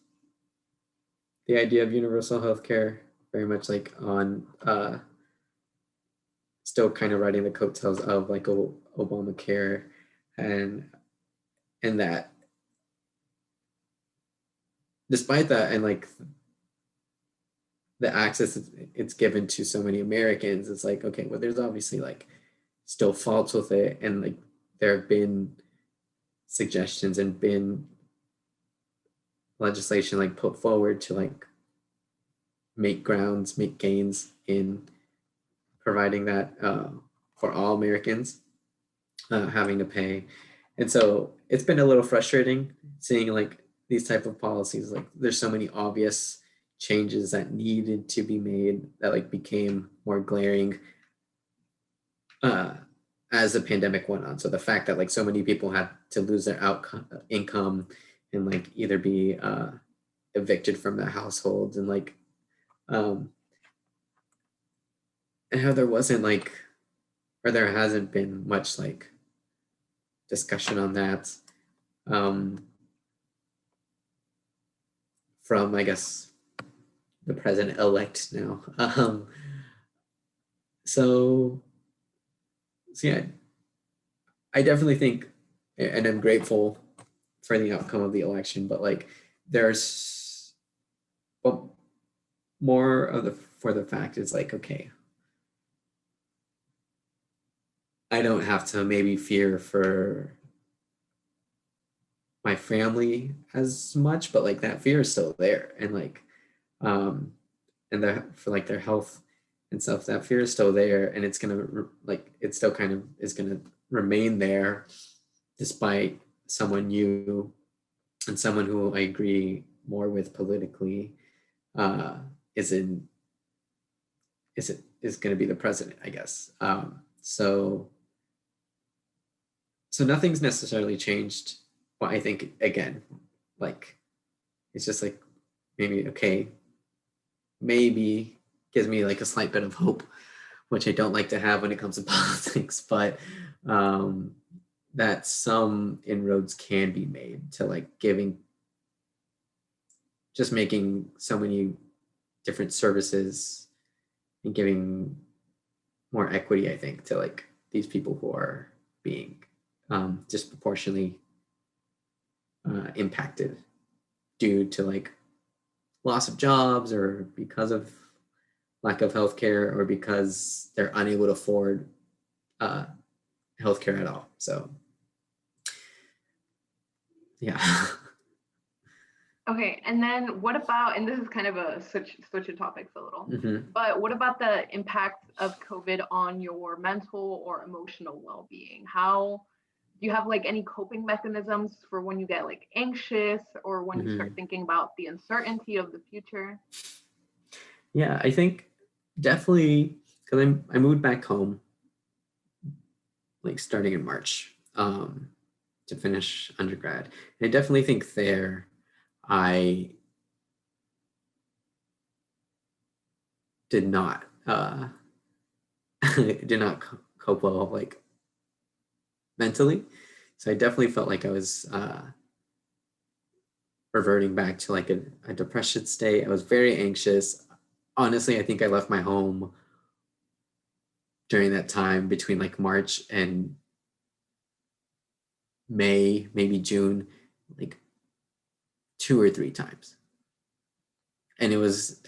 the idea of universal health care, very much like on still kind of riding the coattails of like Obamacare, and and that despite that and like the access it's given to so many Americans, it's like okay, well, there's obviously like still faults with it, and like there have been suggestions and been legislation like put forward to like make gains in providing that for all Americans having to pay. And so it's been a little frustrating seeing like these type of policies. Like there's so many obvious changes that needed to be made that like became more glaring as the pandemic went on. So the fact that like so many people had to lose their income and like either be evicted from their households, and like and how there wasn't like, or there hasn't been much like discussion on that from, I guess, the president-elect now. So yeah, I definitely think, and I'm grateful for the outcome of the election, but like there's, well, more of the, for the fact is like, okay, I don't have to maybe fear for my family as much, but like that fear is still there. And like, and for like their health and stuff, that fear is still there. And it's going to like, it still kind of is going to remain there despite someone new and someone who I agree more with politically is going to be the president, I guess. So nothing's necessarily changed. But I think again, like it's just like maybe okay, maybe gives me like a slight bit of hope, which I don't like to have when it comes to politics, but that some inroads can be made to like making so many different services and giving more equity, I think, to like these people who are being disproportionately impacted due to like loss of jobs or because of lack of healthcare or because they're unable to afford healthcare at all. So yeah. Okay, and then what about, and this is kind of a switch of topics a little, Mm-hmm. but what about the impact of COVID on your mental or emotional well-being? How do you have like any coping mechanisms for when you get like anxious or when you start thinking about the uncertainty of the future? Yeah, I think definitely because I moved back home like starting in March to finish undergrad. And I definitely think there I did not did not cope well like mentally. So I definitely felt like I was reverting back to like a depression state. I was very anxious. Honestly, I think I left my home during that time between like March and May, maybe June, like 2 or 3 times. And it was,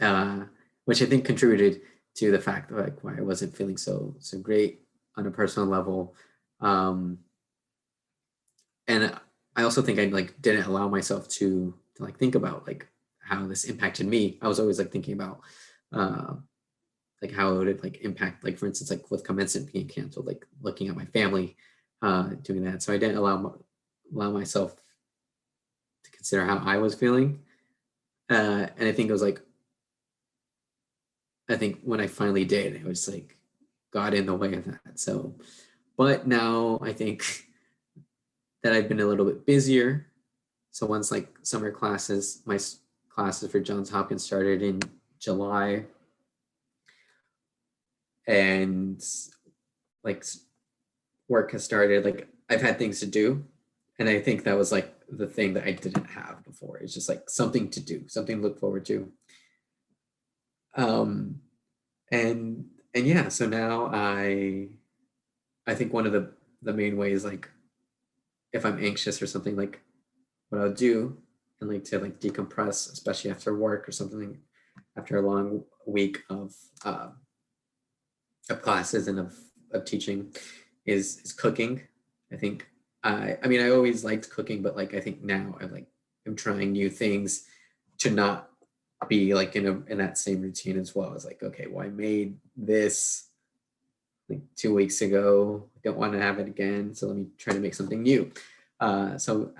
which I think contributed to the fact that like why I wasn't feeling so great on a personal level. And I also think I like didn't allow myself to like think about like how this impacted me. I was always like thinking about like how it would like impact, like for instance, like with commencement being canceled, like looking at my family doing that. So I didn't allow myself to consider how I was feeling. And I think it was like, I think when I finally did, it was like got in the way of that. So, but now I think that I've been a little bit busier. So once like summer classes, my classes for Johns Hopkins started in July, and like work has started, like I've had things to do. And I think that was like the thing that I didn't have before. It's just like something to do, something to look forward to. Um, and yeah, so now I think one of the main ways, like if I'm anxious or something, like what I'll do and like to like decompress, especially after work or something, after a long week of classes and of teaching, is cooking. I think I mean I always liked cooking, but like I think now I'm trying new things to not be like in that same routine as well. It's like, okay, well I made this like 2 weeks ago. I don't want to have it again, so let me try to make something new. So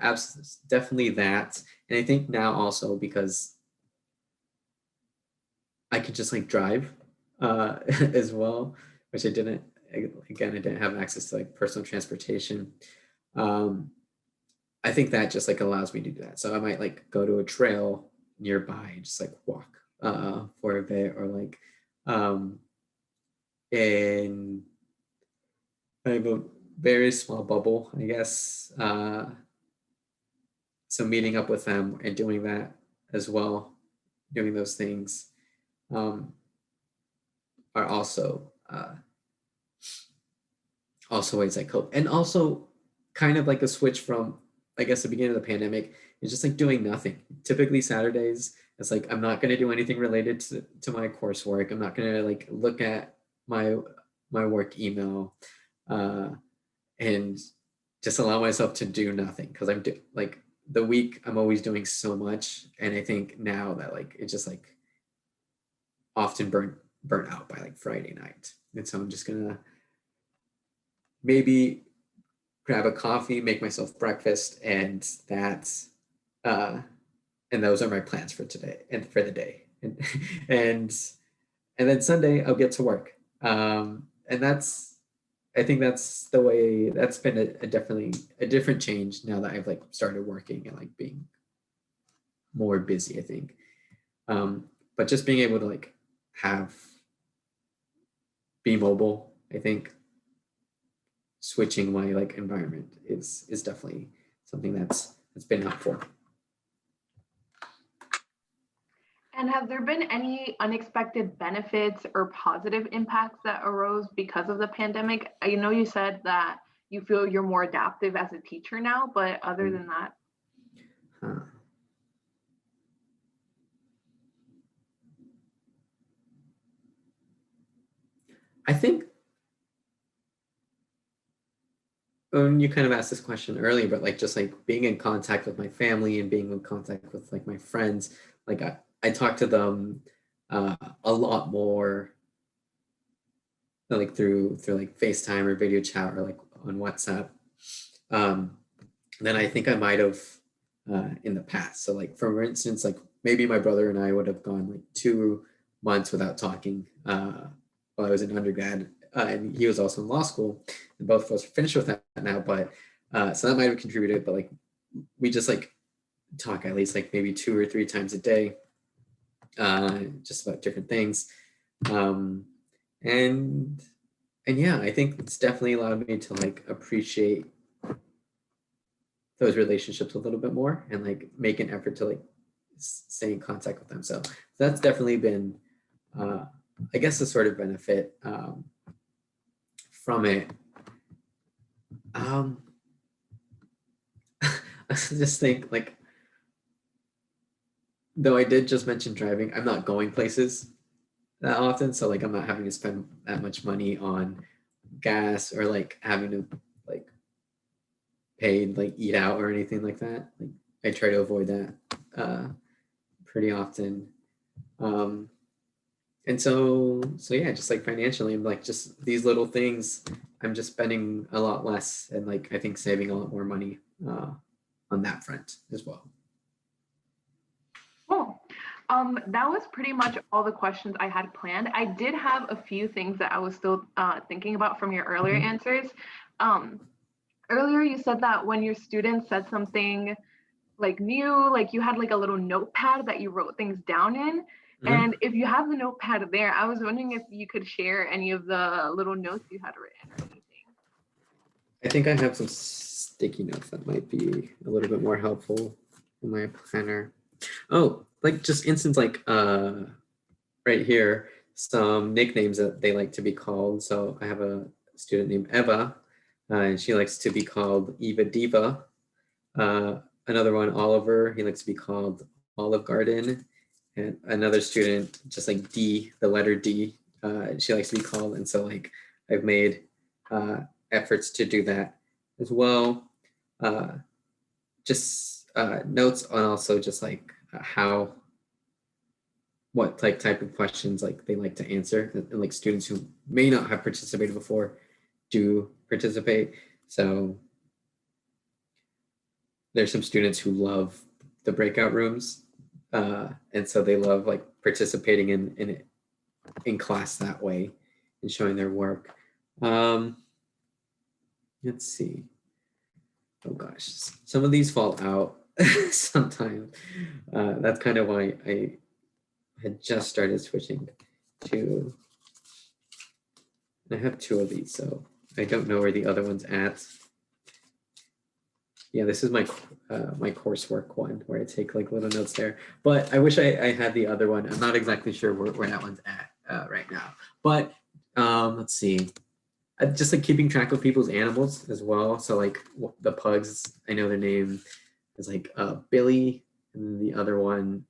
definitely that. And I think now also because I could just like drive as well, which I didn't, again, I didn't have access to like personal transportation. Um, I think that just like allows me to do that. So I might like go to a trail nearby and just like walk for a bit, or like um, in I have a very small bubble, I guess. So meeting up with them and doing that as well, doing those things um, are also ways I cope. And also kind of like a switch from, I guess, the beginning of the pandemic is just like doing nothing. Typically Saturdays, it's like I'm not going to do anything related to my coursework. I'm not going to like look at my work email and just allow myself to do nothing, because like the week I'm always doing so much, and I think now that like it just like often burn out by like Friday night, and so I'm just gonna maybe grab a coffee, make myself breakfast, and that's uh, and those are my plans for today and for the day, and and then Sunday I'll get to work, and that's I think that's the way. That's been a definitely a different change now that I've like started working and like being more busy, I think. But just being able to like have be mobile, I think switching my like environment is definitely something that's been helpful. And have there been any unexpected benefits or positive impacts that arose because of the pandemic? I know you said that you feel you're more adaptive as a teacher now, but other than that, Huh. I think you kind of asked this question earlier, but like just like being in contact with my family and being in contact with like my friends, like I talk to them a lot more like through like FaceTime or video chat or like on WhatsApp um, than I think I might have in the past. So like for instance, like maybe my brother and I would have gone like 2 months without talking while I was in undergrad, and he was also in law school, and both of us are finished with that now. But so that might have contributed. But like we just like talk at least like maybe 2 or 3 times a day, just about different things, um, and and yeah, I think it's definitely allowed me to like appreciate those relationships a little bit more and like make an effort to like stay in contact with them. So that's definitely been, uh, I guess, a sort of benefit from it. Um, I just think like, though I did just mention driving, I'm not going places that often. So like I'm not having to spend that much money on gas or like having to like pay like eat out or anything like that. Like I try to avoid that pretty often. Um, and so yeah, just like financially, I'm like just these little things, I'm just spending a lot less and like I think saving a lot more money on that front as well. cool. That was pretty much all the questions I had planned. I did have a few things that I was still thinking about from your earlier Mhm. answers. Um, Earlier, you said that when your students said something like new, like you had like a little notepad that you wrote things down in. Mhm. And if you have the notepad there, I was wondering if you could share any of the little notes you had written or anything. I think I have some sticky notes that might be a little bit more helpful in my planner. Oh, like just instance like right here, some nicknames that they like to be called. So I have a student named Eva, and she likes to be called Eva Diva. Another one, Oliver, he likes to be called Olive Garden. And another student, just like D, the letter D, she likes to be called. And so like I've made uh, efforts to do that as well. Uh, just notes on also just like how what like type of questions like they like to answer, and like students who may not have participated before do participate. So there's some students who love the breakout rooms, and so they love like participating in class that way and showing their work. Let's see. Oh gosh, some of these fall out sometimes. That's kind of why I had just started switching to. I have two of these, so I don't know where the other one's at. Yeah, this is my my coursework one where I take like little notes there. But I wish I had the other one. I'm not exactly sure where that one's at right now. But let's see. Just like keeping track of people's animals as well. So like the pugs, I know their name is like Billy, and the other one,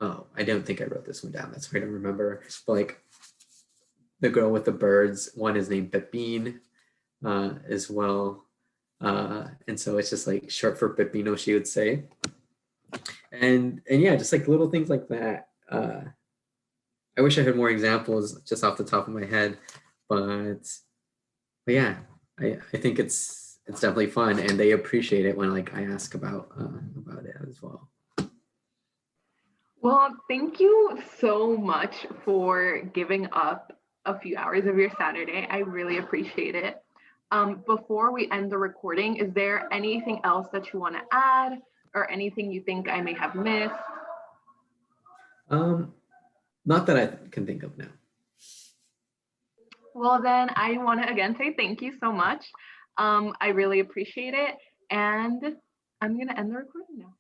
oh, I don't think I wrote this one down. That's why I don't remember. But like the girl with the birds, one is named Pepine as well. And so it's just like short for Pepino, she would say. And yeah, just like little things like that. I wish I had more examples just off the top of my head, but yeah, I think it's definitely fun, and they appreciate it when like I ask about it as well. Well, thank you so much for giving up a few hours of your Saturday. I really appreciate it. Before we end the recording, is there anything else that you want to add or anything you think I may have missed? Not that I can think of now. Well, then I want to again say thank you so much. I really appreciate it. And I'm going to end the recording now.